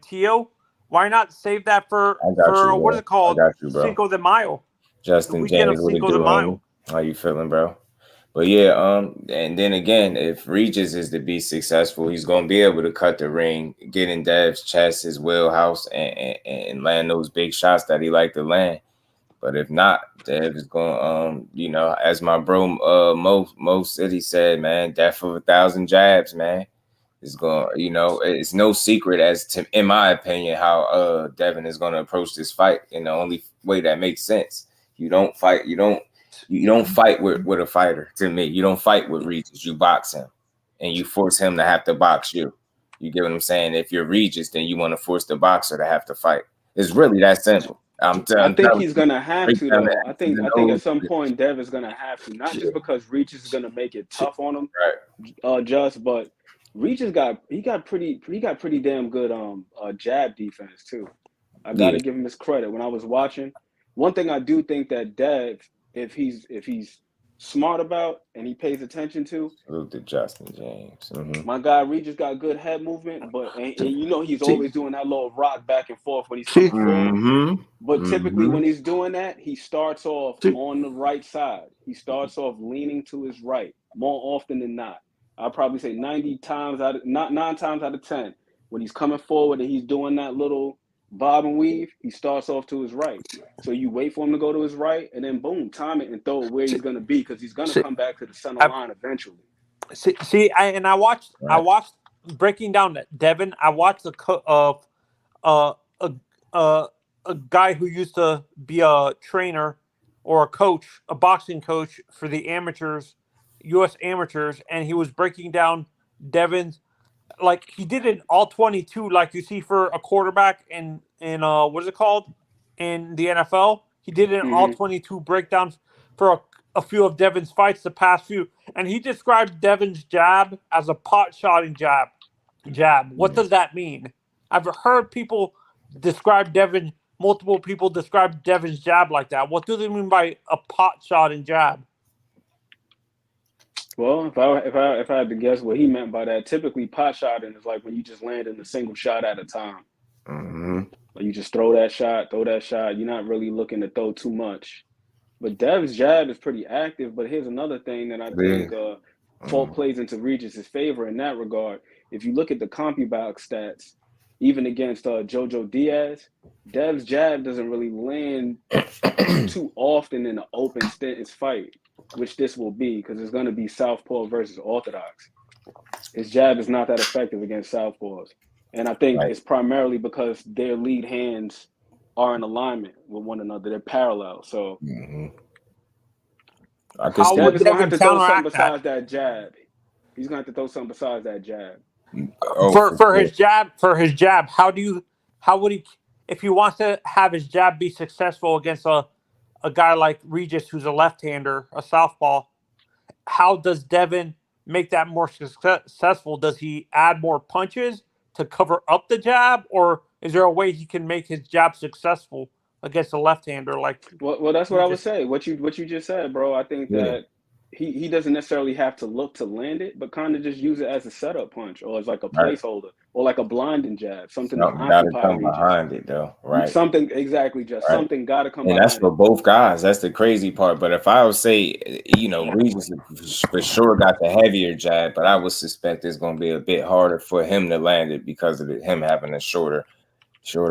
Tio. Why not save that for what is it called? I got you, bro. Cinco de Mayo. Justin James, what it do? How you feeling, bro? But yeah, and then again, if Regis is to be successful, he's gonna be able to cut the ring, get in Dev's chest, his wheelhouse, and land those big shots that he like to land. But if not, Dev is going as my bro Mo City said, man, death of 1,000 jabs, man. It's going, it's no secret as to, in my opinion, how Devin is going to approach this fight in the only way that makes sense. You don't fight with a fighter. To me, you don't fight with Regis. You box him, and you force him to have to box you. You get what I'm saying? If you're Regis, then you want to force the boxer to have to fight. It's really that simple. I think he's gonna have to, though. I think at some point Dev is gonna have to, not just because Regis is gonna make it tough on him, right? But Regis got pretty damn good jab defense too. I gotta give him his credit. When I was watching, one thing I do think that Dev, if he's smart about and he pays attention to, Justin James. Mm-hmm. My guy Regis got good head movement, but and he's always doing that little rock back and forth when he's coming forward. But typically when he's doing that, he starts off on the right side. He starts off leaning to his right more often than not. I'll probably say 9 times out of 10, when he's coming forward and he's doing that little bob and weave, he starts off to his right. So you wait for him to go to his right, and then boom, time it and throw it where he's going to be, because he's going to come back to the center line eventually. I watched breaking down Devin. I watched a guy who used to be a trainer or a coach, a boxing coach for the amateurs, U.S. amateurs, and he was breaking down Devin's, like he did an all 22, like you see for a quarterback in what is it called in the NFL. He did an all 22 breakdown for a few of Devin's fights, the past few, and he described Devin's jab as a pot-shotting jab. What does that mean? I've heard multiple people describe Devin's jab like that. What do they mean by a pot-shotting jab? Well, if I had to guess what he meant by that, typically pot shotting is like when you just land in a single shot at a time. Like you just throw that shot. You're not really looking to throw too much. But Dev's jab is pretty active. But here's another thing that I think Falk plays into Regis' favor in that regard. If you look at the CompuBox stats, even against Jojo Diaz, Dev's jab doesn't really land too often in an open stance fight, which this will be, because it's going to be southpaw versus orthodox. His jab is not that effective against southpaws. And I think it's primarily because their lead hands are in alignment with one another. They're parallel. So Dev is going to have to throw something besides that jab. He's going to have to throw something besides that jab. For his jab, how would he, if he wants to have his jab be successful against a guy like Regis, who's a left-hander, a southpaw, how does Devin make that more successful? Does he add more punches to cover up the jab, or is there a way he can make his jab successful against a left-hander? Well, that's what I would say. What you just said, bro. I think that he doesn't necessarily have to look to land it, but kind of just use it as a setup punch, or as like a placeholder, or like a blinding jab, something to come behind it, though, right? Something something got to come. And that's for both guys. That's the crazy part. But if I would say, Regis for sure got the heavier jab, but I would suspect it's going to be a bit harder for him to land it because of him having a shorter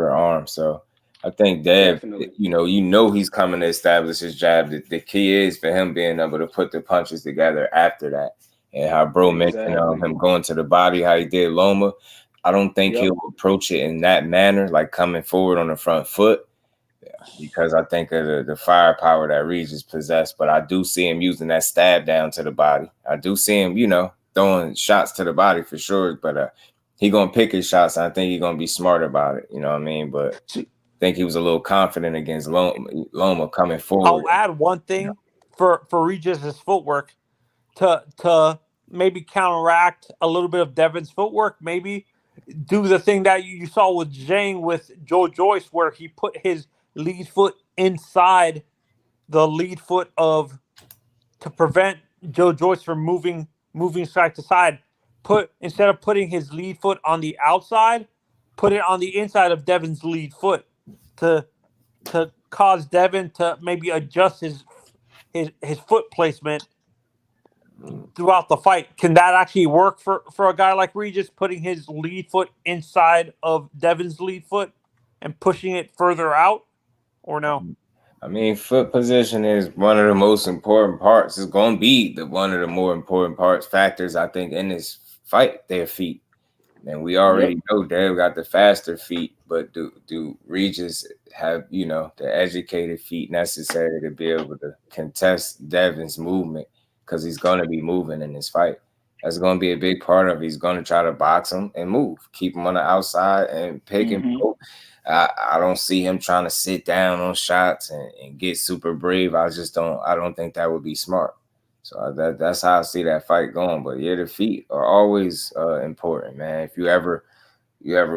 arm. So I think Dev, he's coming to establish his jab. The key is for him being able to put the punches together after that. And how bro mentioned him going to the body, how he did Loma. I don't think he'll approach it in that manner, like coming forward on the front foot, because I think of the firepower that Regis possessed. But I do see him using that stab down to the body. I do see him, throwing shots to the body for sure. But he going to pick his shots. I think he's going to be smart about it. You know what I mean? But I think he was a little confident against Loma coming forward. I'll add one thing for Regis' footwork to maybe counteract a little bit of Devin's footwork. Maybe do the thing that you saw with Zhang with Joyce, where he put his lead foot inside the lead foot to prevent Joyce from moving side to side. Instead of putting his lead foot on the outside, put it on the inside of Devin's lead foot to cause Devin to maybe adjust his foot placement throughout the fight. Can that actually work for a guy like Regis, putting his lead foot inside of Devin's lead foot and pushing it further out, or no? I mean, foot position is one of the most important parts. It's going to be one of the more important factors, I think, in this fight, their feet. And we already know Dev got the faster feet, but do Regis have, the educated feet necessary to be able to contest Devin's movement? Because he's going to be moving in this fight. That's going to be a big part of it. He's going to try to box him and move, keep him on the outside and pick and poke. I don't see him trying to sit down on shots and get super brave. I don't think that would be smart. So that's how I see that fight going. But yeah, the feet are always important, man. If you ever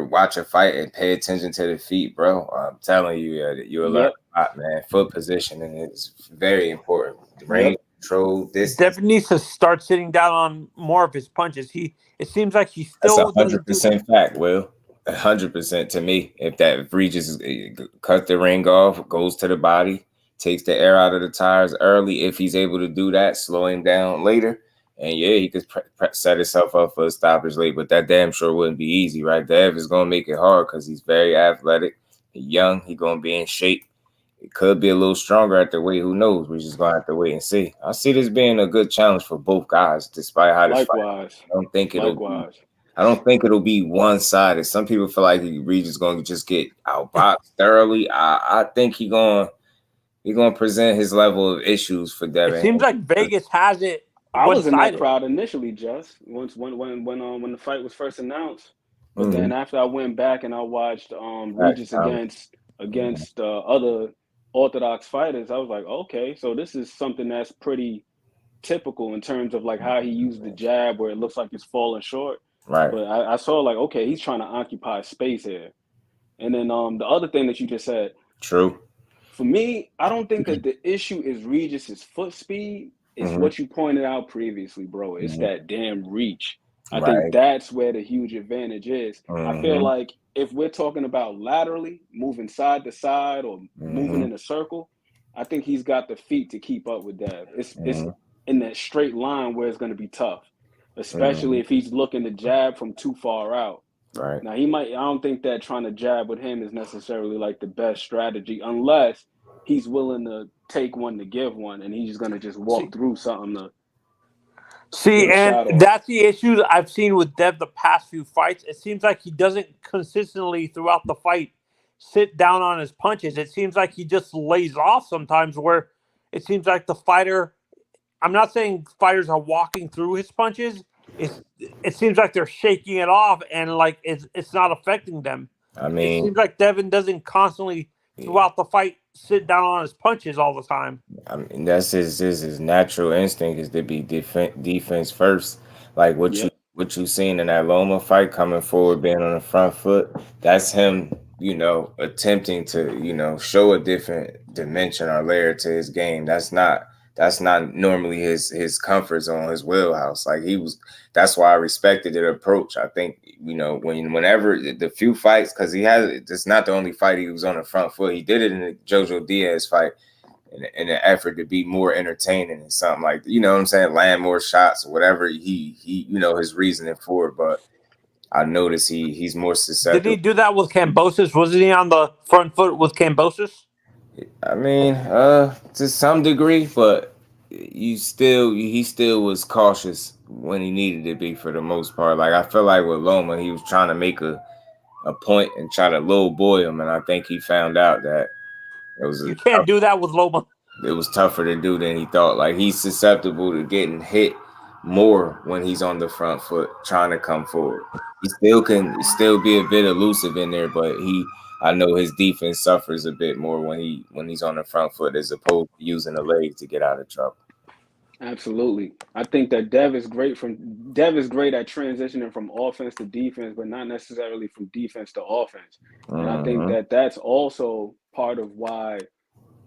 watch a fight and pay attention to the feet, bro, I'm telling you, you'll learn a lot, man. Foot positioning is very important. Range control, distance. Devin needs to start sitting down on more of his punches. It seems like he still. That's 100% fact, Will. 100% to me. If Regis cut the ring off, goes to the body, takes the air out of the tires early, if he's able to do that, slow him down later, and he could set himself up for a stoppage late. But that damn sure wouldn't be easy, right? Dev is gonna make it hard because he's very athletic, he's young, he's gonna be in shape. It could be a little stronger at the weight. Who knows? We're just gonna have to wait and see. I see this being a good challenge for both guys, despite how this fight. I don't think it'll be one-sided. Some people feel like Regis gonna just get outboxed thoroughly. I think he's gonna present his level of issues for Devin. It seems like Vegas has it. I was in that crowd initially, just when the fight was first announced. But then after I went back and I watched Regis against other orthodox fighters, I was like, okay, so this is something that's pretty typical in terms of like how he used the jab, where it looks like it's falling short. Right. But I saw like, okay, he's trying to occupy space here. And then the other thing that you just said. True. For me, I don't think that the issue is Regis's foot speed. It's what you pointed out previously, bro. It's that damn reach. I think that's where the huge advantage is. I feel like if we're talking about laterally, moving side to side or moving in a circle, I think he's got the feet to keep up with that. It's in that straight line where it's going to be tough, especially if he's looking to jab from too far out. Right. Now, I don't think that trying to jab with him is necessarily like the best strategy unless he's willing to take one to give one and he's going to just walk through something to and that's the issue I've seen with Dev the past few fights. It seems like he doesn't consistently throughout the fight sit down on his punches. It seems like he just lays off sometimes, where it seems like the fighter, I'm not saying fighters are walking through his punches. It seems like they're shaking it off and like it's not affecting them. I mean, it seems like Devin doesn't constantly throughout the fight sit down on his punches all the time. I mean, that's his natural instinct is to be defense first. Like what you seen in that Loma fight, coming forward, being on the front foot. That's him, attempting to, show a different dimension or layer to his game. That's not normally his comfort zone, his wheelhouse. Like that's why I respected the approach. I think, whenever the few fights, because it's not the only fight he was on the front foot. He did it in the Jojo Diaz fight in an effort to be more entertaining and something like, what I'm saying, land more shots or whatever he his reasoning for it. But I noticed he's more susceptible. Did he do that with Kambosos? Wasn't he on the front foot with Kambosos? I mean, to some degree, but he still was cautious when he needed to be for the most part. Like I feel like with Loma, he was trying to make a point and try to low boy him, and I think he found out that you can't do that with Loma. It was tougher to do than he thought. Like he's susceptible to getting hit more when he's on the front foot trying to come forward. He can be a bit elusive in there, but I know his defense suffers a bit more when he's on the front foot as opposed to using the legs to get out of trouble. Absolutely. I think that Dev is great at transitioning from offense to defense, but not necessarily from defense to offense. And I think that that's also part of why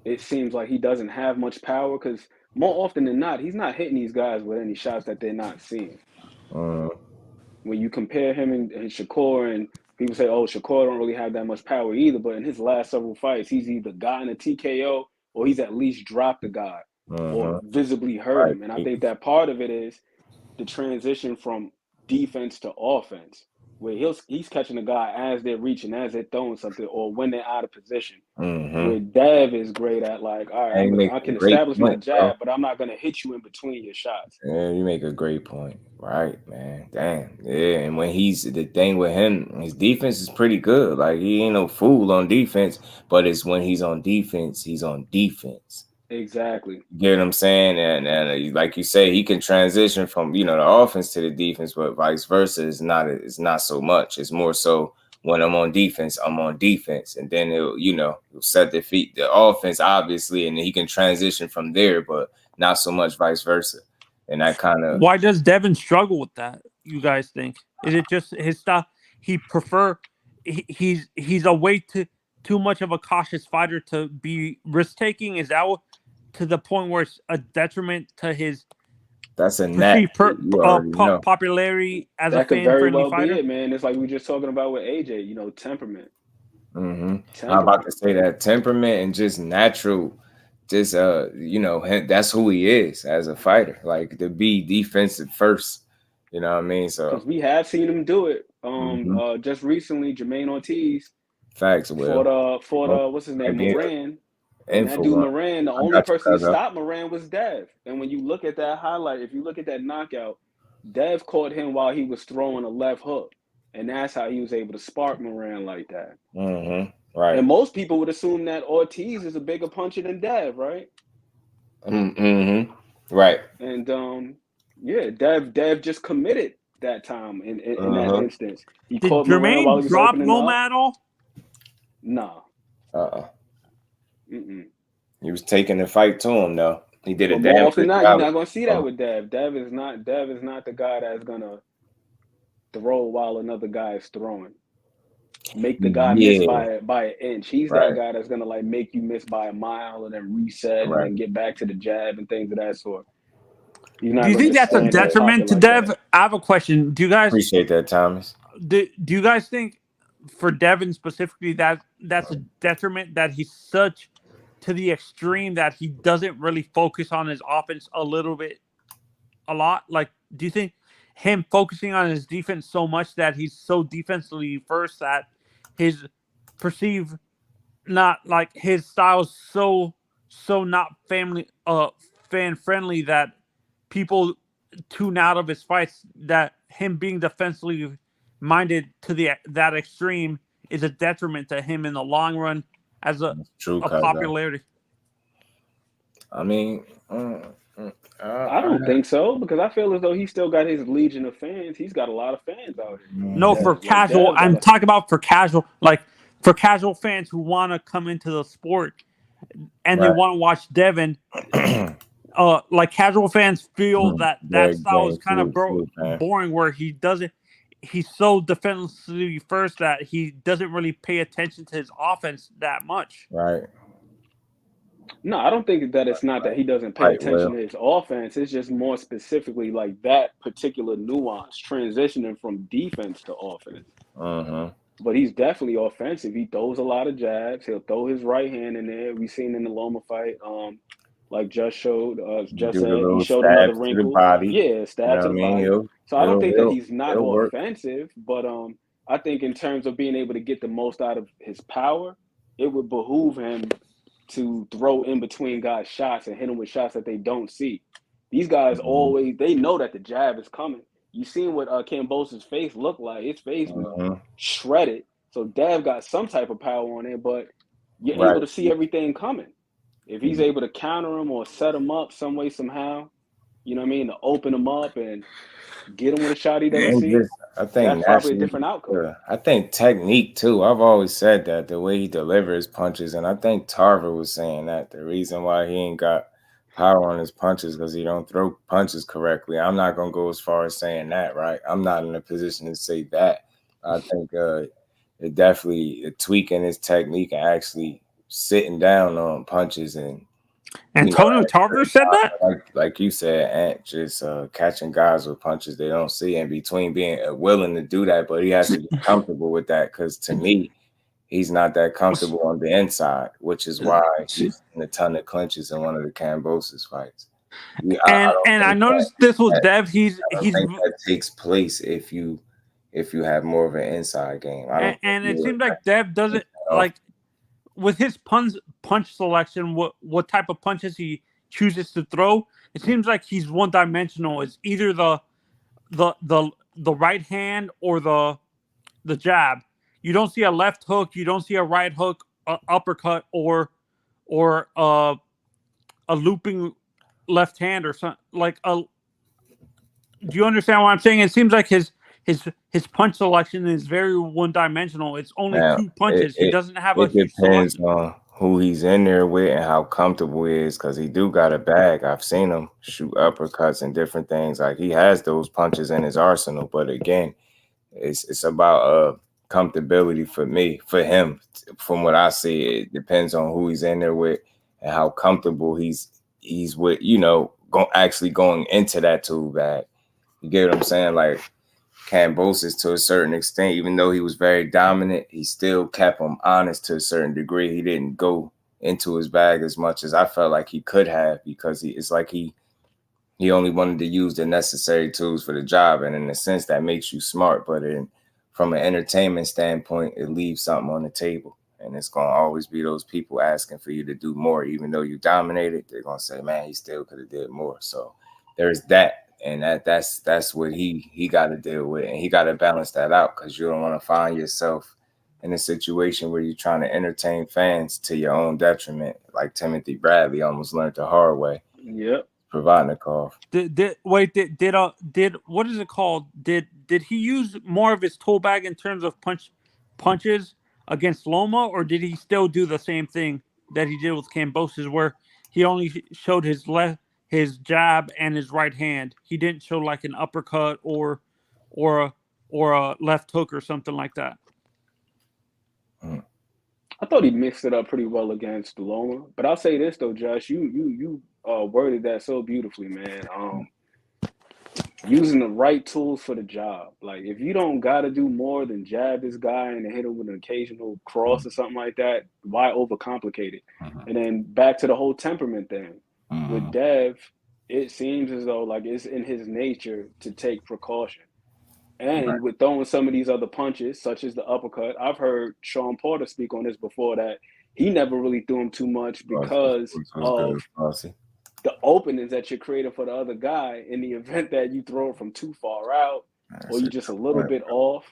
it seems like he doesn't have much power, because more often than not, he's not hitting these guys with any shots that they're not seeing. When you compare him and Shakur, and people say, oh, Shakur don't really have that much power either, but in his last several fights, he's either gotten a TKO or he's at least dropped a guy. or visibly hurt him. And I think that part of it is the transition from defense to offense, where he's catching a guy as they're reaching, as they're throwing something, or when they're out of position. Where Dev is great at, like, all right, I can establish my jab, but I'm not going to hit you in between your shots. Yeah, you make a great point. Right, man. Damn. Yeah, and when the thing with him, his defense is pretty good. Like, he ain't no fool on defense, but it's when he's on defense, he's on defense. Exactly. You get what I'm saying? And like you say, he can transition from, the offense to the defense, but vice versa. It's not so much. It's more so when I'm on defense, and then it'll set the offense, obviously, and then he can transition from there, but not so much vice versa. And that kind of... Why does Devin struggle with that, you guys think? Is it just his style? He's a way too much of a cautious fighter to be risk-taking? Is that to the point where it's a detriment to his popularity as a fan-friendly fighter? Be it, man. It's like we were just talking about with AJ, temperament. I'm about to say that temperament and just natural... Just that's who he is as a fighter, like to be defensive first. You know what I mean? So we have seen him do it. Just recently, Jermaine Ortiz fought what's his name, Moran. And that dude Moran, the only person who stopped Moran was Dev. And when you look at that highlight, if you look at that knockout, Dev caught him while he was throwing a left hook, and that's how he was able to spark Moran like that. Right. And most people would assume that Ortiz is a bigger puncher than Dev, right? Right. And Dev just committed that time in that instance. He Did Jermaine drop Nomad at all? No. He was taking the fight to him though. He did it. More often than not, you're not gonna see that with Dev. Dev is not the guy that's gonna throw while another guy is throwing. Make the guy miss by an inch. He's that guy that's gonna like make you miss by a mile and then reset and then get back to the jab and things of that sort. Do you think that's a detriment to Dev? I have a question. Do you guys appreciate that, Thomas? Do you guys think for Devin specifically that's a detriment, that he's such to the extreme that he doesn't really focus on his offense a lot? Like, do you think him focusing on his defense so much that he's so defensively first that his perceived his style is so not fan friendly that people tune out of his fights, that him being defensively minded to that extreme is a detriment to him in the long run as a popularity? I mean, I don't think so, because I feel as though he still got his legion of fans. He's got a lot of fans out here. No, for casual. I'm talking about for casual, for casual fans who want to come into the sport and they want to watch Devin. Casual fans feel that style is kind of boring, where he's so defensively first that he doesn't really pay attention to his offense that much. Right. No, I don't think that it's not that he doesn't pay attention to his offense. It's just more specifically like that particular nuance, transitioning from defense to offense. But he's definitely offensive. He throws a lot of jabs. He'll throw his right hand in there. We've seen in the Loma fight, like Just showed, he showed another wrinkle. Stab to the body. So I don't think that he's not offensive, but I think in terms of being able to get the most out of his power, it would behoove him to throw in between guys' shots and hit them with shots that they don't see. These guys they know that the jab is coming. You seen what Cambosa's face looked like. His face was shredded. So Dev got some type of power on it, but you're able to see everything coming. If he's able to counter him or set him up some way, somehow, you know what I mean, to open him up and get him with a shot he doesn't see, I think that's probably a different outcome. I think technique, too. I've always said that, the way he delivers punches, and I think Tarver was saying that the reason why he ain't got power on his punches because he don't throw punches correctly. I'm not going to go as far as saying that, right? I'm not in a position to say that. I think it definitely tweaking his technique and actually sitting down on punches. And Antonio Tarver said that? Like you said, Ant, just catching guys with punches they don't see, in between being willing to do that, but he has to be comfortable with that, because to me, he's not that comfortable on the inside, which is why he's in a ton of clinches in one of the Kambosos fights. I noticed this with Dev. I think that takes place if you have more of an inside game. And it seems like Dev doesn't like with his punch selection. What type of punches he chooses to throw? It seems like he's one dimensional. It's either the right hand or the jab. You don't see a left hook. You don't see a right hook, uppercut, or a looping left hand or something like a. Do you understand what I'm saying? It seems like his punch selection is very one dimensional. It's only two punches. He doesn't have a. It depends on who he's in there with and how comfortable he is, because he do got a bag. I've seen him shoot uppercuts and different things. Like he has those punches in his arsenal, but again, it's about comfortability for him. From what I see, it depends on who he's in there with and how comfortable he's with, actually going into that tool bag. You get what I'm saying? Like Kambosos, to a certain extent, even though he was very dominant, he still kept him honest to a certain degree. He didn't go into his bag as much as I felt like he could have, because it's like he only wanted to use the necessary tools for the job. And in a sense, that makes you smart. But from an entertainment standpoint, it leaves something on the table. And it's going to always be those people asking for you to do more. Even though you dominated, they're going to say, man, he still could have did more. So there's that. And that's what he got to deal with. And he got to balance that out, because you don't want to find yourself in a situation where you're trying to entertain fans to your own detriment, like Timothy Bradley almost learned the hard way. Yep. Provodnikov. Did what is it called? Did he use more of his tool bag in terms of punches against Loma, or did he still do the same thing that he did with Kambosos, where he only showed his jab and his right hand? He didn't show like an uppercut or a left hook or something like that. I thought he mixed it up pretty well against Loma, but I'll say this though, Josh, you worded that so beautifully, man. Using the right tools for the job. Like if you don't got to do more than jab this guy and hit him with an occasional cross or something like that, why overcomplicate it? And then back to the whole temperament thing. With Dev, it seems as though like it's in his nature to take precaution. And with throwing some of these other punches, such as the uppercut, I've heard Sean Porter speak on this before, that he never really threw him too much because of the openings that you're creating for the other guy in the event that you throw it from too far out or you just a little bit off.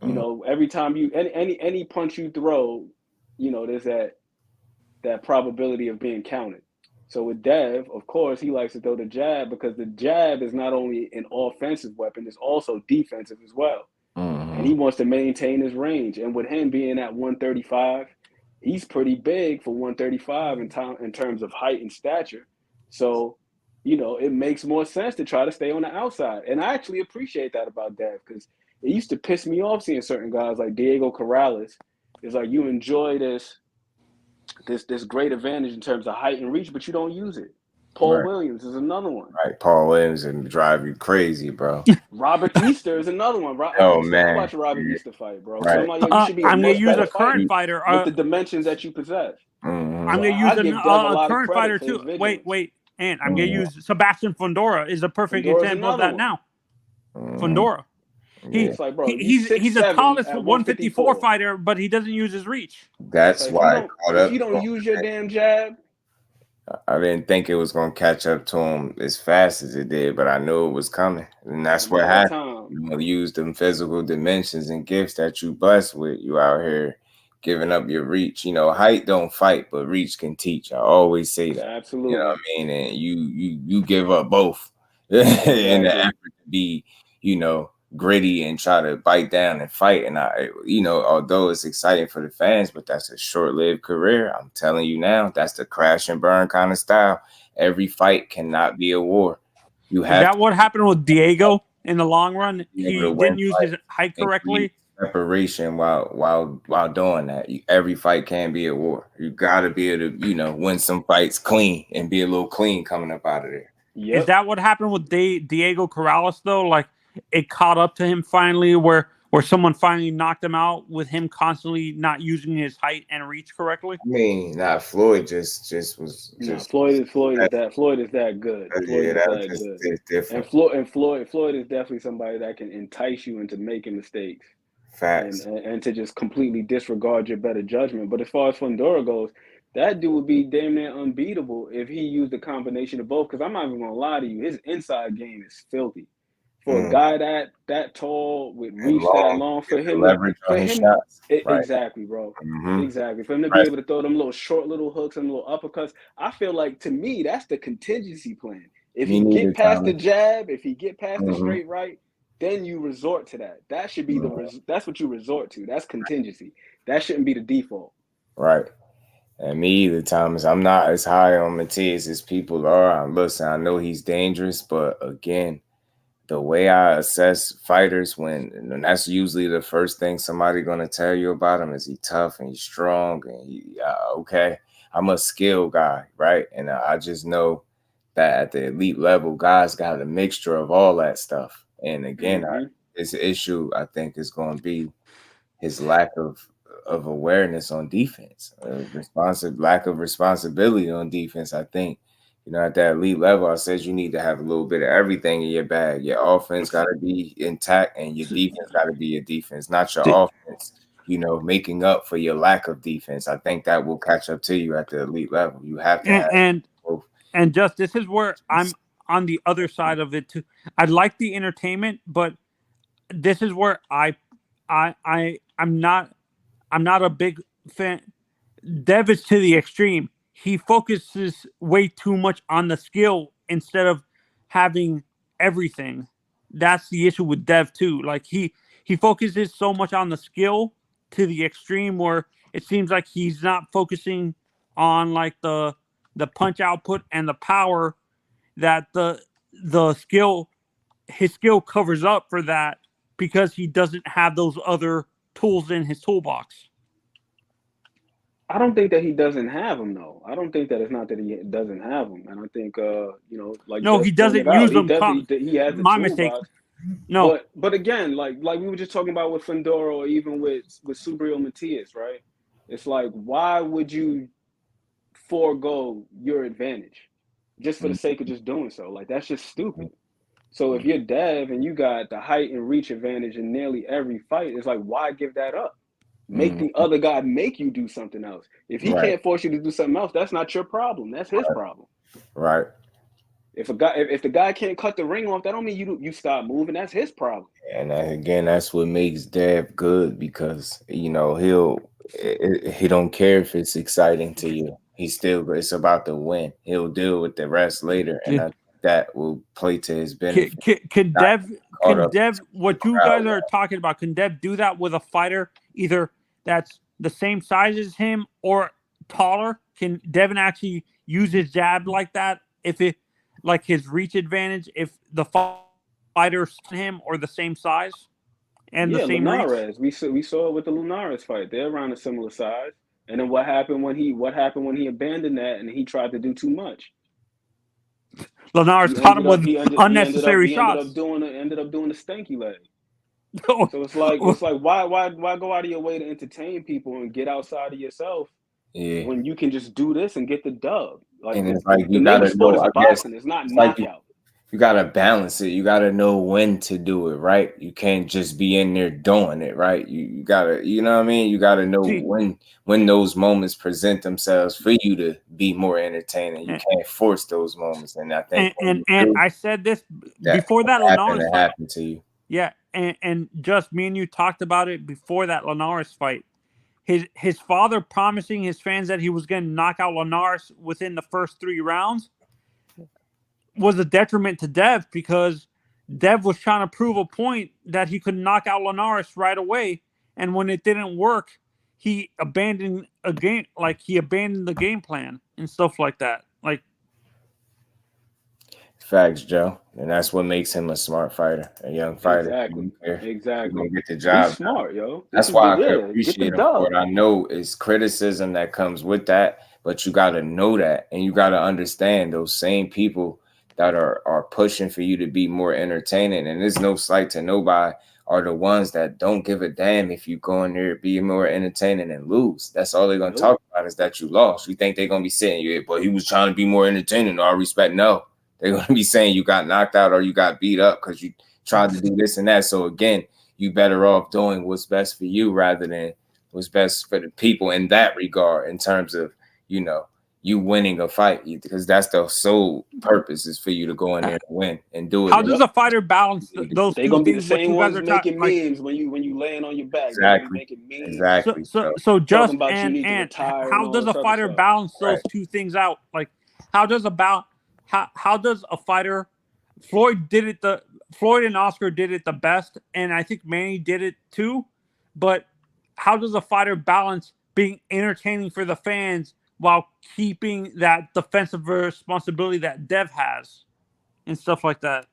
You know, every time any punch you throw, you know, there's that probability of being counted. So with Dev, of course, he likes to throw the jab, because the jab is not only an offensive weapon, it's also defensive as well. And he wants to maintain his range. And with him being at 135, he's pretty big for 135 in terms of height and stature. So, you know, it makes more sense to try to stay on the outside. And I actually appreciate that about Dev, because it used to piss me off seeing certain guys like Diego Corrales. It's like you enjoy this great advantage in terms of height and reach, but you don't use it. Paul Williams is another one. Right, Paul Williams and drive you crazy, bro. Robert Easter is another one. Man, watch a Robert Easter fight, bro. Right. So I'm like, yo, you should be I'm gonna use a current fighter with the dimensions that you possess. I'm gonna use a current fighter too. Wait, and I'm gonna use Sebastian Fundora is a perfect example of that now. Fundora. He's like, bro, he's the tallest 154 fighter, but he doesn't use his reach. That's like, why if you don't use your damn jab. I didn't think it was going to catch up to him as fast as it did, but I knew it was coming. And that's what happened. You know, use them physical dimensions and gifts that you blessed with. You out here giving up your reach. You know, height don't fight, but reach can teach. I always say that. Absolutely. You know what I mean? And you give up both in the effort to be, you know, gritty and try to bite down and fight. And although it's exciting for the fans, but that's a short-lived career. I'm telling you now, that's the crash and burn kind of style. Every fight cannot be a war. Is that what happened with Diego in the long run? He didn't use his height correctly. Preparation while doing that. Every fight can be a war. You got to be able to, win some fights clean and be a little clean coming up out of there. Yep. Is that what happened with Diego Corrales though? Like, it caught up to him finally, where where someone finally knocked him out with him constantly not using his height and reach correctly? I mean, Floyd just was just Floyd is that good. Yeah, that was just different. And Floyd is definitely somebody that can entice you into making mistakes. Facts. And to just completely disregard your better judgment. But as far as Fundora goes, that dude would be damn near unbeatable if he used a combination of both. Because I'm not even gonna lie to you, his inside game is filthy. For a guy that tall with reach that long, for him, shots. Exactly, bro. Exactly. For him to be able to throw them little short little hooks and little uppercuts, I feel like, to me, that's the contingency plan. If he get past the jab, if he get past the straight right, then you resort to that. That should be that's what you resort to. That's contingency. That shouldn't be the default. Right. And me either, Thomas. I'm not as high on Matias as people are. Listen, I know he's dangerous, but again, the way I assess fighters, and that's usually the first thing somebody gonna tell you about him, is he tough and he's strong and okay. I'm a skill guy, right? And I just know that at the elite level, guys got a mixture of all that stuff. And again, his issue, I think, is going to be his lack of awareness on defense, lack of responsibility on defense. I think, at that elite level, I said you need to have a little bit of everything in your bag. Your offense got to be intact, and your defense got to be your defense, not your offense, making up for your lack of defense. I think that will catch up to you at the elite level. You have to have both. And just this is where I'm on the other side of it too. I like the entertainment, but this is where I'm not a big fan. Dev is to the extreme. He focuses way too much on the skill instead of having everything. That's the issue with Dev too. Like he focuses so much on the skill to the extreme where it seems like he's not focusing on like the punch output and the power that his skill covers up for that, because he doesn't have those other tools in his toolbox. I don't think that he doesn't have them, though. I don't think that it's not that he doesn't have them. And I think, like, no, he doesn't use them. He has the my mistake. No, but again, like we were just talking about with Fundora, or even with Subriel Matias, right? It's like, why would you forego your advantage just for the sake of just doing so? Like, that's just stupid. So if you're Dev and you got the height and reach advantage in nearly every fight, it's like, why give that up? Make the other guy make you do something else. If he can't force you to do something else, that's not your problem. That's his problem. Right. If the guy can't cut the ring off, that don't mean you stop moving. That's his problem. And again, that's what makes Dev good, because he don't care if it's exciting to you. It's about the win. He'll deal with the rest later, and that will play to his benefit. Can Dev, what you guys are talking about, can Dev do that with a fighter either that's the same size as him or taller? Can Devin actually use his jab like that? If it, like his reach advantage, if the fighter's him or the same size and the same Linares. Reach? We saw it with the Linares fight. They're around a similar size. And then what happened when he abandoned that and he tried to do too much? Linares caught him with unnecessary shots. Ended up doing the stanky leg. So it's like why go out of your way to entertain people and get outside of yourself when you can just do this and get the dub? Like, and it's like you gotta know. I guess it's not knockout. You gotta balance it. You gotta know when to do it, right? You can't just be in there doing it, right? You gotta, you know what I mean? You gotta know when those moments present themselves for you to be more entertaining. You can't force those moments. And I think and I said this before that Linares fight happened to you. Yeah, and just me and you talked about it before that Linares fight. His father promising his fans that he was going to knock out Linares within the first 3 rounds was a detriment to Dev, because Dev was trying to prove a point that he could knock out Linares right away, and when it didn't work, he abandoned the game plan and stuff like that. Like, facts, Joe, and that's what makes him a smart fighter, a young fighter. Exactly. Get the job. He's smart, yo. That's why I appreciate him for it. I know it's criticism that comes with that, but you got to know that, and you got to understand those same people that are pushing for you to be more entertaining. And there's no slight to nobody are the ones that don't give a damn if you go in there, be more entertaining and lose. That's all they're gonna talk about is that you lost. You think they're gonna be saying you, but he was trying to be more entertaining. All respect, no. They're gonna be saying you got knocked out or you got beat up because you tried to do this and that. So again, you better off doing what's best for you rather than what's best for the people in that regard, in terms of, you know, you winning a fight, because that's the sole purpose is for you to go in there and win and do it. How does a fighter balance those They're two gonna be the things? same ones making memes when you laying on your back. Exactly. Making memes. Exactly. So just about and you need to retire how and does all a this fighter other stuff. balance those two things out? Like how does a fighter? Floyd and Oscar did it the best, and I think Manny did it too. But how does a fighter balance being entertaining for the fans while keeping that defensive responsibility that Dev has and stuff like that?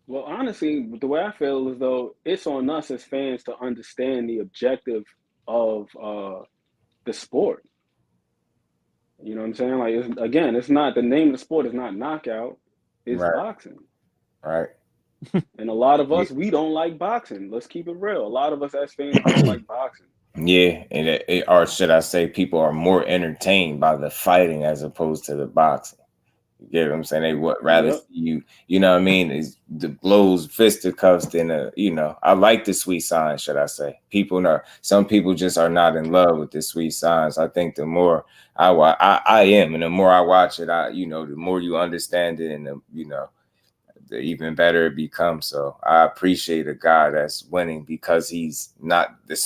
Well, honestly, the way I feel is though it's on us as fans to understand the objective of the sport. You know what I'm saying? Like, it's not, the name of the sport is not knockout, it's boxing. Right. And a lot of us, we don't like boxing. Let's keep it real. A lot of us as fans don't like boxing. Yeah, and or should I say, people are more entertained by the fighting as opposed to the boxing. You get what I'm saying? They would rather see you, you know what I mean, is the blows, fisticuffs than I like the sweet signs, should I say. Some people just are not in love with the sweet signs. I think the more I am, and the more I watch it, the more you understand it, and the even better it becomes. So I appreciate a guy that's winning because he's not the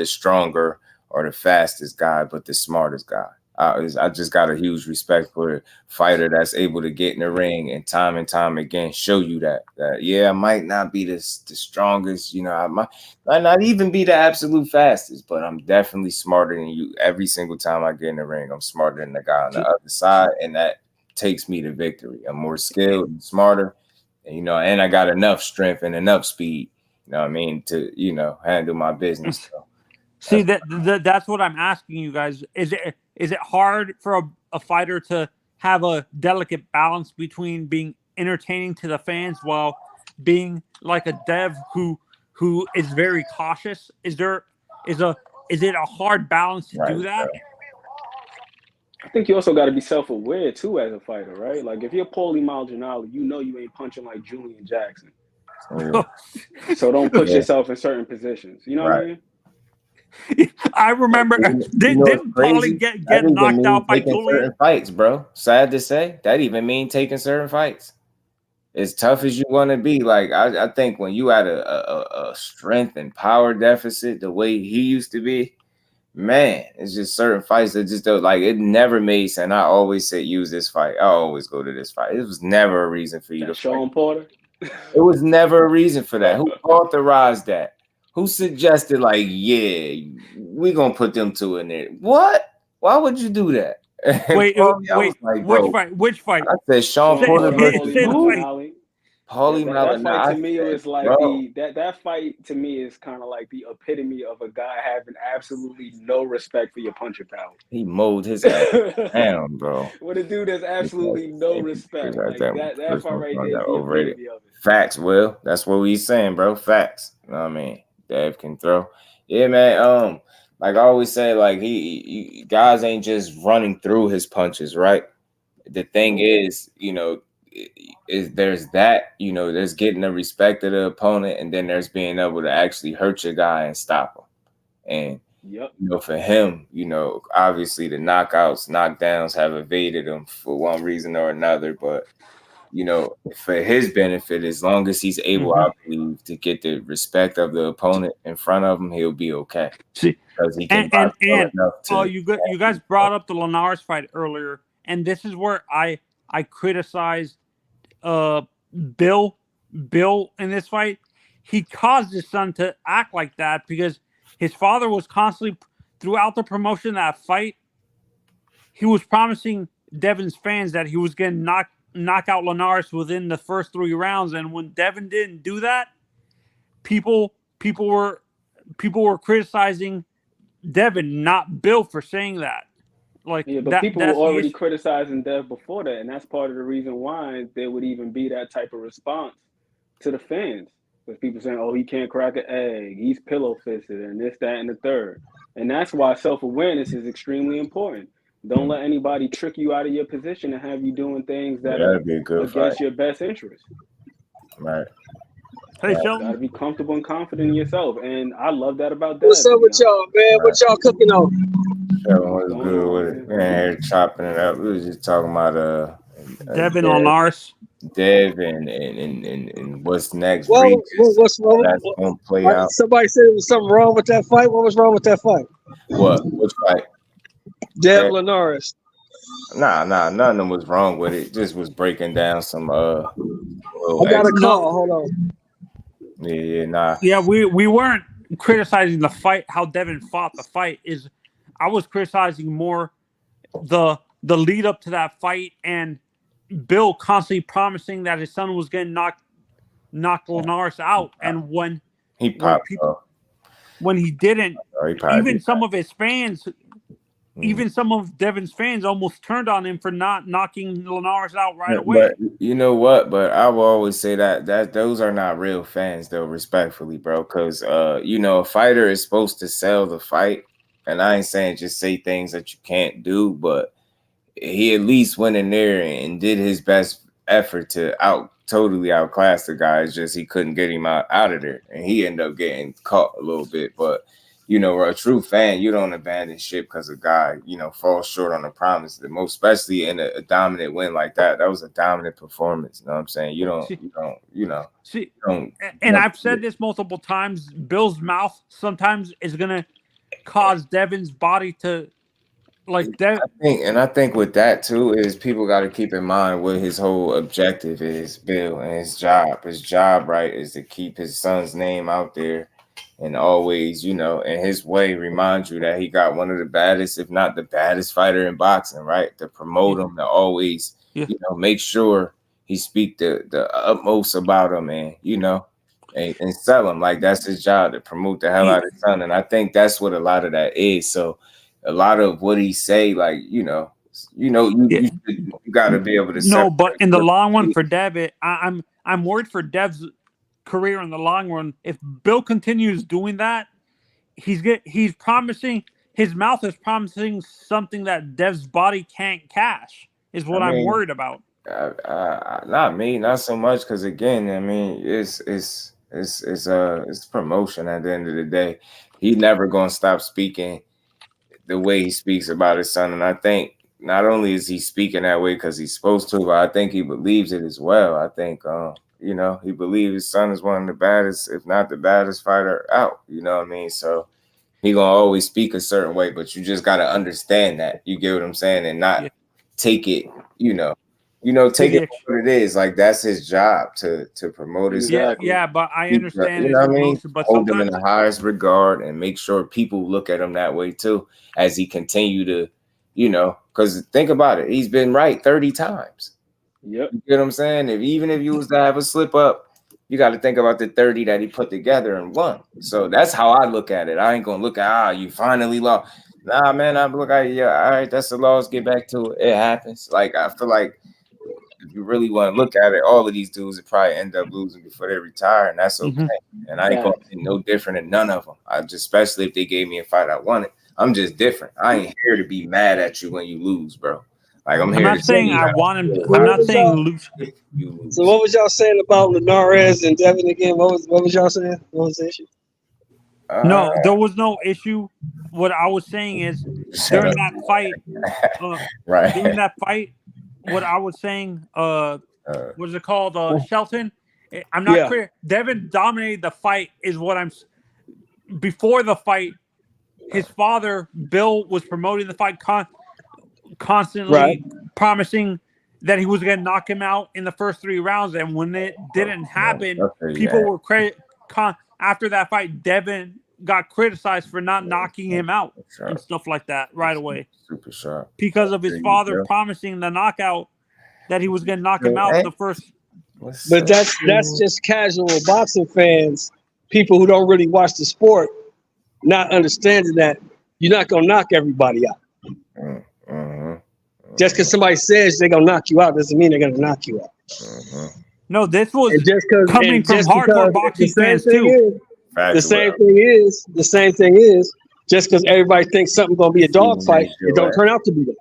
stronger or the fastest guy, but the smartest guy. I just got a huge respect for a fighter that's able to get in the ring and time again show you that yeah, I might not be the strongest, I might not even be the absolute fastest, but I'm definitely smarter than you. Every single time I get in the ring, I'm smarter than the guy on the other side, and that takes me to victory. I'm more skilled and smarter, and and I got enough strength and enough speed, to handle my business. So. See, that's what I'm asking you guys. Is it hard for a fighter to have a delicate balance between being entertaining to the fans while being like a Dev who is very cautious? Is it a hard balance to do that? I think you also got to be self-aware too as a fighter, right? Like if you're Paulie Maldonado, you ain't punching like Julian Jackson. So don't put yourself in certain positions. You know what I mean? I remember didn't Paulie get knocked out by Julian? Fights, bro. Sad to say, that even mean taking certain fights. As tough as you want to be, like I think when you had a strength and power deficit the way he used to be, man, it's just certain fights that just don't, like, it never made sense. I always say use this fight. I always go to this fight. It was never a reason for you to Sean fight. Porter. It was never a reason for that. Who authorized that? Who suggested, like, yeah, we're gonna put them two in there? What? Why would you do that? Wait, like, which fight? I said Sean Porter versus Paulie Maldonado. That fight to me was like that fight to me is kind of like the epitome of a guy having absolutely no respect for your punching power. He mowed his ass down, bro. With a dude that's absolutely no respect. Like that fight right there is the epitome of it. Facts, Will. That's what we saying, bro. Facts. You know what I mean? Dave can throw. Yeah, man. Like I always say, like he guys ain't just running through his punches, right? The thing is, there's that, there's getting the respect of the opponent, and then there's being able to actually hurt your guy and stop him. And for him, obviously the knockdowns have evaded him for one reason or another, but for his benefit, as long as he's able, I believe, to get the respect of the opponent in front of him, he'll be okay. See, because he can you guys brought up the Linares fight earlier, and this is where I criticized Bill in this fight. He caused his son to act like that because his father was constantly, throughout the promotion of that fight, he was promising Devin's fans that he was going to knock out Linares within the first 3 rounds, and when Devin didn't do that, people were criticizing Devin, not Bill, for saying that. Like, yeah, but people were already criticizing Dev before that, and that's part of the reason why there would even be that type of response to the fans. Because people saying, oh, he can't crack an egg, he's pillow fisted, and this, that, and the third. And that's why self-awareness is extremely important. Don't let anybody trick you out of your position and have you doing things that are against your best interest. Right. Hey, Sheldon. You gotta be comfortable and confident in yourself. And I love that about that. What's up with y'all, man? What y'all cooking on? Sheldon was good with it. We ain't here chopping it up. We was just talking about Devin Linares. Dev and what's next. Well, Regis. what's wrong? That's gonna play out. Somebody said there was something wrong with that fight. What was wrong with that fight? What? Which fight? Dev Linares. Nah, nothing was wrong with it. Just was breaking down some I got a call. Hold on. Yeah. Yeah, we weren't criticizing the fight, how Devin fought the fight. I was criticizing more the lead up to that fight and Bill constantly promising that his son was getting knocked Linares out, and when he popped when he didn't, even some of his fans, even some of Devin's fans almost turned on him for not knocking Linares out right away. But you know what? But I will always say that those are not real fans, though, respectfully, bro. Because a fighter is supposed to sell the fight, and I ain't saying just say things that you can't do, but he at least went in there and did his best effort to totally outclass the guy. It's just he couldn't get him out of there, and he ended up getting caught a little bit. But a true fan, you don't abandon shit because a guy falls short on a promise. The most, especially in a dominant win like that. That was a dominant performance. You know what I'm saying? And I've said this multiple times. Bill's mouth sometimes is gonna cause Devin's body to. I think with that too is people got to keep in mind what his whole objective is, Bill, and his job. His job, right, is to keep his son's name out there and always, in his way, remind you that he got one of the baddest, if not the baddest fighter in boxing, right? To promote him, to always, make sure he speak the utmost about him, and and sell him. Like that's his job, to promote the hell out of his son. And I think that's what a lot of that is. So a lot of what he say, you got to be able to. No, but in the long run for Dev, I'm worried for Dev's career in the long run. If Bill continues doing that, he's promising, his mouth is promising something that Dev's body can't cash. Is what I'm worried about. Not me, not so much, because again, it's promotion. At the end of the day, he's never gonna stop speaking the way he speaks about his son. And I think not only is he speaking that way because he's supposed to, but I think he believes it as well. I think, he believes his son is one of the baddest, if not the baddest fighter out. You know what I mean? So he going to always speak a certain way, but you just got to understand that. You get what I'm saying? And not take it, take it for what it is. Like, that's his job to promote his. Yeah, but I understand. You know what I mean? But hold him in the highest regard and make sure people look at him that way too, as he continue to, because think about it. He's been right 30 times. Yep. You get what I'm saying? Even if you was to have a slip up, you got to think about the 30 that he put together and won. So that's how I look at it. I ain't going to look at, you finally lost. Nah, man, I look at, all right, that's the loss. Get back to it. It happens. Like, I feel like, if you really want to look at it, all of these dudes would probably end up losing before they retire, and that's okay. And I ain't going to be no different than none of them. Especially if they gave me a fight I wanted. I'm just different. I ain't here to be mad at you when you lose, bro. Like I'm here. I'm not saying I want him. I'm not saying lose. So what was y'all saying about Linares and Devin again? What was y'all saying? What was the issue? No, there was no issue. What I was saying is during that fight, right? During that fight. What I was saying, what is it called? Shelton. I'm not clear. Devin dominated the fight, is what I'm. Before the fight, his father Bill was promoting the fight, constantly promising that he was going to knock him out in the first 3 rounds, and when it didn't happen, people were after that fight. Devin got criticized for not knocking him out and stuff like that right away. Super sharp. Because of his father promising the knockout, that he was going to knock him out in the first. But that's just casual boxing fans, people who don't really watch the sport, not understanding that you're not going to knock everybody out. Just because somebody says they're going to knock you out doesn't mean they're going to knock you out. No, this was coming from hardcore boxing fans too. The same thing is, just because everybody thinks something's gonna be a dog fight, it don't turn out to be that.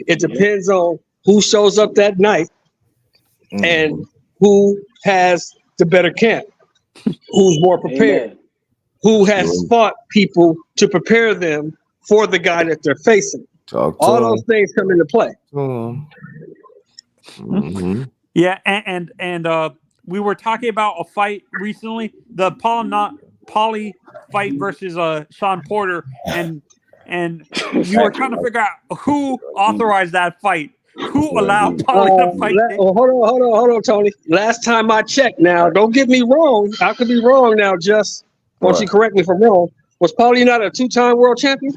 It depends on who shows up that night and who has the better camp, who's more prepared, who has fought people to prepare them for the guy that they're facing. All those things come into play. Yeah, and we were talking about a fight recently, the Paulie fight versus Sean Porter, and you were trying to figure out who authorized that fight, who allowed Paulie to fight. Hold on, Tony. Last time I checked, now don't get me wrong. I could be wrong now. Just won't you correct me if I'm wrong? Was Paulie not a 2-time world champion?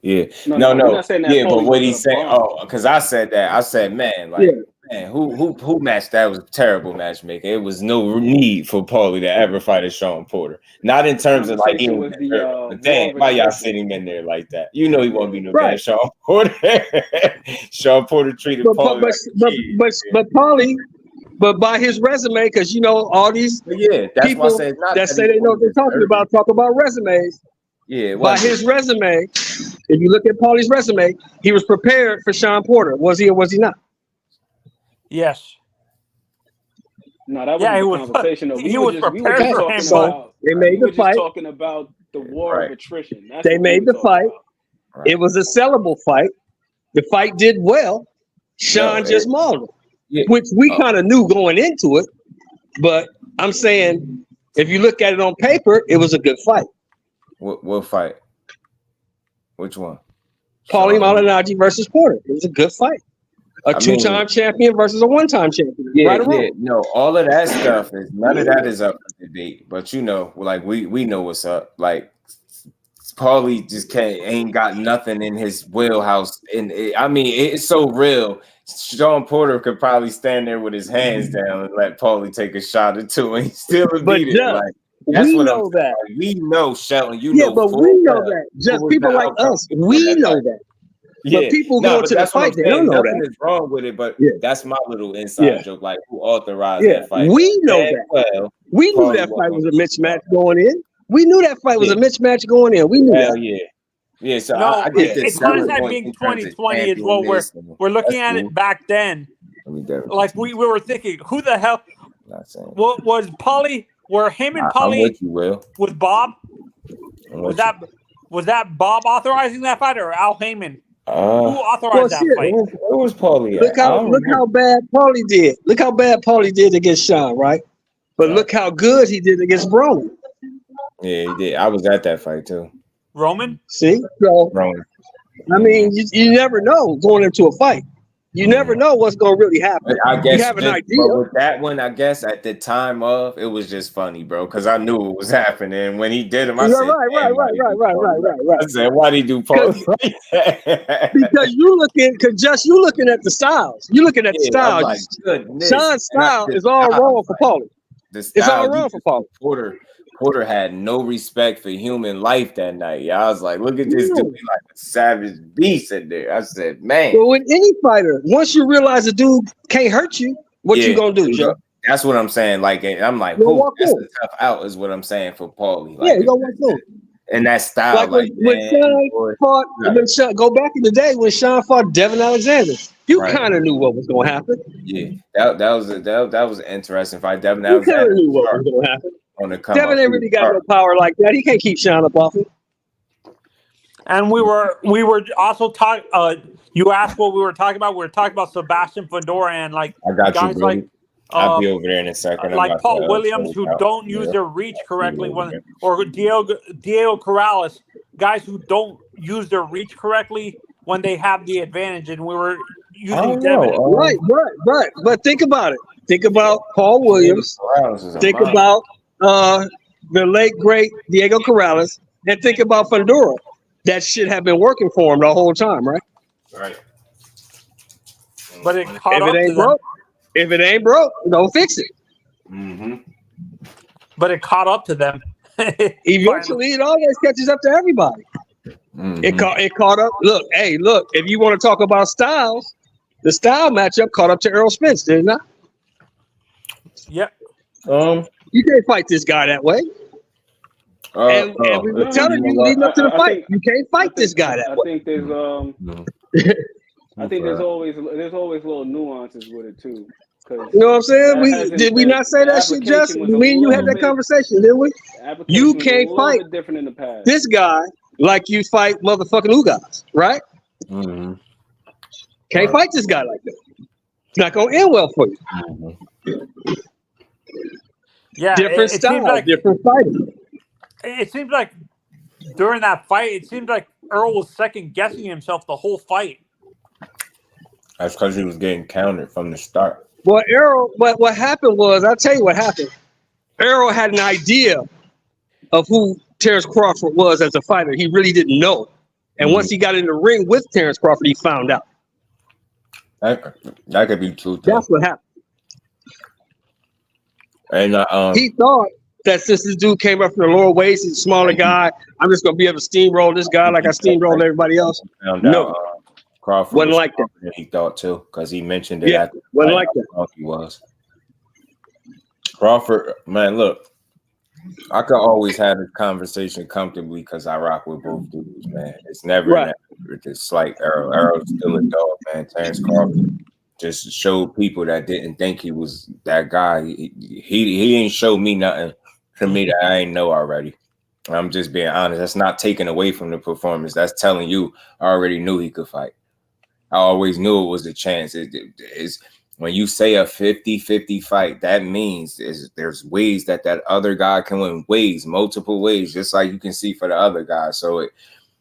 Yeah, no. Yeah, but what he said? Oh, because I said that. I said, man, like. Man, who matched that was terrible matchmaking. It was no need for Paulie to ever fight a Sean Porter. Not in terms of like but damn, why y'all sitting in there like that? You know he won't be no better Sean Porter. Sean Porter treated Paulie but Paulie, but by his resume, because you know all these people that say they know what they're talking about talk about resumes. Yeah, by his resume, if you look at Paulie's resume, he was prepared for Sean Porter. Was he or was he not? Yes. No, that was the conversation. He was prepared for him. So they made the fight. Talking about the war of attrition. They made the fight. It was a sellable fight. The fight did well. Sean just mauled him, which we kind of knew going into it. But I'm saying, if you look at it on paper, it was a good fight. What fight? Which one? Paulie Malignaggi versus Porter. It was a good fight. A two-time champion versus a one-time champion. No, all of that stuff is none of that is up for debate. But you know, like we know what's up. Like Paulie just ain't got nothing in his wheelhouse. And it's so real. Sean Porter could probably stand there with his hands down and let Paulie take a shot or two, and he still would beat it. Like that's what I'm saying. We know, Shelton. You know, but we know that. Just people like us, we know that. But people go to the fight, they don't know that. Nothing is wrong with it, but that's my little inside joke. Like, who authorized that fight? We know that. Well, we knew that fight was a mismatch going in. We knew that fight was a mismatch going in. We knew that. Yeah, so no, I get this. It's hindsight being 2020 is what we're looking at it back then. Like we were thinking, who the hell? What was Paulie? Were him and Paulie with Bob? Was that Bob authorizing that fight or Al Heyman? Who authorized that fight? Where was Paulie? Look how bad Paulie did. Look how bad Paulie did against Sean, right? But look how good he did against Roman. Yeah, he did. I was at that fight too. Roman? See? So, Roman. I mean, you never know going into a fight. You never know what's going to really happen. I guess you have an idea. But with that one, I guess at the time of, it was just funny, bro, because I knew it was happening. When he did him, I said, right. I said, why'd he do Paulie? Because you looking at the styles. You looking at the styles. Like, Sean's style is all wrong for Paulie. It's all wrong for Paulie. Porter had no respect for human life that night. Yeah, I was like, look at this dude, like a savage beast in there. I said, man. But with any fighter, once you realize a dude can't hurt you, what you gonna do, Joe? That's what I'm saying. Like, I'm like, that's a tough out, is what I'm saying for Paulie. Like, you gonna walk through. And that style, when Sean fought, go back in the day when Sean fought Devin Alexander. You kind of knew what was gonna happen. Yeah, that was an interesting fight. Devin Alexander kind of knew what was gonna happen. Devin ain't really got no power like that. He can't keep Sean up off him. And we were also talking. You asked what we were talking about. We were talking about Sebastian Fedora and like guys like I'll be over there in a second. Like Paul Williams, who don't use their reach correctly, or Diego Corrales, guys who don't use their reach correctly when they have the advantage. And we were using Devin. Right. But think about it. Think about Paul Williams. Think about the late great Diego Corrales, and think about Fedora. That shit have been working for him the whole time, right? Right. But it caught up to them. If it ain't broke, don't fix it. Mm-hmm. But it caught up to them. Eventually, it always catches up to everybody. Mm-hmm. It caught up. Look, if you want to talk about styles, the style matchup caught up to Errol Spence, did it not? Yep. You can't fight this guy that way. And we were telling you leading up to the fight, you can't fight this guy that way. I think there's I think there's always little nuances with it too. You know what I'm saying? Did we not say that shit, Justin? Me and you had that conversation, didn't we? You can't fight different in the past. this guy like you fight motherfucking Ugas, right? Mm-hmm. Can't fight this guy like that. It's not gonna end well for you. Mm-hmm. Yeah, different style, different fighting. It seems like during that fight, it seemed like Earl was second guessing himself the whole fight. That's because he was getting countered from the start. Well, Errol, what happened was, I'll tell you what happened. Errol had an idea of who Terrence Crawford was as a fighter. He really didn't know. And once he got in the ring with Terrence Crawford, he found out. That could be true, too. That's what happened. And he thought that since this dude came up from the lower weights, he's a smaller guy, I'm just going to be able to steamroll this guy like I steamrolled everybody else. No. Crawford wasn't like that. He thought too, because he mentioned it. Yeah, wasn't like that. He was. Crawford, man, look, I could always have this conversation comfortably because I rock with both dudes, man. It's never just like Errol. Errol's still a dog, man. Terrence Crawford just showed people that didn't think he was that guy. He didn't show me nothing to me that I ain't know already. I'm just being honest. That's not taking away from the performance. That's telling you I already knew he could fight. I always knew it was a chance. It's when you say a 50-50 fight, that means there's ways that other guy can win, multiple ways, just like you can see for the other guy. So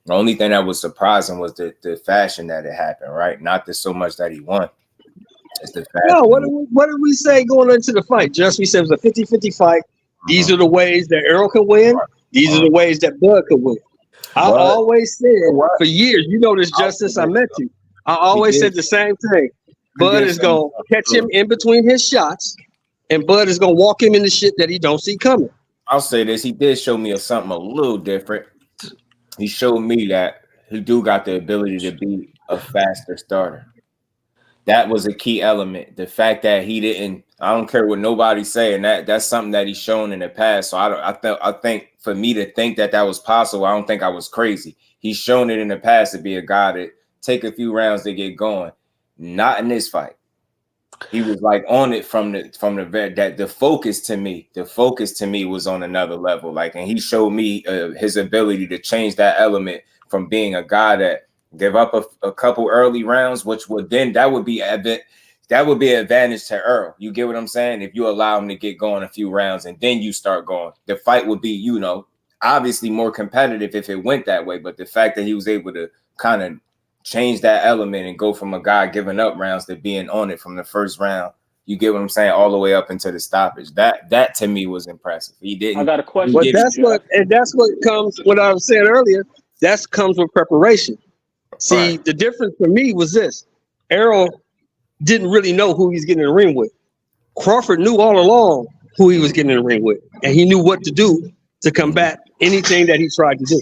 the only thing that was surprising was the fashion that it happened, right? Not so much that he won. It's the fashion. No, what did we say going into the fight? Just we said it was a 50-50 fight. These are the ways that Errol can win. These are the ways that Bud can win. I always said for years, you know this just since I met you. I always said the same thing. Bud is going to catch him in between his shots, and Bud is going to walk him into shit that he don't see coming. I'll say this. He did show me something a little different. He showed me that he do got the ability to be a faster starter. That was a key element. The fact that he didn't, I don't care what nobody's saying, that's something that he's shown in the past. So I think for me to think that was possible, I don't think I was crazy. He's shown it in the past to be a guy that take a few rounds to get going. Not in this fight. He was like on it from the vet. That the focus to me was on another level. Like, and he showed me his ability to change that element from being a guy that give up a couple early rounds, which would then that would be an advantage to Earl. You get what I'm saying? If you allow him to get going a few rounds and then you start going, the fight would be, obviously more competitive if it went that way. But the fact that he was able to kind of change that element and go from a guy giving up rounds to being on it from the first round, you get what I'm saying, all the way up into the stoppage. That to me was impressive. He didn't. I got a question. But that's what comes. What I was saying earlier. That comes with preparation. See, the difference for me was this: Errol didn't really know who he's getting in the ring with. Crawford knew all along who he was getting in the ring with, and he knew what to do to combat anything that he tried to do.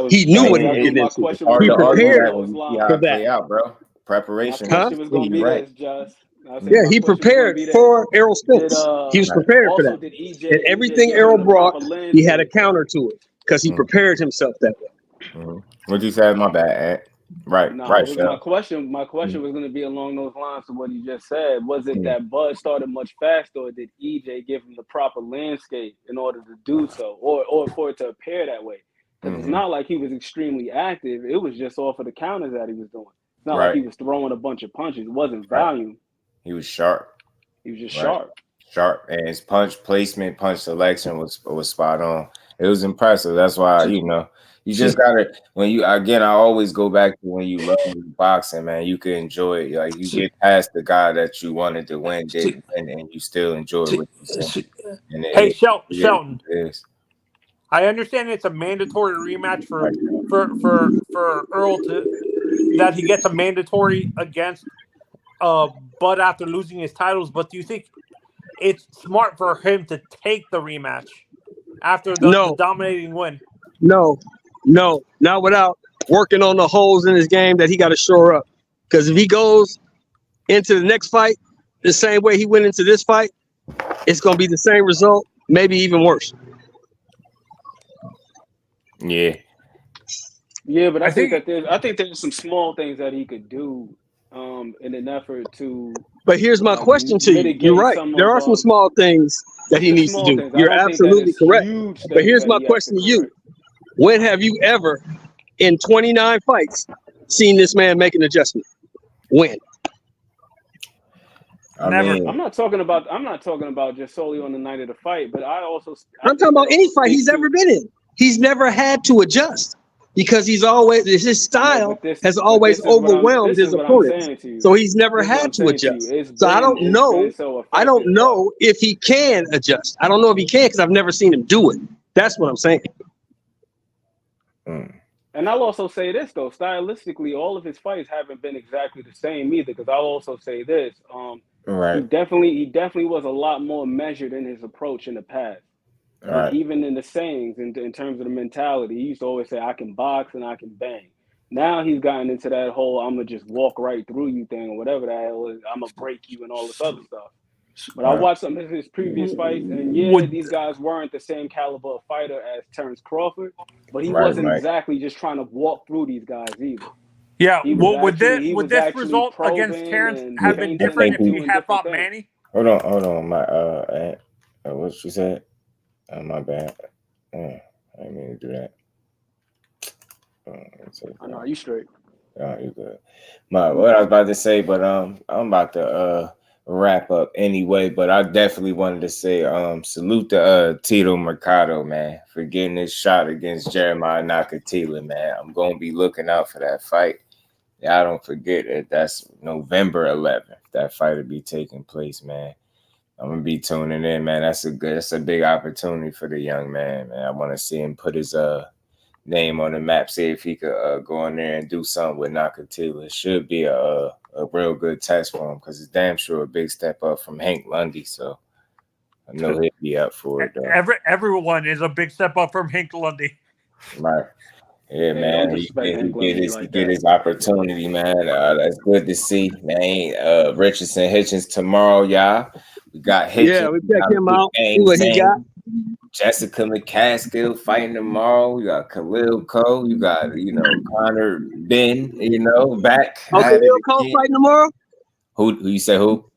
He knew what he was getting into. He prepared for that. Out, bro. Preparation. Yeah, he prepared for Errol Spence. He was prepared for that. And everything Errol brought, he had a counter to it because he prepared himself that way. What'd you say? My bad. Right. My question was going to be along those lines of what you just said. Was it that Bud started much faster, or did EJ give him the proper landscape in order to do so, or for it to appear that way? Because it's not like he was extremely active. It was just off of the counters that he was doing. It's not like he was throwing a bunch of punches. It wasn't volume. He was sharp. He was just sharp. Sharp. And his punch placement, punch selection was spot on. It was impressive. That's why, you just gotta, I always go back to when you love boxing, man, you can enjoy it. Like, you get past the guy that you wanted to win, and you still enjoy what you see. Hey, Shelton. I understand it's a mandatory rematch for Earl that he gets a mandatory against Bud after losing his titles, but do you think it's smart for him to take the rematch after the dominating win? No, not without working on the holes in his game that he got to shore up. Because if he goes into the next fight the same way he went into this fight, it's going to be the same result, maybe even worse. Yeah. Yeah, but I think there's some small things that he could do in an effort to. But here's my question to you. You're right. There are some small things that he needs to do. You're absolutely correct. But here's my question to you. When have you ever, in 29 fights, seen this man make an adjustment? When? Never. I'm not talking about just solely on the night of the fight, but I'm talking about any fight he's ever been in. He's never had to adjust because his style has always overwhelmed his opponents. So he's never had to adjust. So I don't know if he can adjust. I don't know if he can because I've never seen him do it. That's what I'm saying. And I'll also say this though, stylistically, all of his fights haven't been exactly the same either. Because I'll also say this, right? He definitely was a lot more measured in his approach in the past. Like even in the sayings, in terms of the mentality, he used to always say, "I can box and I can bang." Now he's gotten into that whole "I'm gonna just walk right through you" thing, or whatever the hell is. I'm gonna break you and all this other stuff. But I watched some of his previous fights, and these guys weren't the same caliber of fighter as Terence Crawford, but he wasn't exactly just trying to walk through these guys either. Yeah, would this result against Terence have been different if he had fought Manny? Hold on, my what she said? My bad. I didn't mean to do that. I know you straight. Oh, you good. What I was about to say, but I'm about to wrap up anyway. But I definitely wanted to say salute to Tito Mercado, man, for getting his shot against Jeremia Nakathila, man. I'm gonna be looking out for that fight. Yeah, I don't forget it. That's November 11th. That fight will be taking place, man. I'm gonna be tuning in, man. That's a big opportunity for the young man. I want to see him put his name on the map, see if he could go in there and do something with Nakathila. It should be a real good test for him because it's damn sure a big step up from Hank Lundy. So I know he'll be up for it. Everyone is a big step up from Hank Lundy. Right. Yeah, man. He get his opportunity, man. That's good to see, man. Richardson Hitchins tomorrow, y'all. We got Hitchins. Yeah, we check him out. See what he got. Jessica McCaskill fighting tomorrow. We got Khalil Cole. You got, Connor Ben, back. Oh, Khalil Cole fighting tomorrow? Who you say who?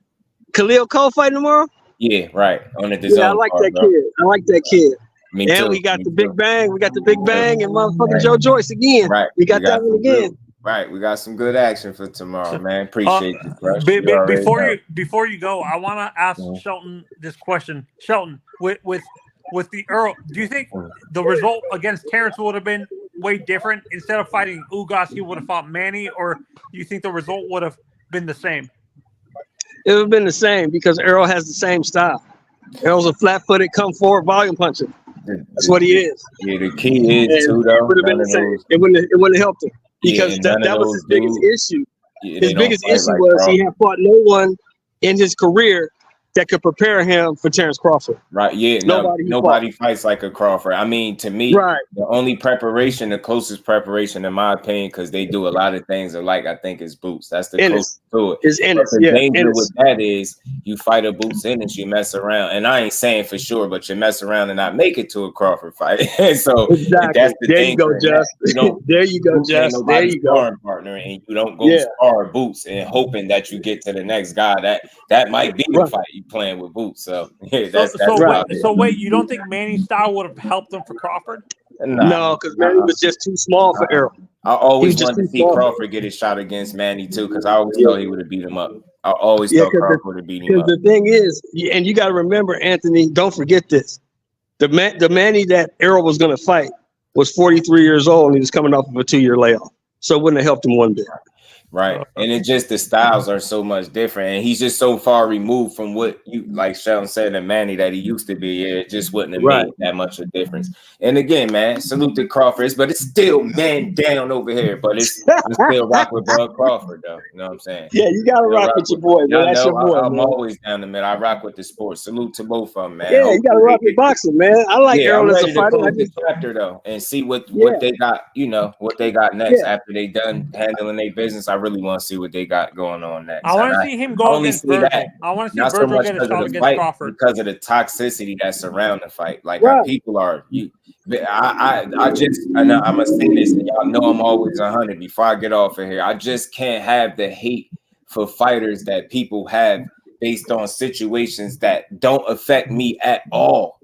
Khalil Cole fighting tomorrow? Yeah, right. On the I like that kid. I like that kid. Me and too. We got the Big Bang. We got the Big Bang and motherfucking Joe Joyce again. Right. We got that one again. Right. We got some good action for tomorrow, man. Appreciate you, Crush. Before you go, I want to ask Shelton this question. Shelton, with the ERROL, do you think the result against Terence would have been way different? Instead of fighting Ugas, he would have fought Manny, or do you think the result would have been the same? It would have been the same because ERROL has the same style. ERROL's a flat-footed, come-forward volume puncher. That's what he is. Yeah, the key is too, though. It would have been the same. It wouldn't have helped him because that was his biggest issue. His biggest issue was he had fought no one in his career that could prepare him for Terence Crawford. Right. Yeah. Nobody fights like a Crawford. I mean, to me, the only preparation, the closest preparation, in my opinion, because they do a lot of things alike, I think is Boots. That's the closest to it. It's Ennis. The danger with that is you fight a Boots Ennis, you mess around. And I ain't saying for sure, but you mess around and not make it to a Crawford fight. So that's the there you go, Just. There you go, Just. There you go. Partner, and you don't go spar Boots and hoping that you get to the next guy. That might be the fight you playing with Boots. So yeah, that's right. So wait, you don't think Manny's style would have helped him for Crawford? No, because Manny was just too small for ERROL. I always wanted to see Crawford get his shot against Manny too, because I always thought he would have beat him up. I always thought Crawford would have beat him up. The thing is, and you got to remember, Anthony, don't forget this: the Manny that ERROL was going to fight was 43 years old, and he was coming off of a 2-year layoff, so it wouldn't have helped him one bit. Right. And it just, the styles are so much different. And he's just so far removed from what you, like Sheldon said, and Manny that he used to be. It just wouldn't have made that much of a difference. And again, man, salute to Crawford. But it's still man down over here. But it's still rock with Bud Crawford, though. You know what I'm saying? Yeah, you got to rock with your boy, man. That's your boy. I'm always down the middle. I rock with the sport. Salute to both of them, man. Yeah, you got to rock with boxing, man. I like ERROL as a fighter. I just chapter, though, and see what they got, what they got next after they done handling their business. I really want to see what they got going on next. I want to see him go against Virgil. I want to see Virgil get a shot against Crawford because of the toxicity that surround the fight. Like our people are you. I'm gonna say this, and y'all know I'm always 100 before I get off of here. I just can't have the hate for fighters that people have based on situations that don't affect me at all.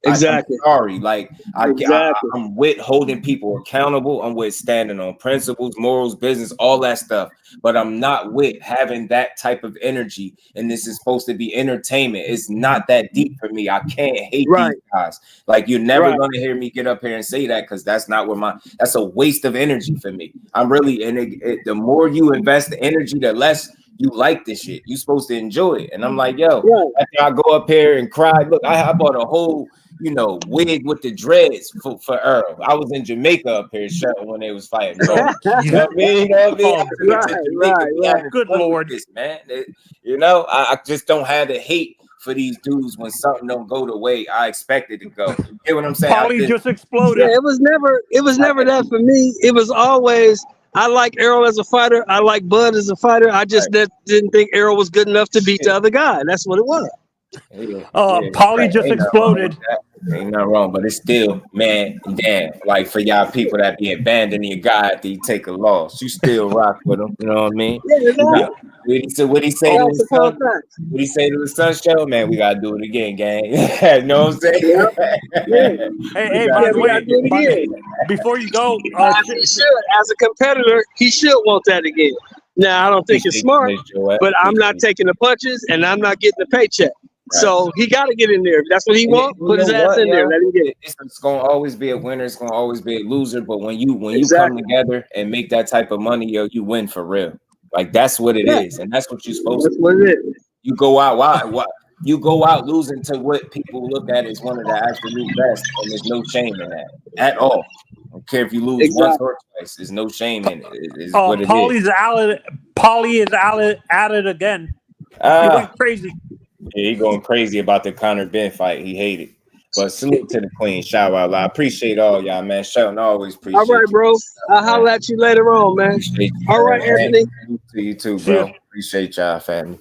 Exactly. I'm sorry. Like I'm with holding people accountable. I'm with standing on principles, morals, business, all that stuff. But I'm not with having that type of energy. And this is supposed to be entertainment. It's not that deep for me. I can't hate these guys. Like you're never gonna hear me get up here and say that because that's not where that's a waste of energy for me. I'm really the more you invest the energy, the less you like this shit. You're supposed to enjoy it. And I'm like, yo, after I go up here and cry, look, I bought a whole wig with the dreads for Earl. I was in Jamaica up here shouting when they was fighting. Bro. You know what I mean? Right. Good Lord. This, man. I just don't have the hate for these dudes when something don't go the way I expected it to go. You get what I'm saying? Paulie just exploded. Yeah, it was never that for me. It was always, I like Errol as a fighter. I like Bud as a fighter. I just didn't think Errol was good enough to beat the other guy. That's what it was. Paulie just exploded. Ain't nothing wrong, but it's still, man, damn. Like for y'all people that be abandoning your guy after you take a loss, you still rock with him. You know what I mean? Yeah, what he say to his son? What he say to the Sun Show? Man, we gotta do it again, gang. You know what I'm saying? Hey, by the way, before you go, he should, as a competitor, he should want that again. Now I don't think it's smart, but I'm not taking the punches and I'm not getting the paycheck. So he got to get in there. If that's what he wants, put his ass in there. Let him get it. It's going to always be a winner. It's going to always be a loser. But when you come together and make that type of money, you win for real. Like that's what it is, and that's what you're supposed to. That's what it is. You go out. Why? You go out losing to what people look at as one of the absolute best, and there's no shame in that at all. I don't care if you lose once or twice. There's no shame in it. It's what it is. Paulie is at it again. He went crazy. Yeah, he going crazy about the Conor Ben fight. He hated. But salute to the queen. Shout out. I appreciate all y'all, man. Sheldon, always appreciate all right, bro. I'll holler at you later on, man. All right, Anthony. Salute to you too, bro. Appreciate y'all, family.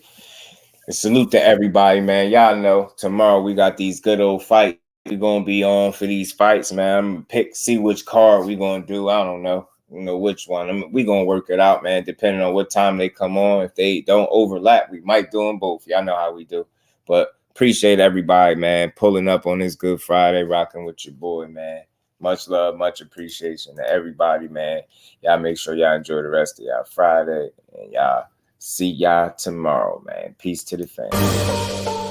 And salute to everybody, man. Y'all know tomorrow we got these good old fights. We're going to be on for these fights, man. I'm going to see which card we're going to do. I don't know. Which one. We're going to work it out, man, depending on what time they come on. If they don't overlap, we might do them both. Y'all know how we do. But appreciate everybody, man, pulling up on this Good Friday, rocking with your boy, man. Much love, much appreciation to everybody, man. Y'all make sure y'all enjoy the rest of y'all Friday. And y'all see y'all tomorrow, man. Peace to the family.